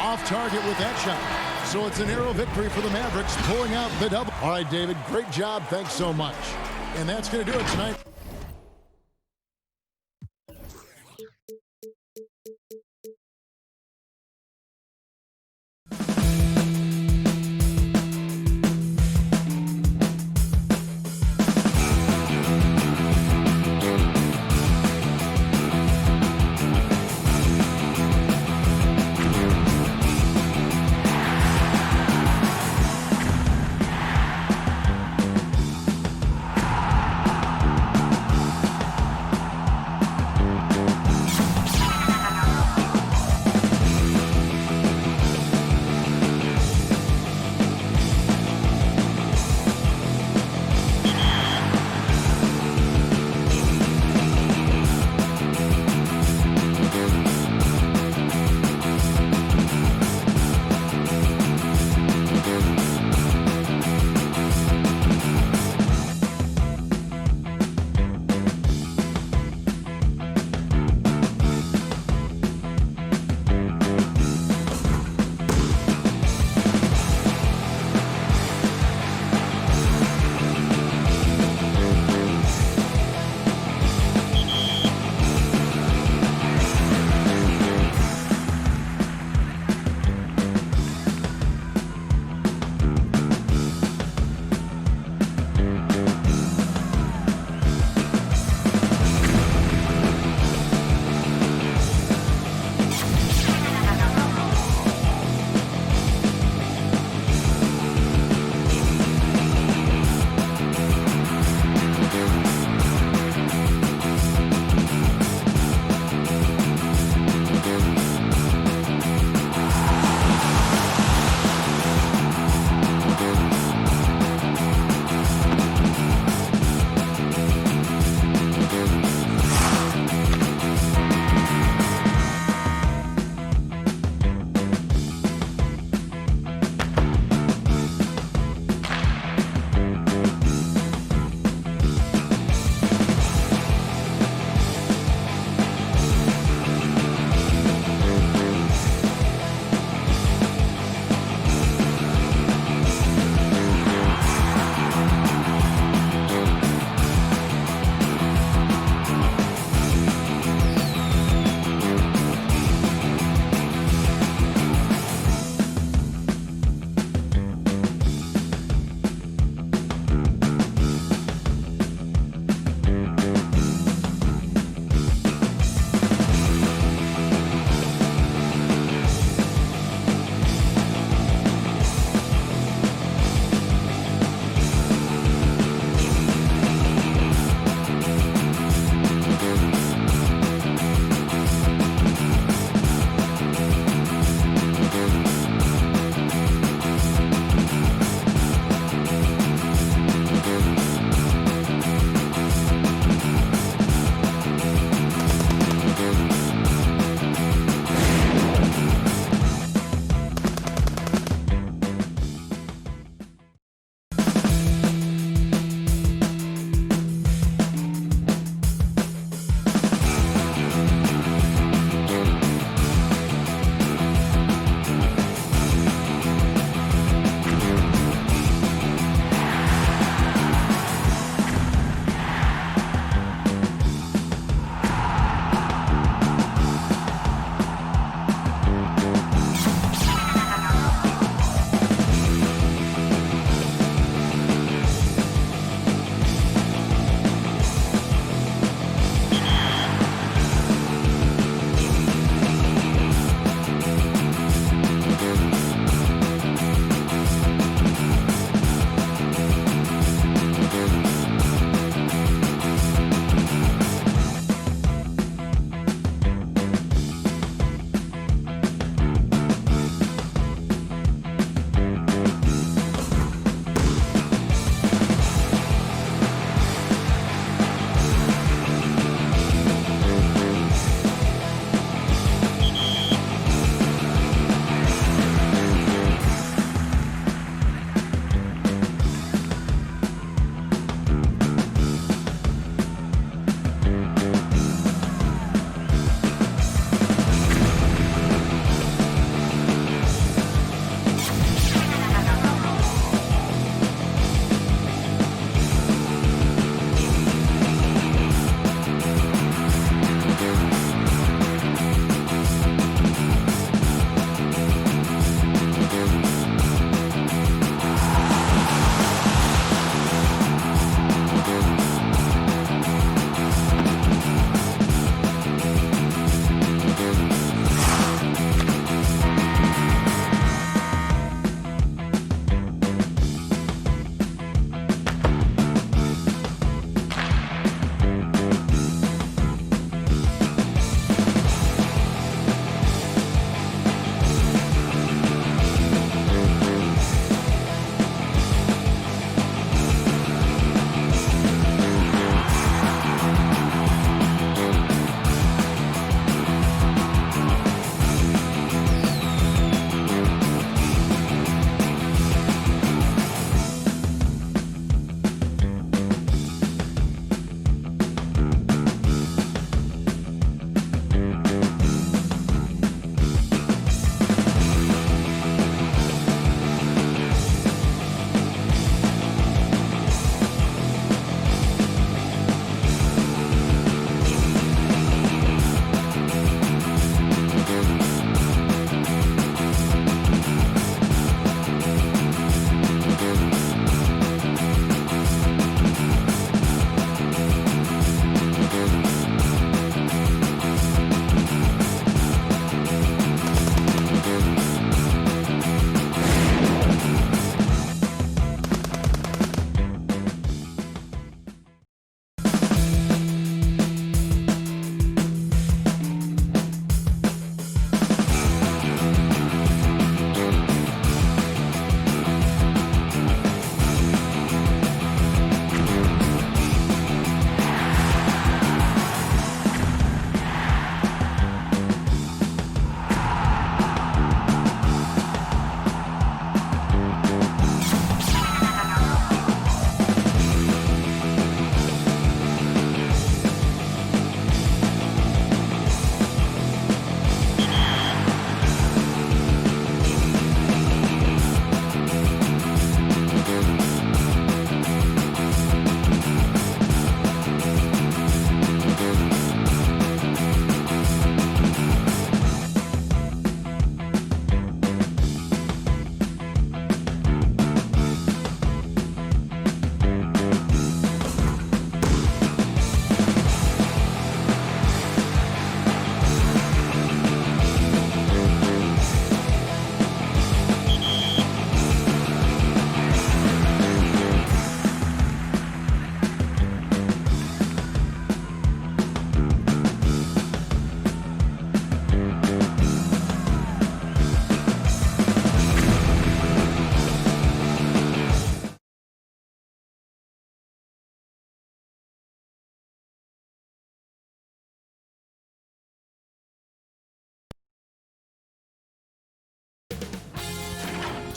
Off target with that shot. So it's an arrow victory for the Mavericks, pulling out the double. All right, David, great job. Thanks so much. And that's going to do it tonight.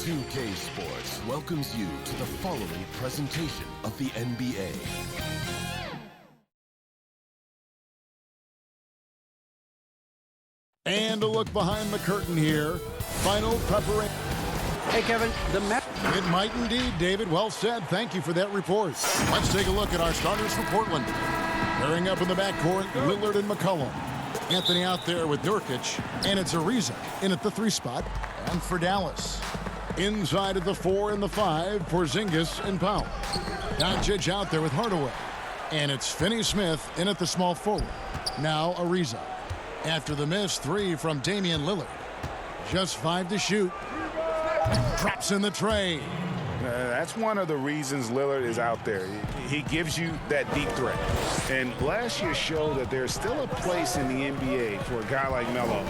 2K Sports welcomes you to the following presentation of the NBA. And a look behind the curtain here. Final preparation. Hey, Kevin, It might indeed, David. Well said. Thank you for that report. Let's take a look at our starters for Portland. Pairing up in the backcourt, Lillard and McCollum. Anthony out there with Nurkic, and it's Ariza in at the 3 spot. And for Dallas, inside at the 4 and the 5, Porzingis and Powell. Doncic out there with Hardaway. And it's Finney Smith in at the small forward. Now Ariza. After the missed 3 from Damian Lillard. Just 5 to shoot. Drops in the tray. That's one of the reasons Lillard is out there. He gives you that deep threat. And last year showed that there's still a place in the NBA for a guy like Melo.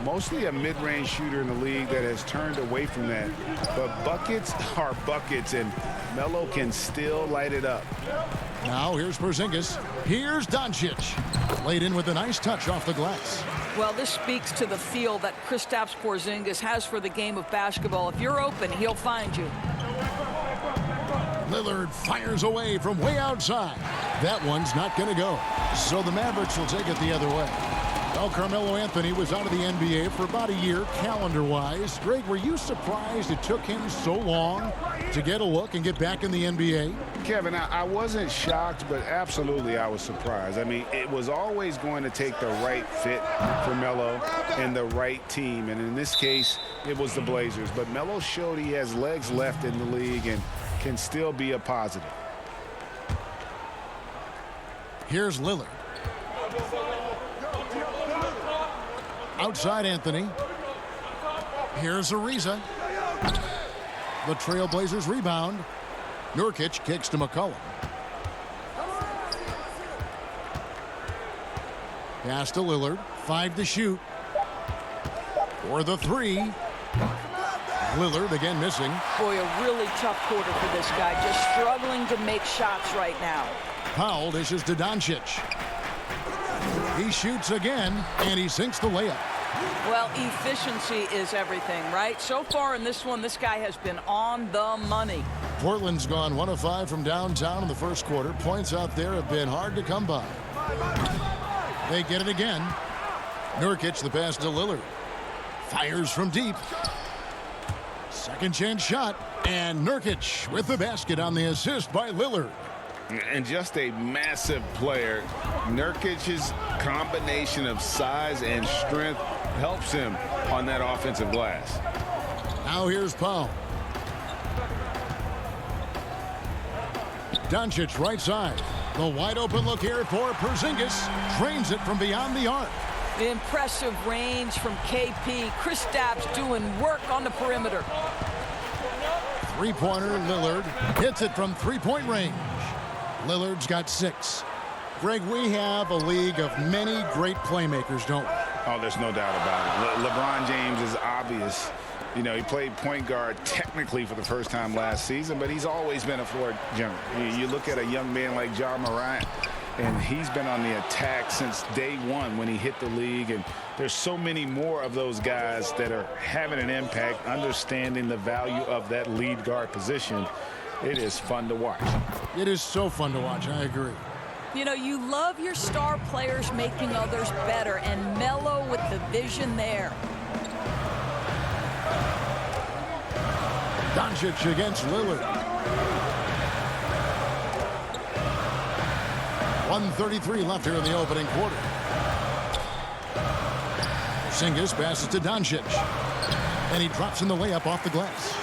Mostly a mid-range shooter in the league that has turned away from that. But buckets are buckets, and Melo can still light it up. Now here's Porzingis. Here's Doncic. Laid in with a nice touch off the glass. Well, this speaks to the feel that Kristaps Porzingis has for the game of basketball. If you're open, he'll find you. Lillard fires away from way outside. That one's not going to go. So the Mavericks will take it the other way. Well, Carmelo Anthony was out of the NBA for about a year, calendar-wise. Greg, were you surprised it took him so long to get a look and get back in the NBA? Kevin, I wasn't shocked, but absolutely I was surprised. I mean, it was always going to take the right fit for Melo and the right team. And in this case, it was the Blazers. But Melo showed he has legs left in the league and can still be a positive. Here's Lillard. Outside Anthony. Here's Ariza. The Trailblazers rebound. Nurkic kicks to McCollum. Pass to Lillard. 5 to shoot. For the 3. Lillard again missing. Boy, a really tough quarter for this guy. Just struggling to make shots right now. Powell dishes to Doncic. He shoots again, and he sinks the layup. Well, efficiency is everything, right? So far in this one, this guy has been on the money. Portland's gone 1 of 5 from downtown in the first quarter. Points out there have been hard to come by. They get it again. Nurkic, the pass to Lillard. Fires from deep. Second chance shot. And Nurkic with the basket on the assist by Lillard. And just a massive player. Nurkic's combination of size and strength helps him on that offensive glass. Now here's Powell. Doncic right side. The wide open look here for Porzingis. Trains it from beyond the arc. The impressive range from KP. Kristaps doing work on the perimeter. Three-pointer, Lillard hits it from three-point range. Lillard's got 6. Greg, we have a league of many great playmakers, don't we? Oh, there's no doubt about it. LeBron James is obvious. You know, he played point guard technically for the first time last season, but he's always been a floor general. You look at a young man like Ja Morant, and he's been on the attack since day one when he hit the league. And there's so many more of those guys that are having an impact, understanding the value of that lead guard position. It is fun to watch. It is so fun to watch. I agree. You know, you love your star players making others better, and Melo with the vision there. Doncic against Lillard. 1:33 left here in the opening quarter. Porzingis passes to Doncic. And he drops in the layup off the glass.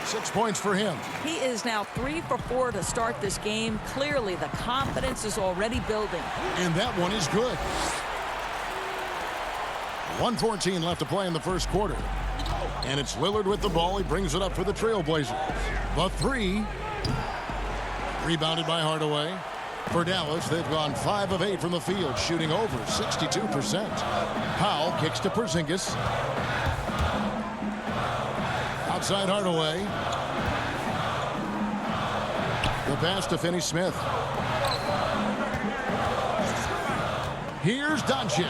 6 points for him. He is now 3 for 4 to start this game. Clearly, the confidence is already building. And that one is good. 1:14 left to play in the first quarter. And it's Lillard with the ball. He brings it up for the Trailblazers. The 3. Rebounded by Hardaway. For Dallas, they've gone 5 of 8 from the field, shooting over 62%. Powell kicks to Porzingis. Outside Hardaway. The pass to Finney Smith. Here's Doncic.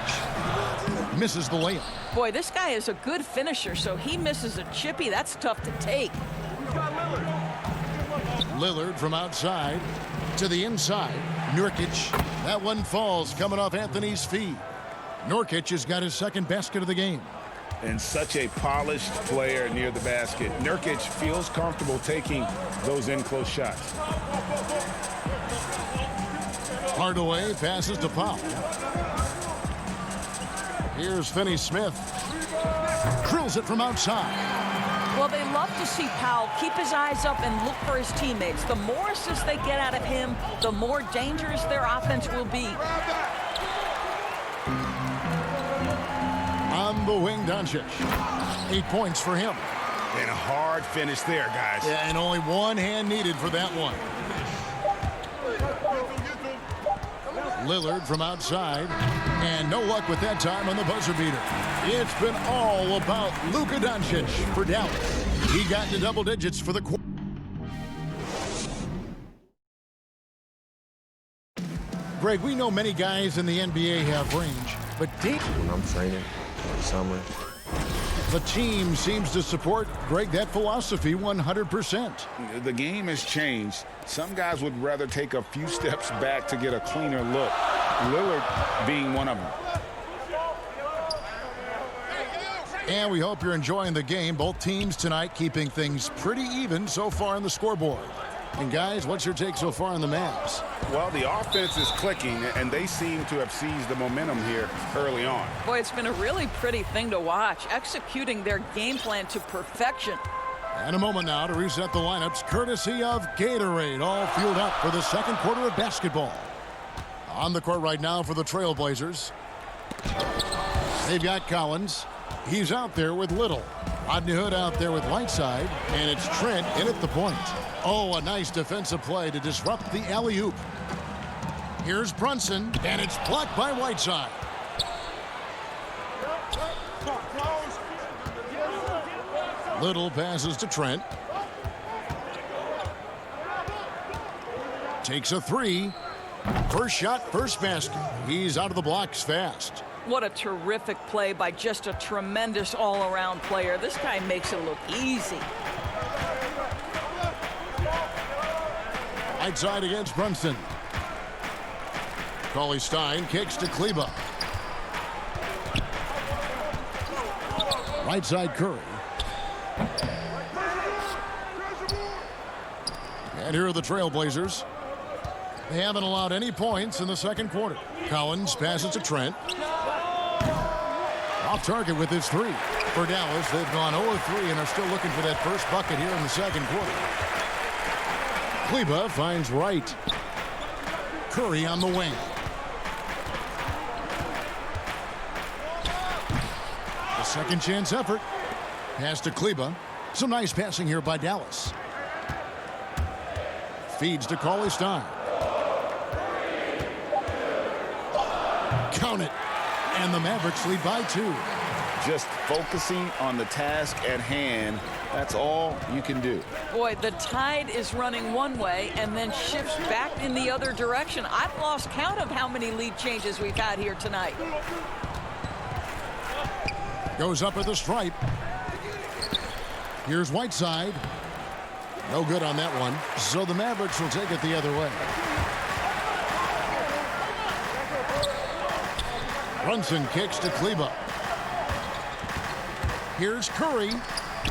misses the layup. Boy, this guy is a good finisher, so he misses a chippy. That's tough to take. Lillard from outside to the inside. Nurkic. That one falls coming off Anthony's feet. Nurkic has got his second basket of the game. And such a polished player near the basket. Nurkic feels comfortable taking those in-close shots. Hardaway passes to Powell. Here's Finney Smith. Drills it from outside. Well, they love to see Powell keep his eyes up and look for his teammates. The more assists they get out of him, the more dangerous their offense will be. On the wing, Doncic. 8 points for him. And a hard finish there, guys. Yeah, and only one hand needed for that one. Lillard from outside. And no luck with that time on the buzzer beater. It's been all about Luka Doncic for Dallas. He got into double digits for the quarter. Greg, we know many guys in the NBA have range, but deep. When I'm training in the summer, the team seems to support, Greg, that philosophy 100%. The game has changed. Some guys would rather take a few steps back to get a cleaner look. Lillard being one of them. And we hope you're enjoying the game. Both teams tonight keeping things pretty even so far on the scoreboard. And guys, what's your take so far on the Mavs? Well, the offense is clicking, and they seem to have seized the momentum here early on. Boy, it's been a really pretty thing to watch, executing their game plan to perfection. And a moment now to reset the lineups, courtesy of Gatorade, all fueled up for the second quarter of basketball. On the court right now for the Trailblazers. They've got Collins. He's out there with Little. Rodney Hood out there with Whiteside. And it's Trent in at the point. Oh, a nice defensive play to disrupt the alley-oop. Here's Brunson, and it's blocked by Whiteside. Little passes to Trent. Takes a three. First shot, first basket. He's out of the blocks fast. What a terrific play by just a tremendous all-around player. This guy makes it look easy. Outside against Brunson. Cauley Stein kicks to Kleba. Right side Curry. And here are the Trailblazers. They haven't allowed any points in the second quarter. Collins passes to Trent. Off target with his three. For Dallas, they've gone 0-3 and are still looking for that first bucket here in the second quarter. Kleba finds Wright. Curry on the wing. A second chance effort. Pass to Kleba. Some nice passing here by Dallas. Feeds to Cauley Stein. Count it. And the Mavericks lead by 2. Just focusing on the task at hand. That's all you can do. Boy, the tide is running one way and then shifts back in the other direction. I've lost count of how many lead changes we've had here tonight. Goes up at the stripe. Here's Whiteside. No good on that one. So the Mavericks will take it the other way. Brunson kicks to Kleba. Here's Curry.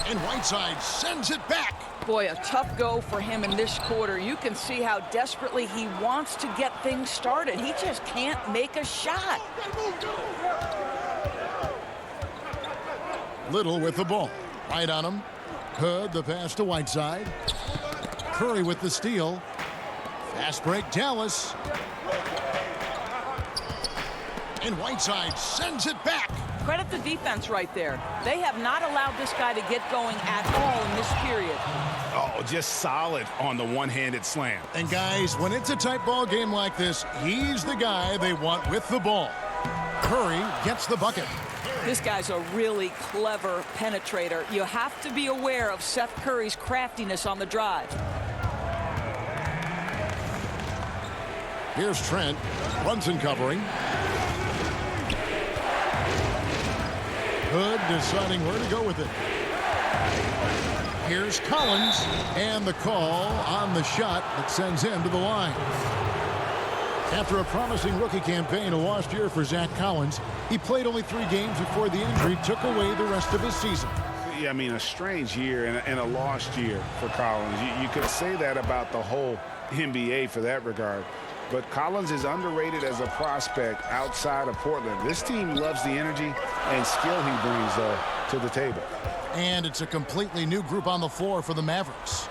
And Whiteside sends it back. Boy, a tough go for him in this quarter. You can see how desperately he wants to get things started. He just can't make a shot. Little with the ball. Right on him. Hood, the pass to Whiteside. Curry with the steal. Fast break, Dallas. And Whiteside sends it back. Credit the defense right there. They have not allowed this guy to get going at all in this period. Oh, just solid on the one-handed slam. And guys, when it's a tight ball game like this, he's the guy they want with the ball. Curry gets the bucket. This guy's a really clever penetrator. You have to be aware of Seth Curry's craftiness on the drive. Here's Trent. Brunson covering. Hood deciding where to go with it. Here's Collins, and the call on the shot that sends him to the line. After a promising rookie campaign, a lost year for Zach Collins, he played only 3 games before the injury took away the rest of his season. Yeah, I mean, a strange year and a lost year for Collins. You could say that about the whole NBA for that regard. But Collins is underrated as a prospect outside of Portland. This team loves the energy and skill he brings to the table. And it's a completely new group on the floor for the Mavericks.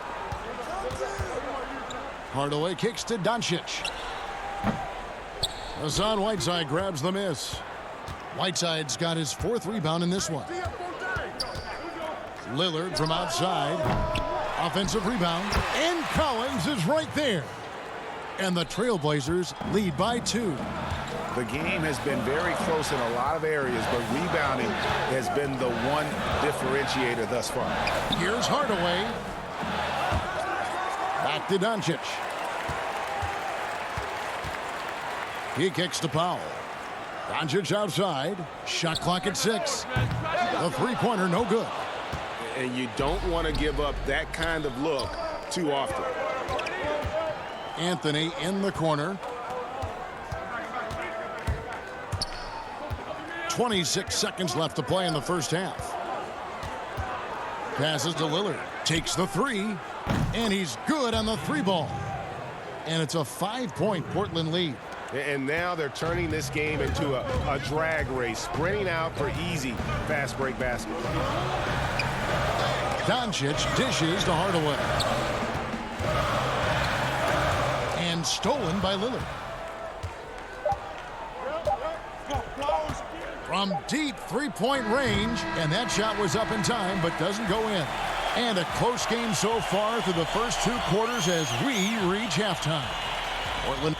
Hardaway kicks to Doncic. Hassan Whiteside grabs the miss. Whiteside's got his 4th rebound in this one. Lillard from outside. Offensive rebound. And Collins is right there. And the Trailblazers lead by 2. The game has been very close in a lot of areas, but rebounding has been the one differentiator thus far. Here's Hardaway. Back to Doncic. He kicks to Powell. Doncic outside. Shot clock at 6. The three-pointer no good. And you don't want to give up that kind of look too often. Anthony in the corner. 26 seconds left to play in the first half. Passes to Lillard. Takes the 3. And he's good on the 3-ball. And it's a 5-point Portland lead. And now they're turning this game into a drag race, sprinting out for easy fast break basket. Doncic dishes to Hardaway. And stolen by Lillard. From deep 3-point range, and that shot was up in time but doesn't go in. And a close game so far through the first 2 quarters as we reach halftime. Portland.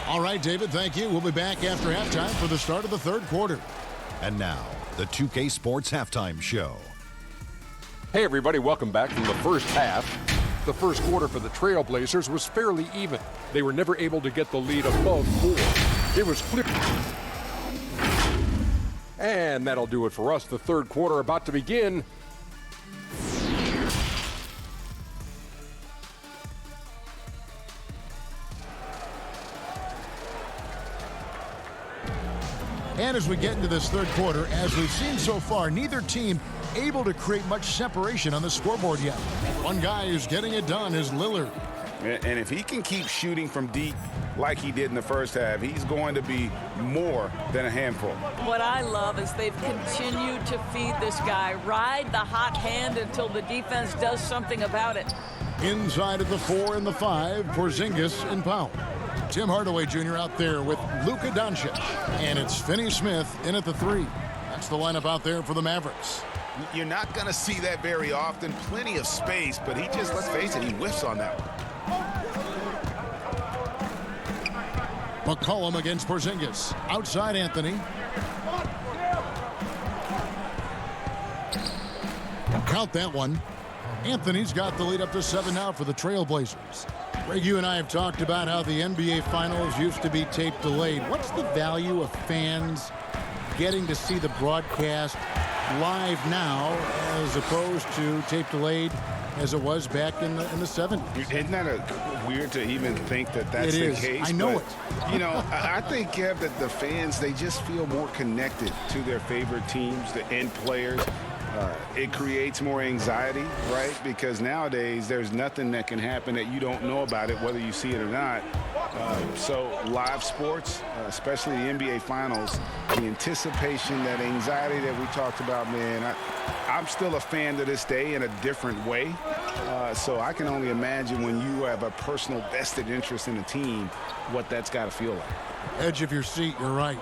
All right, David, thank you. We'll be back after halftime for the start of the 3rd quarter. And now, the 2K Sports Halftime Show. Hey, everybody, welcome back from the first half. The first quarter for the Trailblazers was fairly even. They were never able to get the lead above 4. It was clear. And that'll do it for us. The 3rd quarter about to begin. And as we get into this 3rd quarter, as we've seen so far, neither team able to create much separation on the scoreboard yet. One guy who's getting it done is Lillard. And if he can keep shooting from deep like he did in the first half, he's going to be more than a handful. What I love is they've continued to feed this guy, ride the hot hand until the defense does something about it. Inside at the 4 and the 5, Porzingis and Powell. Tim Hardaway Jr. out there with Luka Doncic. And it's Finney Smith in at the 3. That's the lineup out there for the Mavericks. You're not going to see that very often. Plenty of space, but he just, let's face it, he whiffs on that one. McCollum against Porzingis. Outside Anthony. Count that one. Anthony's got the lead up to 7 now for the Trailblazers. Greg, you and I have talked about how the NBA Finals used to be tape delayed. What's the value of fans getting to see the broadcast live now as opposed to tape delayed as it was back in the 70s? Isn't that weird to even think that that's the case? I know but, it. You know, I think, Kev, that the fans, they just feel more connected to their favorite teams, the end players. It creates more anxiety, right? Because nowadays there's nothing that can happen that you don't know about it, whether you see it or not. So live sports, especially the NBA Finals, the anticipation, that anxiety that we talked about, man, I'm still a fan to this day in a different way. So I can only imagine when you have a personal vested interest in a team, what that's got to feel like. Edge of your seat, you're right.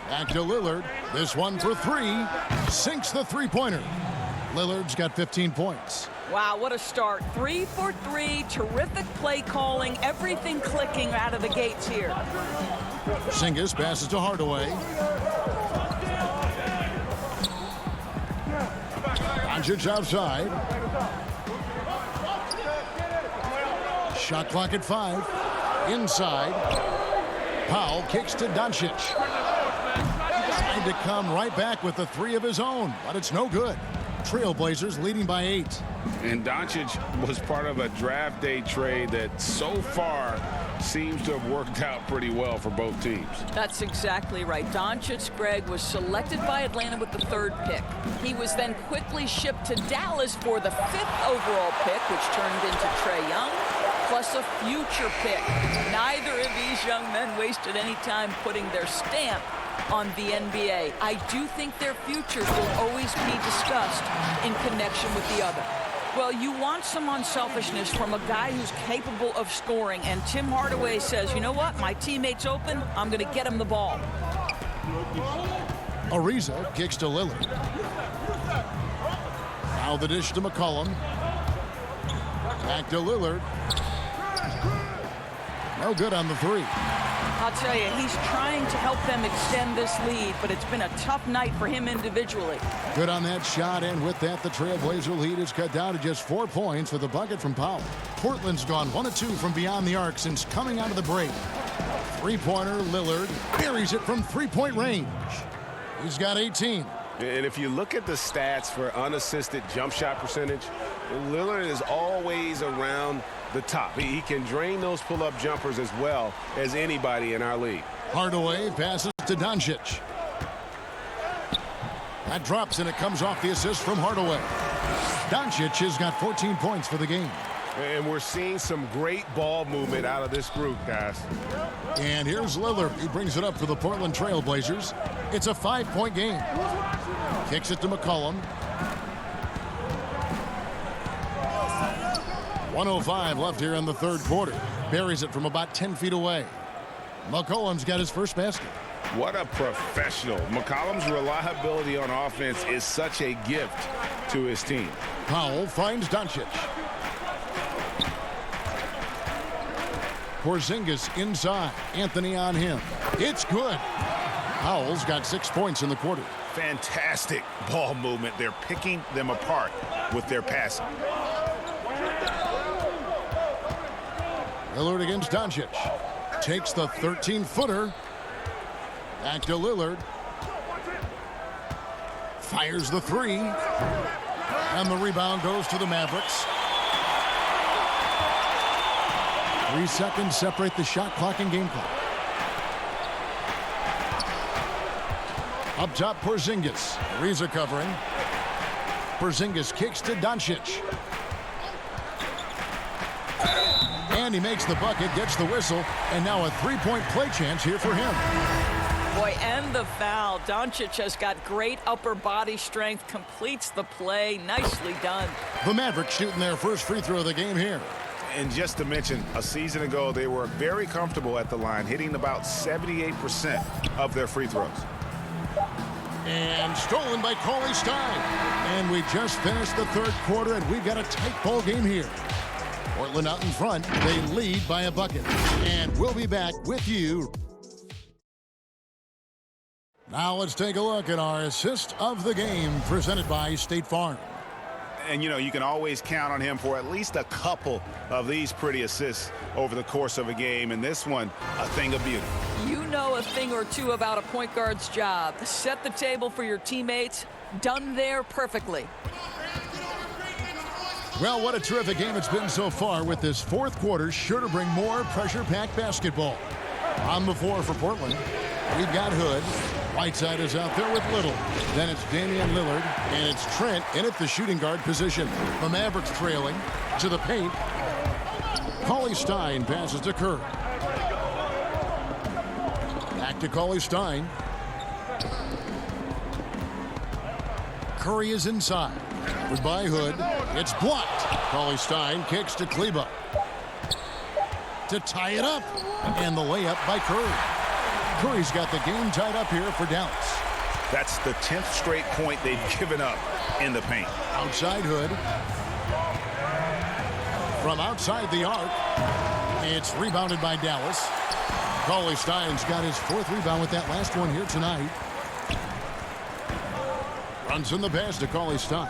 Back to Lillard. This one for 3. Sinks the 3-pointer. Lillard's got 15 points. Wow, what a start. 3 for 3. Terrific play calling. Everything clicking out of the gates here. Porzingis passes to Hardaway. Doncic outside. Shot clock at 5. Inside. Powell kicks to Doncic. tried to come right back with the 3 of his own, but it's no good. Trailblazers leading by 8. And Doncic was part of a draft day trade that so far seems to have worked out pretty well for both teams. That's exactly right. Doncic, Greg, was selected by Atlanta with the 3rd pick. He was then quickly shipped to Dallas for the 5th overall pick, which turned into Trae Young, plus a future pick. Neither of these young men wasted any time putting their stamp on the NBA. I do think their futures will always be discussed in connection with the other. Well, you want some unselfishness from a guy who's capable of scoring, and Tim Hardaway says, you know what, my teammate's open, I'm going to get him the ball. Ariza kicks to Lillard. Now the dish to McCollum. Back to Lillard. No good on the 3. I'll tell you, he's trying to help them extend this lead, but it's been a tough night for him individually. Good on that shot, and with that, the Trailblazer lead is cut down to just 4 points with a bucket from Powell. Portland's gone 1 of 2 from beyond the arc since coming out of the break. 3-pointer, Lillard buries it from 3-point range. He's got 18. And if you look at the stats for unassisted jump shot percentage, Lillard is always around the top. He can drain those pull-up jumpers as well as anybody in our league. Hardaway passes to Doncic. That drops, and it comes off the assist from Hardaway. Doncic has got 14 points for the game. And we're seeing some great ball movement out of this group, guys. And here's Lillard. He brings it up for the Portland Trailblazers. It's a 5-point game. Kicks it to McCollum. 1:05 left here in the 3rd quarter. Buries it from about 10 feet away. McCollum's got his first basket. What a professional. McCollum's reliability on offense is such a gift to his team. Powell finds Doncic. Porzingis inside. Anthony on him. It's good. Powell's got 6 points in the quarter. Fantastic ball movement. They're picking them apart with their passing. Lillard against Doncic. Takes the 13-footer. Back to Lillard. Fires the 3. And the rebound goes to the Mavericks. 3 seconds separate the shot clock and game clock. Up top, Porzingis. Ariza covering. Porzingis kicks to Doncic. And he makes the bucket, gets the whistle, and now a 3-point play chance here for him. Boy, and the foul. Doncic has got great upper body strength, completes the play. Nicely done. The Mavericks shooting their first free throw of the game here. And just to mention, a season ago, they were very comfortable at the line, hitting about 78% of their free throws. And stolen by Cauley Stein. And we just finished the 3rd quarter, and we've got a tight ball game here. Portland out in front. They lead by a bucket. And we'll be back with you. Now let's take a look at our assist of the game presented by State Farm. And, you know, you can always count on him for at least a couple of these pretty assists over the course of a game. And this one, a thing of beauty. You know a thing or two about a point guard's job. Set the table for your teammates. Done there perfectly. Well, what a terrific game it's been so far, with this 4th quarter sure to bring more pressure-packed basketball. On the floor for Portland, we've got Hood. Whiteside is out there with Little. Then it's Damian Lillard, and it's Trent in at the shooting guard position. The Mavericks trailing to the paint. Cauley Stein passes to Kerr. Back to Cauley Stein. Curry is inside. By Hood. It's blocked. Cauley Stein kicks to Kleba. To tie it up. And the layup by Curry. Curry's got the game tied up here for Dallas. That's the 10th straight point they've given up in the paint. Outside Hood. From outside the arc. It's rebounded by Dallas. Cauley Stein's got his 4th rebound with that last one here tonight. Runs in the pass to Cauley Stein.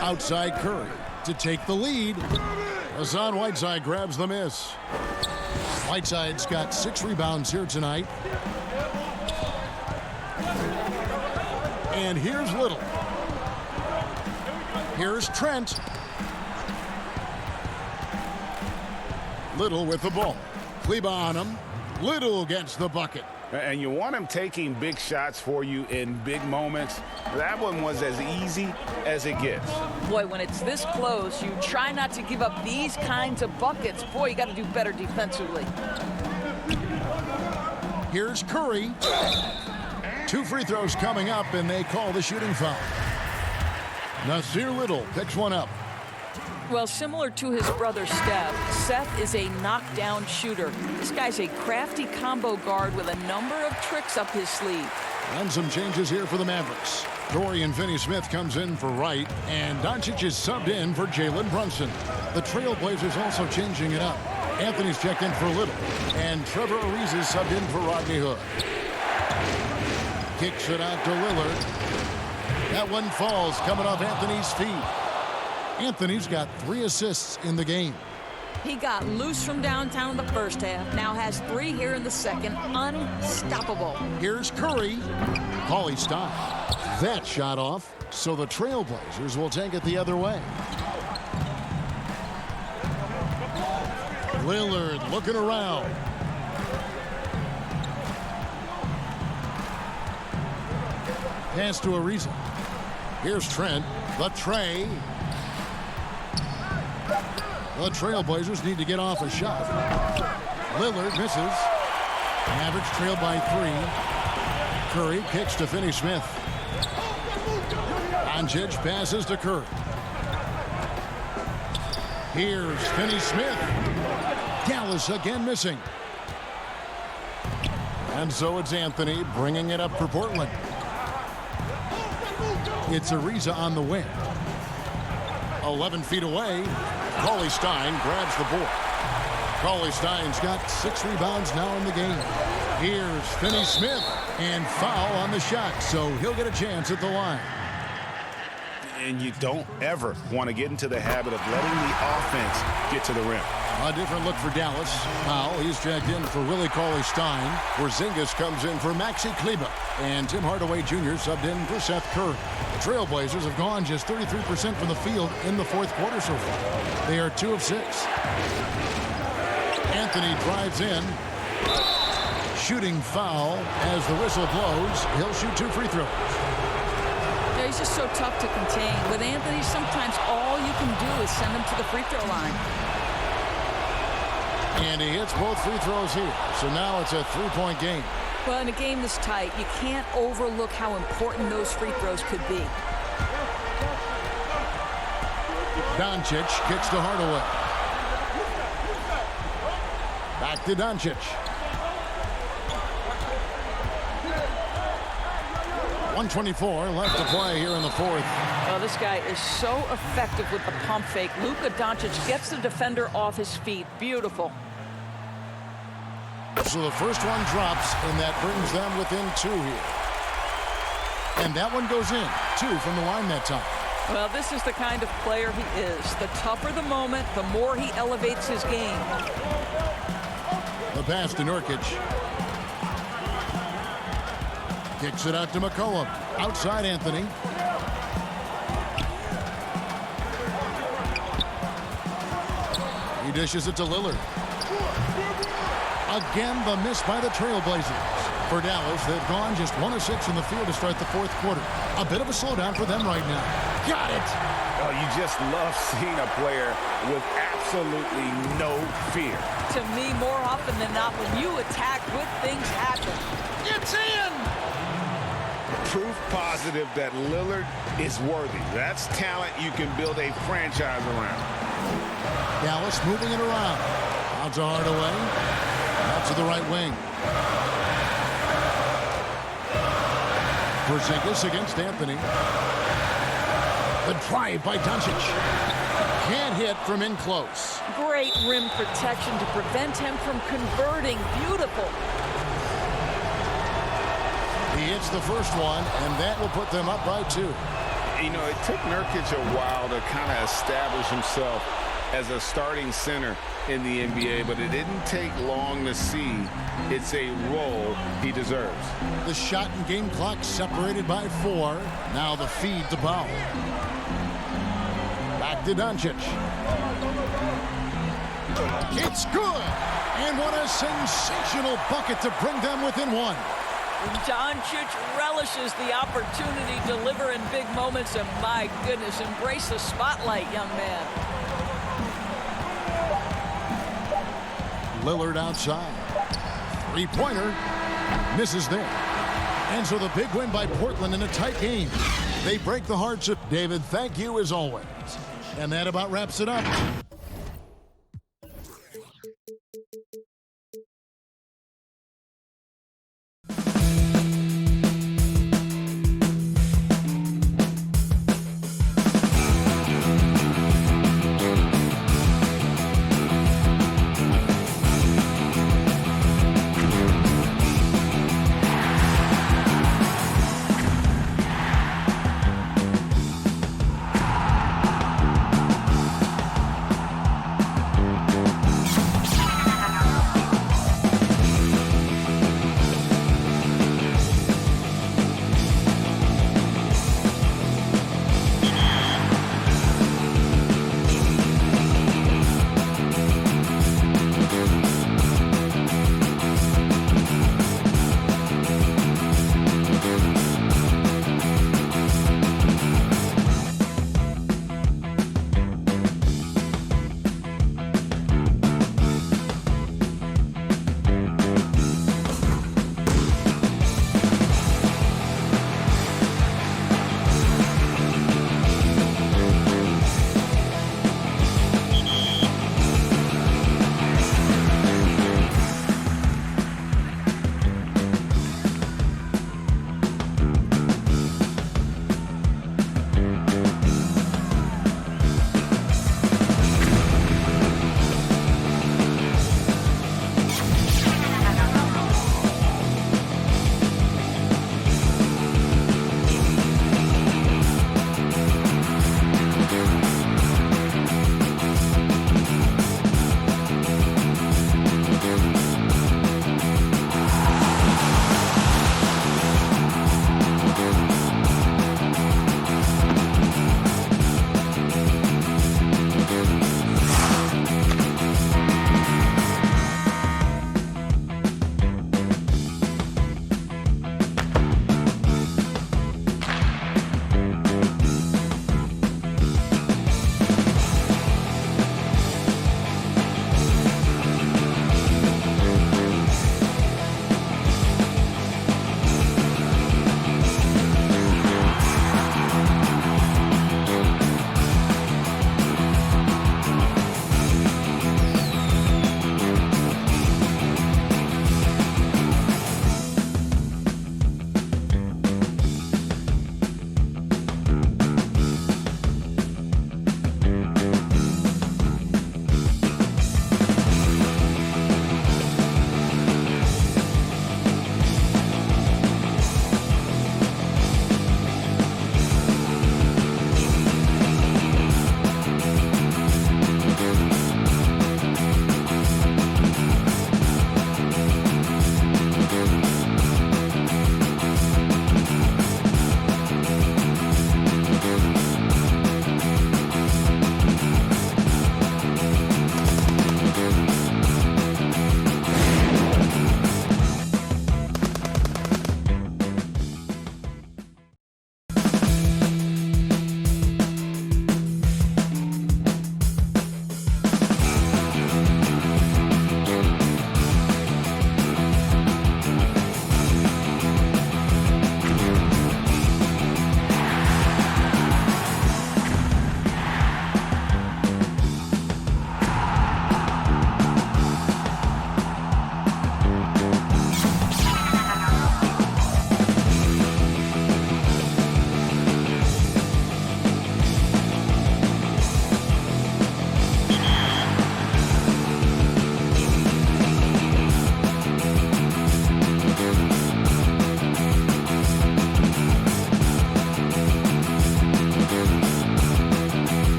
Outside Curry to take the lead. Hassan Whiteside grabs the miss. Whiteside's got 6 rebounds here tonight. And here's Little. Here's Trent. Little with the ball. Kleba on him. Little gets the bucket. And you want him taking big shots for you in big moments. That one was as easy as it gets. Boy, when it's this close, you try not to give up these kinds of buckets. Boy, you got to do better defensively. Here's Curry. 2 free throws coming up, and they call the shooting foul. Nasir Little picks one up. Well, similar to his brother Steph, Seth is a knockdown shooter. This guy's a crafty combo guard with a number of tricks up his sleeve. And some changes here for the Mavericks. Dorian Finney-Smith comes in for Wright, and Doncic is subbed in for Jalen Brunson. The Trailblazers also changing it up. Anthony's checked in for Little, and Trevor Ariza is subbed in for Rodney Hood. Kicks it out to Lillard. That one falls coming off Anthony's feet. Anthony's got 3 assists in the game. He got loose from downtown in the first half. Now has 3 here in the second. Unstoppable. Here's Curry. Cauley Stein. That shot off, so the Trailblazers will take it the other way. Lillard looking around. Pass to Ariza. Here's Trent. The tray. The Trailblazers need to get off a shot. Lillard misses. Mavericks trail by 3. Curry kicks to Finney Smith. Doncic passes to Curry. Here's Finney Smith. Dallas again missing. And so it's Anthony bringing it up for Portland. It's Ariza on the wing. 11 feet away. Cauley Stein grabs the board. Cauley Stein's got 6 rebounds now in the game. Here's Finney Smith, and foul on the shot, so he'll get a chance at the line. And you don't ever want to get into the habit of letting the offense get to the rim. A different look for Dallas. Powell, he's checked in for Willie Cauley-Stein. Porzingis comes in for Maxi Kleba. And Tim Hardaway Jr. subbed in for Seth Curry. The Trailblazers have gone just 33% from the field in the 4th quarter so far. They are 2 of 6. Anthony drives in. Shooting foul as the whistle blows. He'll shoot 2 free throws. Yeah, he's just so tough to contain. With Anthony, sometimes all you can do is send him to the free throw line. And he hits both free throws here. So now it's a 3-point game. Well, in a game this tight, you can't overlook how important those free throws could be. Doncic kicks to Hardaway. Back to Doncic. .124 left to play here in the 4th. Well, this guy is so effective with the pump fake. Luka Doncic gets the defender off his feet. Beautiful. So the first one drops, and that brings them within 2 here. And that one goes in. 2 from the line that time. Well, this is the kind of player he is. The tougher the moment, the more he elevates his game. The pass to Nurkic. Kicks it out to McCollum. Outside Anthony. He dishes it to Lillard. Again, the miss by the Trailblazers. For Dallas, they've gone just 1 of 6 in the field to start the 4th quarter. A bit of a slowdown for them right now. Got it! Oh, you just love seeing a player with absolutely no fear. To me, more often than not, when you attack, good things happen. It's in! Proof positive that Lillard is worthy. That's talent you can build a franchise around. Dallas moving it around. Out to Hardaway. Out to the right wing. Porzingis against Anthony. The drive by Doncic. Can't hit from in close. Great rim protection to prevent him from converting. Beautiful. He hits the first one, and that will put them up by 2. You know, it took Nurkic a while to kind of establish himself as a starting center in the NBA, but it didn't take long to see it's a role he deserves. The shot and game clock separated by 4. Now the feed to Powell. Back to Doncic. It's good. And what a sensational bucket to bring them within 1. Doncic relishes the opportunity to deliver in big moments, and my goodness, embrace the spotlight, young man. Lillard outside. Three-pointer. Misses there. And so the big win by Portland in a tight game. They break the hearts of David. Thank you as always. And that about wraps it up.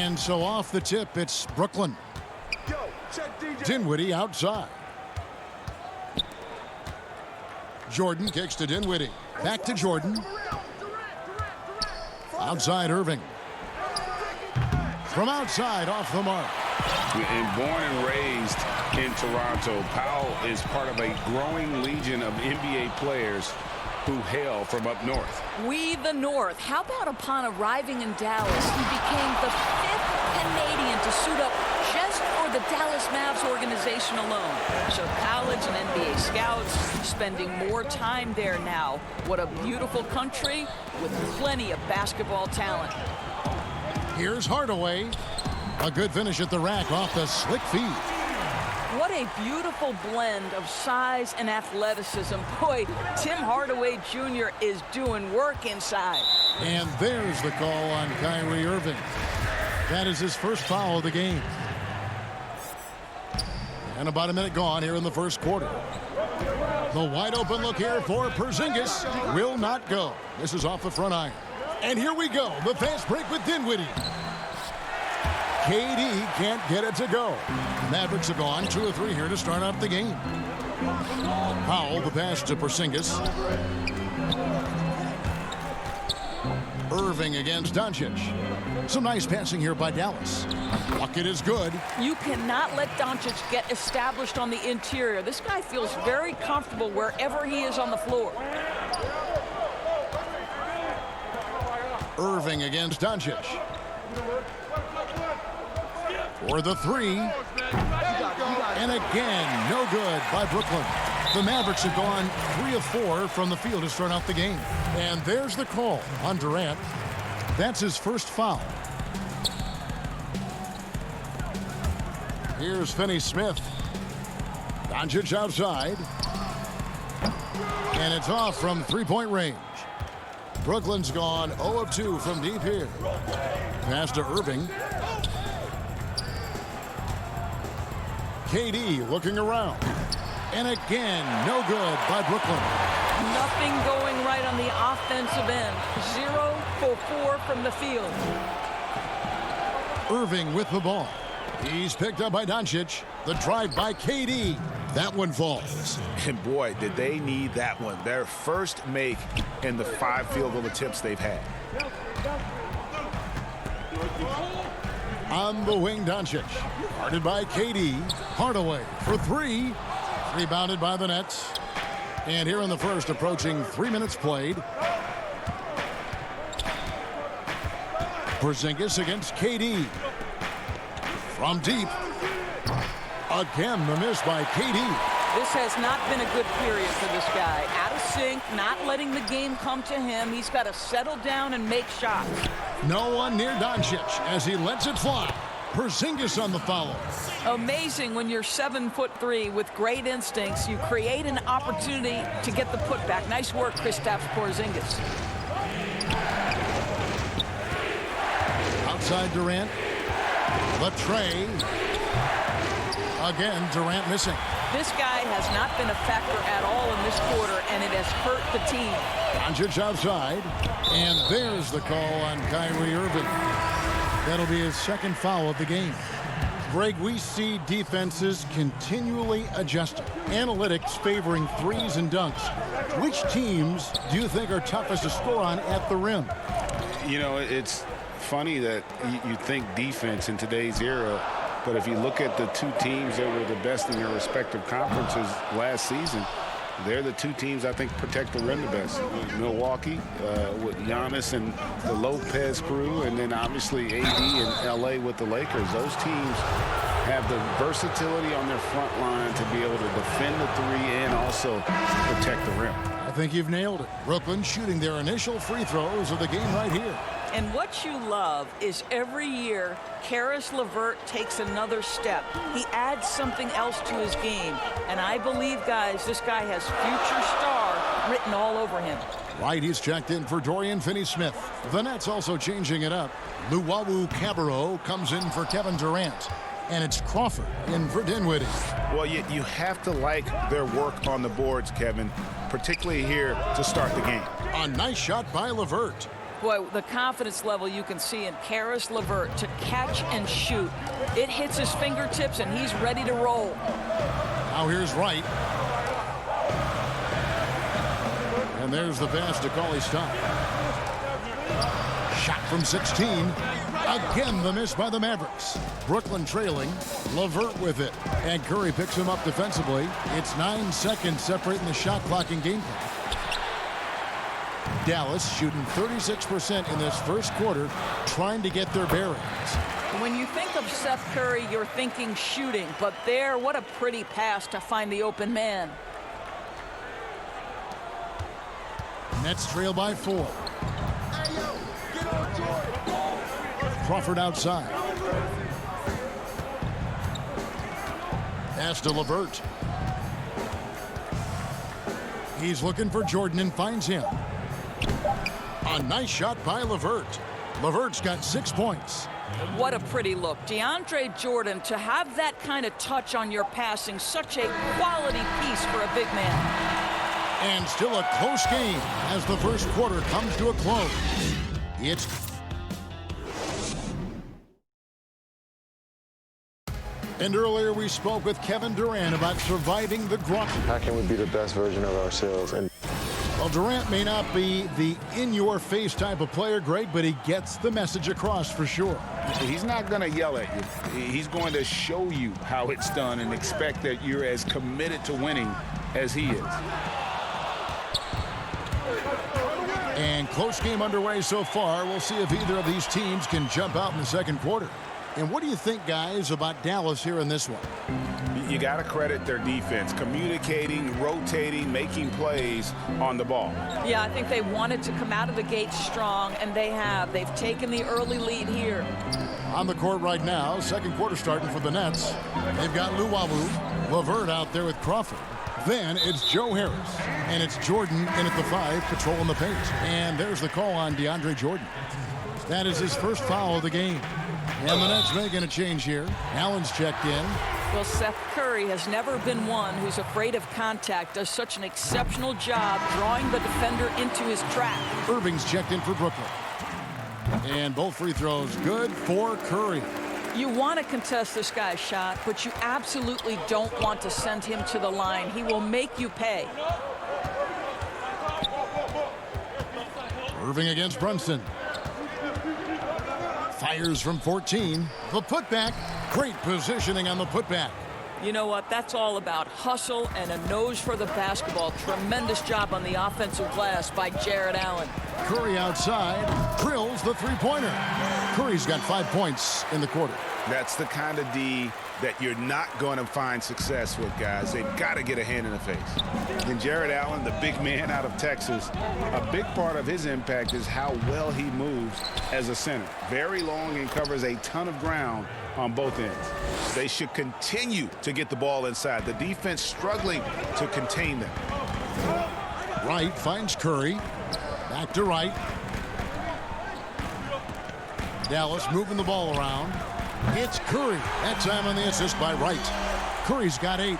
And so off the tip, it's Brooklyn. Dinwiddie outside. Jordan kicks to Dinwiddie. Back to Jordan. Outside Irving. From outside, off the mark. And born and raised in Toronto, Powell is part of a growing legion of NBA players who hail from up north. We the North. How about upon arriving in Dallas, he became the 5th Canadian to suit up just for the Dallas Mavs organization alone. So college and NBA scouts spending more time there now. What a beautiful country with plenty of basketball talent. Here's Hardaway. A good finish at the rack off the slick feed. What a beautiful blend of size and athleticism. Boy, Tim Hardaway Jr. is doing work inside. And there's the call on Kyrie Irving. That is his first foul of the game. And about a minute gone here in the first quarter. The wide open look here for Porzingis will not go. This is off the front iron. And here we go. The fast break with Dinwiddie. KD can't get it to go. Mavericks have gone 2 of 3 here to start out the game. Powell, the pass to Porzingis. Irving against Doncic. Some nice passing here by Dallas. Bucket is good. You cannot let Doncic get established on the interior. This guy feels very comfortable wherever he is on the floor. Irving against Doncic. For the 3. And again, no good by Brooklyn. The Mavericks have gone 3 of 4 from the field to start out the game. And there's the call on Durant. That's his first foul. Here's Finney Smith. Doncic outside. And it's off from three-point range. Brooklyn's gone 0 of 2 from deep here. Pass to Irving. KD looking around. And again, no good by Brooklyn. Nothing going right on the offensive end. 0 for 4 from the field. Irving with the ball. He's picked up by Doncic. The drive by KD. That one falls. And boy, did they need that one. Their first make in the 5 field goal attempts they've had. On the wing, Doncic. Guarded by KD. Hardaway for 3. Rebounded by the Nets. And here in the first, approaching 3 minutes played. Porzingis against KD. From deep. Again, the miss by KD. This has not been a good period for this guy. Out of sync, not letting the game come to him. He's got to settle down and make shots. No one near Doncic as he lets it fly. Porzingis on the follow. Amazing when you're 7'3" with great instincts. You create an opportunity to get the putback. Nice work, Kristaps Porzingis. Outside Durant. The tray. Again, Durant missing. This guy has not been a factor at all in this quarter, and it has hurt the team. Doncic outside. And there's the call on Kyrie Irving. That'll be his second foul of the game. Greg, we see defenses continually adjusting. Analytics favoring threes and dunks. Which teams do you think are toughest to score on at the rim? You know, it's funny that you think defense in today's era, but if you look at the 2 teams that were the best in their respective conferences last season, they're the 2 teams I think protect the rim the best. Milwaukee with Giannis and the Lopez crew, and then obviously AD and LA with the Lakers. Those teams have the versatility on their front line to be able to defend the 3 and also protect the rim. I think you've nailed it. Brooklyn shooting their initial free throws of the game right here. And what you love is every year, Karis LeVert takes another step. He adds something else to his game. And I believe, guys, this guy has future star written all over him. Right, he's checked in for Dorian Finney-Smith. The Nets also changing it up. Luwawu Cabarrot comes in for Kevin Durant. And it's Crawford in for Dinwiddie. Well, you have to like their work on the boards, Kevin, particularly here to start the game. A nice shot by LeVert. Boy, the confidence level you can see in Karis LeVert to catch and shoot. It hits his fingertips, and he's ready to roll. Now here's Wright. And there's the pass to Cauley Stein. Shot from 16. Again, the miss by the Mavericks. Brooklyn trailing. LeVert with it. And Curry picks him up defensively. It's 9 seconds separating the shot clock and game clock. Dallas shooting 36% in this first quarter, trying to get their bearings. When you think of Seth Curry, you're thinking shooting. But there, what a pretty pass to find the open man. Nets trail by 4. Crawford outside. Pass to LeVert. He's looking for Jordan and finds him. A nice shot by LeVert. LeVert's got 6 points. What a pretty look. DeAndre Jordan, to have that kind of touch on your passing, such a quality piece for a big man. And still a close game as the first quarter comes to a close. It's And earlier we spoke with Kevin Durant about surviving the grunt. How can we be the best version of ourselves? And well, Durant may not be the in-your-face type of player, Greg, but he gets the message across for sure. He's not going to yell at you. He's going to show you how it's done and expect that you're as committed to winning as he is. And close game underway so far. We'll see if either of these teams can jump out in the second quarter. And what do you think, guys, about Dallas here in this one? You got to credit their defense, communicating, rotating, making plays on the ball. Yeah, I think they wanted to come out of the gate strong, and they have. They've taken the early lead here. On the court right now, second quarter starting for the Nets. They've got Luwawu, LeVert out there with Crawford. Then it's Joe Harris, and it's Jordan in at the 5, patrolling the paint. And there's the call on DeAndre Jordan. That is his first foul of the game. And the Nets making a change here. Allen's checked in. Well, Seth Curry has never been one who's afraid of contact. Does such an exceptional job drawing the defender into his trap. Irving's checked in for Brooklyn. And both free throws good for Curry. You want to contest this guy's shot, but you absolutely don't want to send him to the line. He will make you pay. Irving against Brunson. Fires from 14. The putback. Great positioning on the putback. You know what? That's all about hustle and a nose for the basketball. Tremendous job on the offensive glass by Jared Allen. Curry outside. Drills the three-pointer. Curry's got 5 points in the quarter. That's the kind of D that you're not going to find success with, guys. They've got to get a hand in the face. And Jared Allen, the big man out of Texas, a big part of his impact is how well he moves as a center. Very long and covers a ton of ground on both ends. They should continue to get the ball inside. The defense struggling to contain them. Wright finds Curry. Back to Wright. Dallas moving the ball around. It's Curry. That time on the assist by Wright. Curry's got 8.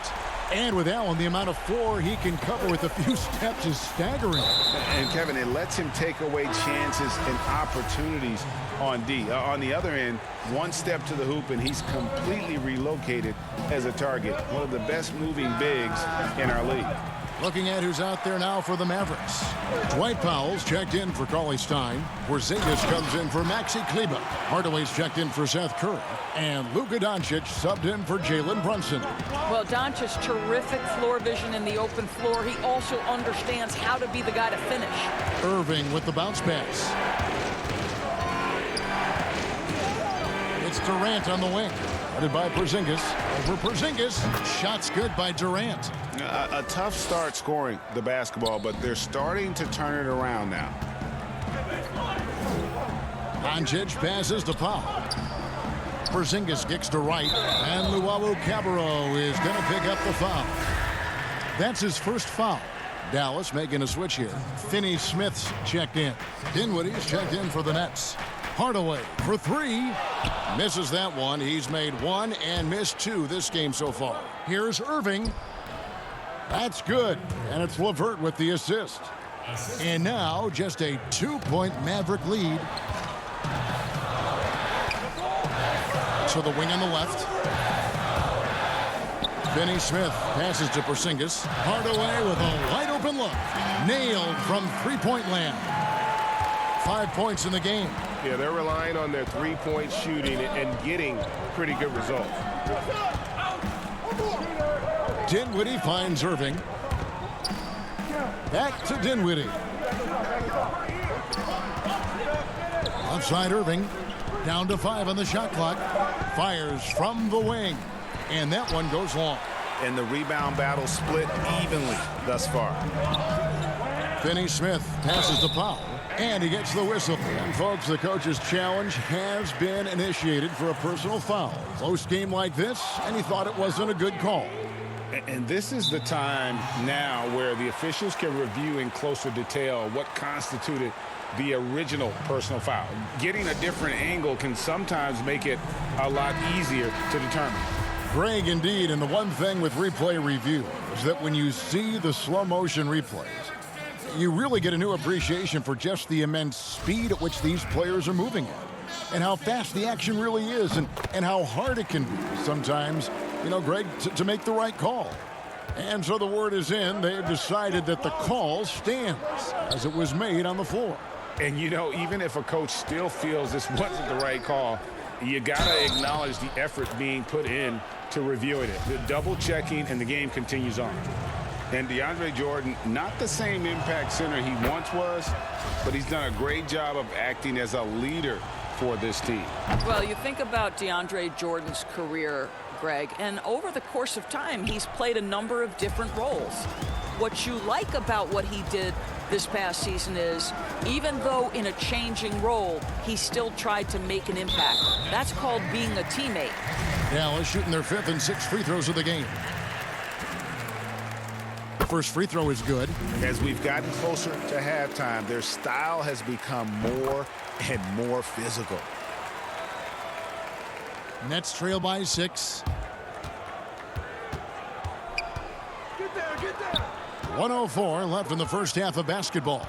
And with Allen, the amount of floor he can cover with a few steps is staggering. And, Kevin, it lets him take away chances and opportunities on D. On the other end, one step to the hoop, and he's completely relocated as a target. One of the best moving bigs in our league. Looking at who's out there now for the Mavericks. Dwight Powell's checked in for Cauley Stein. Porzingis comes in for Maxi Kleber. Hardaway's checked in for Seth Curry. And Luka Doncic subbed in for Jalen Brunson. Well, Doncic, terrific floor vision in the open floor. He also understands how to be the guy to finish. Irving with the bounce pass. It's Durant on the wing. Headed by Porzingis. Over Porzingis. Shots good by Durant. A tough start scoring the basketball, but they're starting to turn it around now. Doncic passes to Powell. Porzingis kicks to Wright. And Luwawu-Cabarrot is going to pick up the foul. That's his first foul. Dallas making a switch here. Finney Smith's checked in. Dinwiddie's checked in for the Nets. Hardaway for 3. Misses that one. He's made 1 and missed 2 this game so far. Here's Irving. That's good. And it's LeVert with the assist. And now just a 2-point Maverick lead. So the wing on the left. Finney Smith passes to Porzingis. Hardaway with a wide open look. Nailed from three-point land. 5 points in the game. Yeah, they're relying on their three-point shooting and getting pretty good results. Dinwiddie finds Irving. Back to Dinwiddie. Outside Irving. Down to 5 on the shot clock. Fires from the wing. And that one goes long. And the rebound battle split evenly thus far. Finney Smith passes to Powell. And he gets the whistle. And folks, the coach's challenge has been initiated for a personal foul. Close game like this, and he thought it wasn't a good call. And this is the time now where the officials can review in closer detail what constituted the original personal foul. Getting a different angle can sometimes make it a lot easier to determine. Greg, indeed, and the one thing with replay review is that when you see the slow motion replays, you really get a new appreciation for just the immense speed at which these players are moving at, and how fast the action really is, and how hard it can be sometimes, you know, Greg, to make the right call. And so the word is in. They've decided that the call stands as it was made on the floor. And, you know, even if a coach still feels this wasn't the right call, you got to acknowledge the effort being put in to reviewing it. The double checking, and the game continues on. And DeAndre Jordan, not the same impact center he once was, but he's done a great job of acting as a leader for this team. Well, you think about DeAndre Jordan's career, Greg, and over the course of time, he's played a number of different roles. What you like about what he did this past season is, even though in a changing role, he still tried to make an impact. That's called being a teammate. Dallas shooting their 5th and 6th free throws of the game. First free throw is good. As we've gotten closer to halftime, their style has become more and more physical. Nets trail by 6. 104 left in the first half of basketball.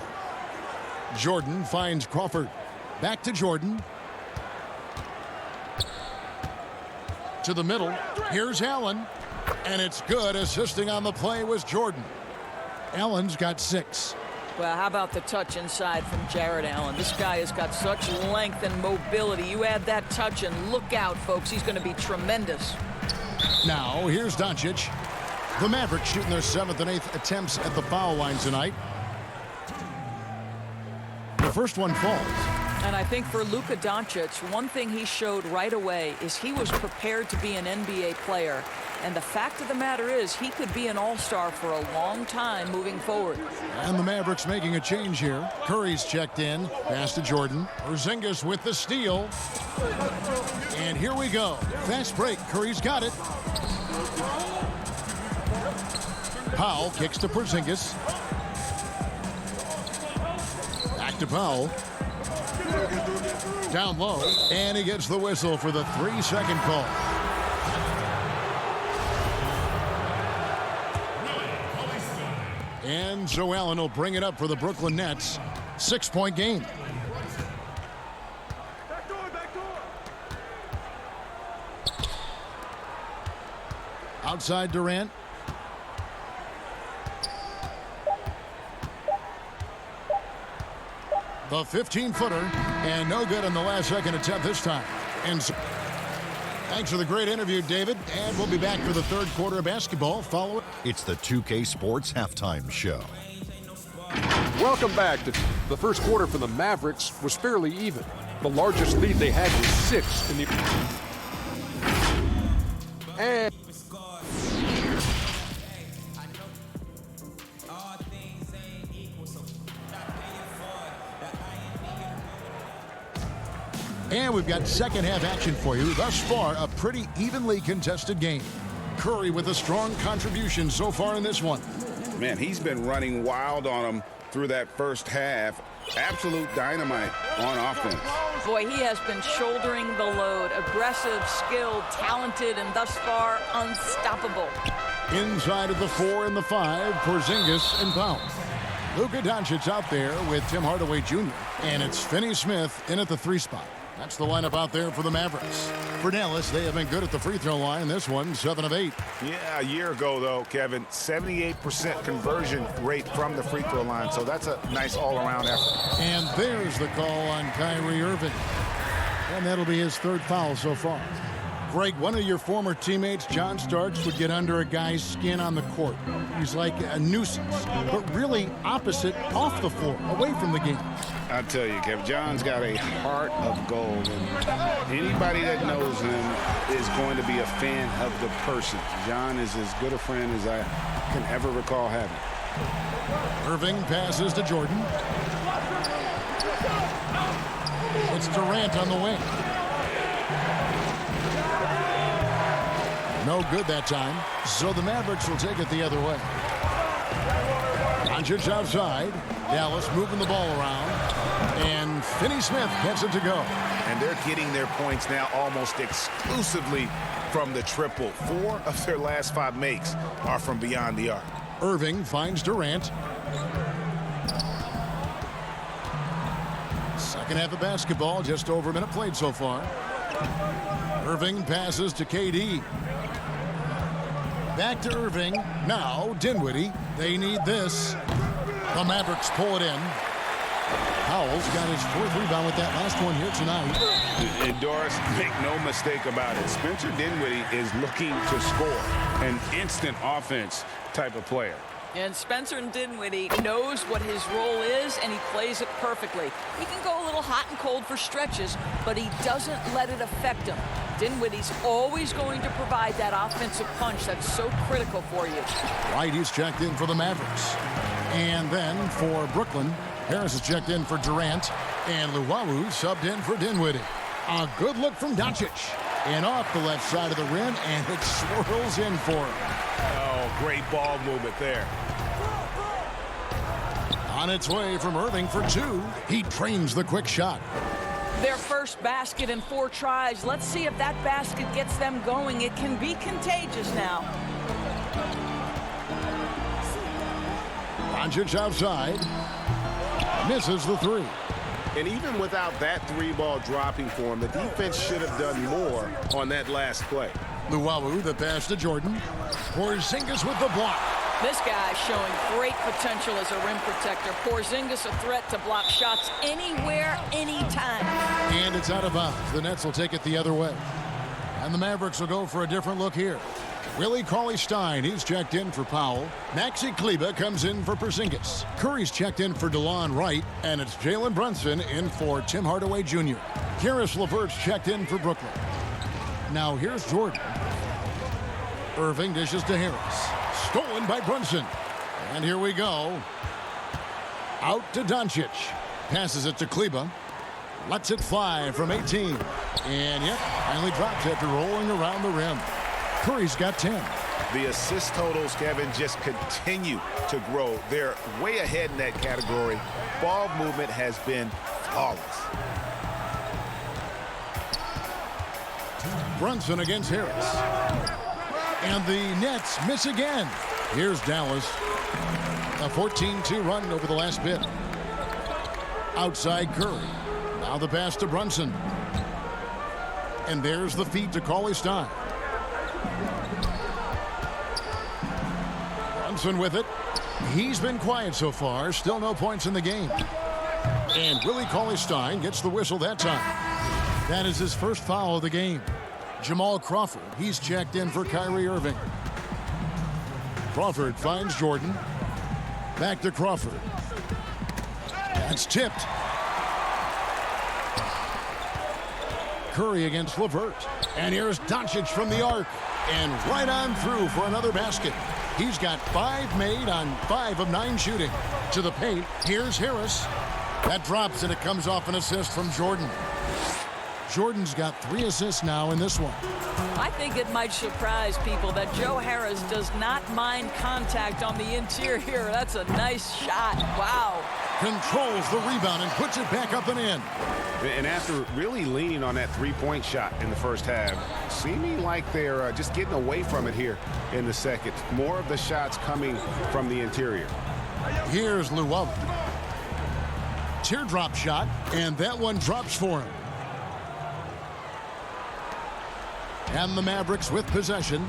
Jordan finds Crawford. Back to Jordan. To the middle. Here's Allen. And it's good. Assisting on the play was Jordan. Allen's got 6. Well, how about the touch inside from Jared Allen? This guy has got such length and mobility. You add that touch and look out, folks. He's going to be tremendous. Now, here's Doncic. The Mavericks shooting their 7th and 8th attempts at the foul line tonight. The first one falls. And I think for Luka Doncic, one thing he showed right away is he was prepared to be an NBA player. And the fact of the matter is he could be an all-star for a long time moving forward. And the Mavericks making a change here. Curry's checked in. Pass to Jordan. Porzingis with the steal. And here we go. Fast break. Curry's got it. Powell kicks to Porzingis. Back to Powell. Down low. And he gets the whistle for the 3-second call. And so Allen will bring it up for the Brooklyn Nets. 6-point game. Outside Durant. The 15-footer, and no good on the last second attempt this time. And so, thanks for the great interview, David. And we'll be back for the third quarter of basketball. Follow it. It's the 2K Sports Halftime Show. Welcome back. The first quarter for the Mavericks was fairly even. The largest lead they had was 6 in the... And... And we've got second half action for you. Thus far, a pretty evenly contested game. Curry with a strong contribution so far in this one. Man, he's been running wild on him through that first half. Absolute dynamite on offense. Boy, he has been shouldering the load. Aggressive, skilled, talented, and thus far unstoppable. Inside of the 4 and the 5, Porzingis and Powell. Luka Doncic out there with Tim Hardaway Jr. And it's Finney Smith in at the 3 spot. That's the lineup out there for the Mavericks. For Dallas, they have been good at the free throw line. This one, 7 of 8. Yeah, a year ago, though, Kevin, 78% conversion rate from the free throw line. So that's a nice all-around effort. And there's the call on Kyrie Irving. And that'll be his 3rd foul so far. Greg, one of your former teammates, John Starks, would get under a guy's skin on the court. He's like a nuisance, but really opposite off the floor, away from the game. I tell you, Kevin, John's got a heart of gold, and anybody that knows him is going to be a fan of the person. John is as good a friend as I can ever recall having. Irving passes to Jordan. It's Durant on the wing. No good that time, so the Mavericks will take it the other way. Doncic outside. Dallas moving the ball around. And Finney Smith gets it to go. And they're getting their points now almost exclusively from the triple. 4 of their last 5 makes are from beyond the arc. Irving finds Durant. Second half of basketball, just over a minute played so far. Irving passes to KD. Back to Irving. Now Dinwiddie. They need this. The Mavericks pull it in. Powell's got his 4th rebound with that last one here tonight. And Doris, make no mistake about it. Spencer Dinwiddie is looking to score. An instant offense type of player. And Spencer Dinwiddie knows what his role is, and he plays it perfectly. He can go a little hot and cold for stretches, but he doesn't let it affect him. Dinwiddie's always going to provide that offensive punch that's so critical for you. White, he's checked in for the Mavericks. And then for Brooklyn, Harris is checked in for Durant. And Luwawu subbed in for Dinwiddie. A good look from Doncic. And off the left side of the rim, and it swirls in for him. Oh, great ball movement there. On its way from Irving for 2. He trains the quick shot. Their first basket in 4 tries. Let's see if that basket gets them going. It can be contagious now. Doncic outside. Misses the 3. And even without that 3-ball dropping for him, the defense should have done more on that last play. Luwawu, the pass to Jordan. Porzingis with the block. This guy is showing great potential as a rim protector. Porzingis a threat to block shots anywhere, anytime. And it's out of bounds. The Nets will take it the other way. And the Mavericks will go for a different look here. Willie Cauley-Stein, he's checked in for Powell. Maxi Kleber comes in for Porzingis. Curry's checked in for DeLon Wright. And it's Jalen Brunson in for Tim Hardaway Jr. Karis LeVert's checked in for Brooklyn. Now here's Jordan. Irving dishes to Harris. Stolen by Brunson. And here we go. Out to Doncic. Passes it to Kleber. Lets it fly from 18. And yep, finally drops after rolling around the rim. Curry's got 10. The assist totals, Kevin, just continue to grow. They're way ahead in that category. Ball movement has been flawless. Brunson against Harris. And the Nets miss again. Here's Dallas. A 14-2 run over the last bit. Outside Curry. Now the pass to Brunson. And there's the feed to Cauley-Stein. Brunson with it. He's been quiet so far. Still no points in the game. And Willie Cauley-Stein gets the whistle that time. That is his first foul of the game. Jamal Crawford, he's checked in for Kyrie Irving. Crawford finds Jordan. Back to Crawford. That's tipped. Curry against LeVert. And here's Doncic from the arc. And right on through for another basket. He's got 5 made on 5 of 9 shooting. To the paint, here's Harris. That drops and it comes off an assist from Jordan. Jordan's got 3 assists now in this one. I think it might surprise people that Joe Harris does not mind contact on the interior. That's a nice shot. Wow. Controls the rebound and puts it back up and in. And after really leaning on that 3-point shot in the first half, seeming like they're just getting away from it here in the second. More of the shots coming from the interior. Here's Luau. Teardrop shot, and that one drops for him. And the Mavericks with possession.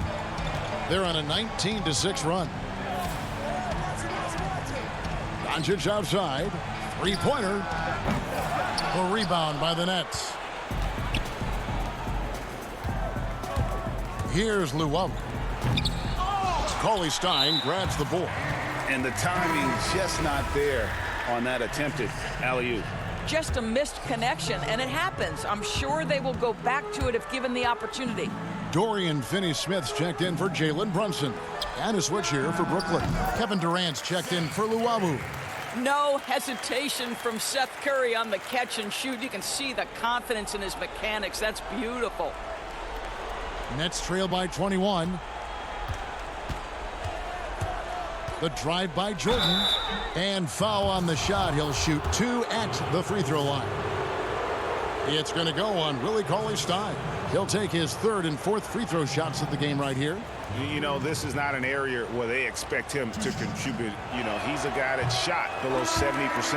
They're on a 19-6 run. Doncic outside. Three-pointer. A rebound by the Nets. Here's Luau. Cauley Stein grabs the board. And the timing just not there on that attempted alley-oop. Just a missed connection, and it happens. I'm sure they will go back to it if given the opportunity. Dorian Finney-Smith's checked in for Jalen Brunson. And a switch here for Brooklyn. Kevin Durant's checked in for Luau. No hesitation from Seth Curry on the catch and shoot. You can see the confidence in his mechanics. That's beautiful. Nets trail by 21. The drive by Jordan. And foul on the shot. He'll shoot 2 at the free throw line. It's going to go on Willie Cauley-Stein. He'll take his 3rd and 4th free throw shots of the game right here. You know, this is not an area where they expect him to contribute. You know, he's a guy that shot below 70%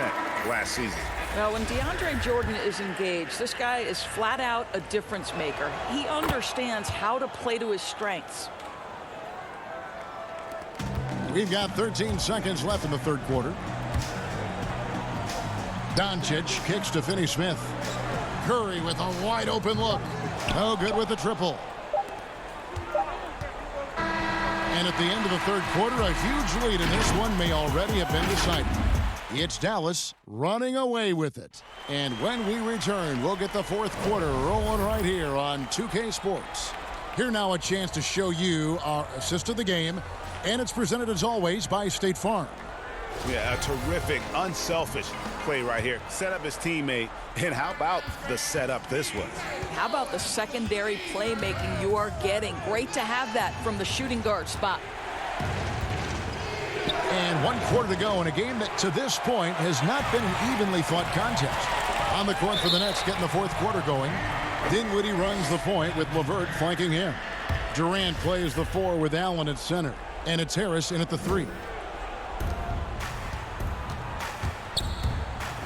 last season. Now, when DeAndre Jordan is engaged, this guy is flat out a difference maker. He understands how to play to his strengths. We've got 13 seconds left in the 3rd quarter. Doncic kicks to Finney Smith. Curry with a wide open look. No good with the triple. And at the end of the 3rd quarter, a huge lead, and this one may already have been decided. It's Dallas running away with it. And when we return, we'll get the 4th quarter rolling right here on 2K Sports. Here now a chance to show you our assist of the game, and it's presented as always by State Farm. Yeah, a terrific, unselfish play right here. Set up his teammate, and how about the setup this was? How about the secondary playmaking you are getting? Great to have that from the shooting guard spot. And 1 quarter to go in a game that to this point has not been an evenly fought contest. On the court for the Nets, getting the 4th quarter going. Dinwiddie runs the point with LeVert flanking him. Durant plays the 4 with Allen at center. And it's Harris in at the 3.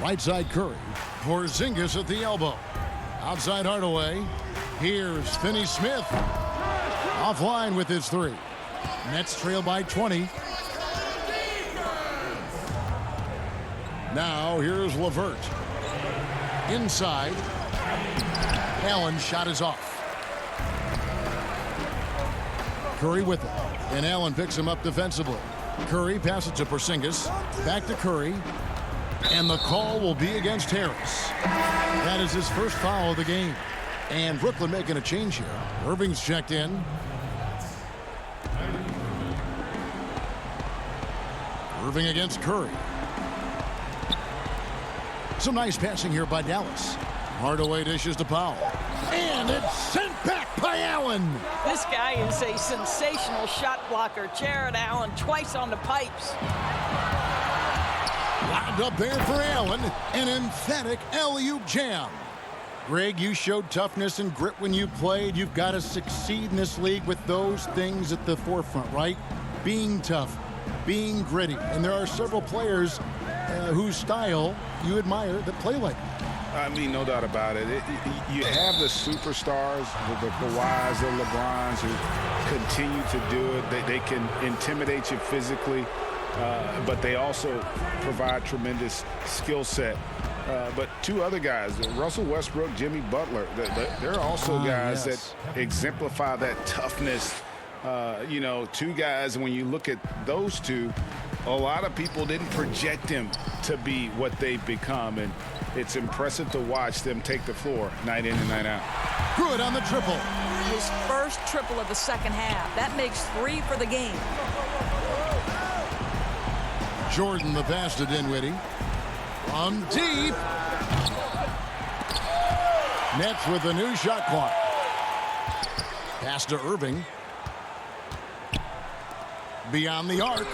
Right side Curry. Porzingis at the elbow. Outside Hardaway. Here's Finney Smith. Offline with his 3. Nets trail by 20. Now here's LeVert. Inside. Allen shot is off. Curry with it. And Allen picks him up defensively. Curry passes to Porzingis. Back to Curry. And the call will be against Harris. That is his first foul of the game. And Brooklyn making a change here. Irving's checked in. Irving against Curry. Some nice passing here by Dallas. Hardaway dishes to Powell. And it's sent back by Allen. This guy is a sensational shot blocker. Jared Allen twice on the pipes. Lined up there for Allen. An emphatic alley-oop jam. Greg, you showed toughness and grit when you played. You've got to succeed in this league with those things at the forefront, right? Being tough, being gritty. And there are several players whose style you admire that play like that. I mean, no doubt about it. You have the superstars, the Kawhis, the LeBrons, who continue to do it. They can intimidate you physically, but they also provide tremendous skill set. But 2 other guys, Russell Westbrook, Jimmy Butler, they're also guys that exemplify that toughness. You know, 2 guys, when you look at those 2, a lot of people didn't project them to be what they've become, and it's impressive to watch them take the floor night in and night out. Good on the triple. His first triple of the 2nd half. That makes 3 for the game. Jordan the pass to Dinwiddie. From deep. Nets with a new shot clock. Pass to Irving. Beyond the arc.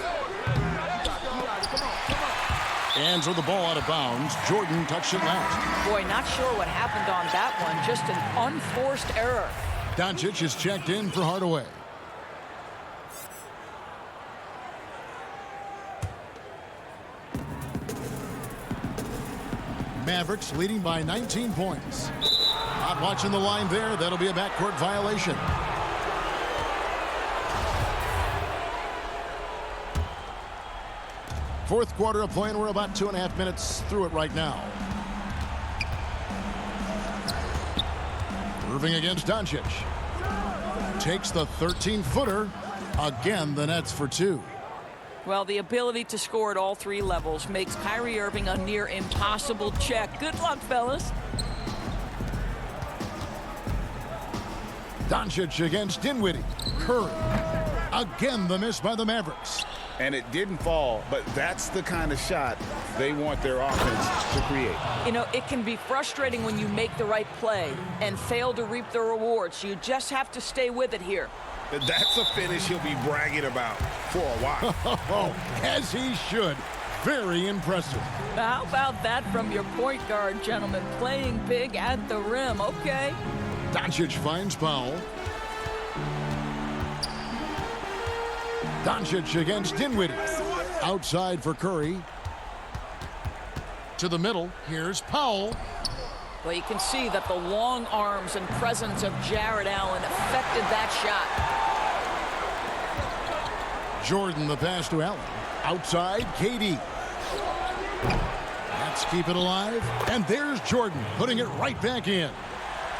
And so the ball out of bounds. Jordan touched it last. Boy, not sure what happened on that one. Just an unforced error. Doncic is checked in for Hardaway. Mavericks leading by 19 points. Not watching the line there. That'll be a backcourt violation. Fourth quarter of play, and we're about 2.5 minutes through it right now. Irving against Doncic. Takes the 13-footer. Again, the Nets for two. Well, the ability to score at all three levels makes Kyrie Irving a near impossible check. Good luck, fellas. Doncic against Dinwiddie. Curry. Again, the miss by the Mavericks. And it didn't fall, but that's the kind of shot they want their offense to create. You know, it can be frustrating when you make the right play and fail to reap the rewards. You just have to stay with it here. That's a finish he'll be bragging about for a while. As he should. Very impressive. How about that from your point guard, gentlemen? Playing big at the rim. Okay. Doncic finds Powell. Doncic against Dinwiddie. Outside for Curry. To the middle. Here's Powell. Well, you can see that the long arms and presence of Jared Allen affected that shot. Jordan the pass to Allen. Outside, KD. Let's keep it alive. And there's Jordan putting it right back in.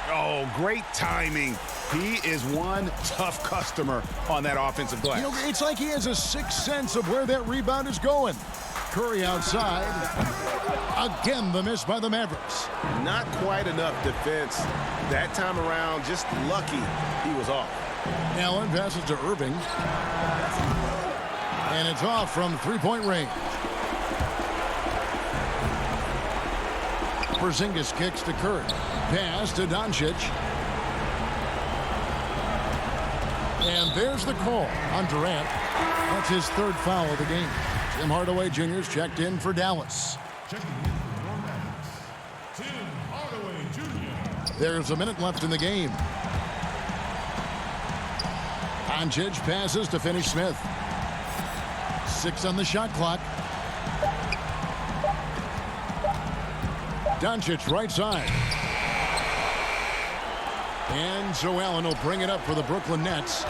Oh, great timing. He is one tough customer on that offensive glass. You know, it's like he has a sixth sense of where that rebound is going. Curry outside. Again, the miss by the Mavericks. Not quite enough defense that time around. Just lucky he was off. Allen passes to Irving. And it's off from three-point range. Porzingis kicks to Curry. Pass to Doncic. And there's the call on Durant. That's his third foul of the game. Tim Hardaway Jr.'s checked in for Dallas. There's a minute left in the game. Doncic passes to Finney Smith. 6 on the shot clock. Doncic right side. And so Allen will bring it up for the Brooklyn Nets.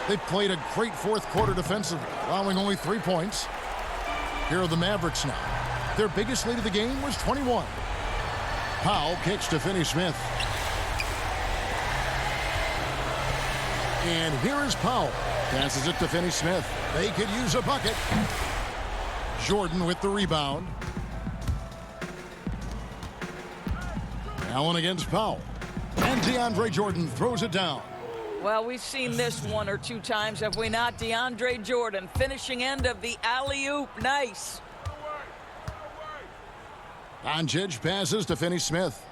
They've played a great fourth quarter defensively, allowing only 3 points. Here are the Mavericks now. Their biggest lead of the game was 21. Powell kicks to Finney Smith. And here is Powell. Passes it to Finney Smith. They could use a bucket. Jordan with the rebound. Allen against Powell. And DeAndre Jordan throws it down. Well, we've seen this 1 or 2 times, have we not? DeAndre Jordan, finishing end of the alley-oop. Nice. Doncic passes to Finney Smith.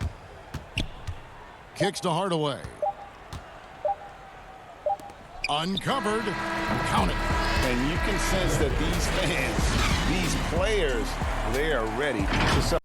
Kicks to Hardaway. Uncovered. Count it. And you can sense that these fans, these players, they are ready to celebrate.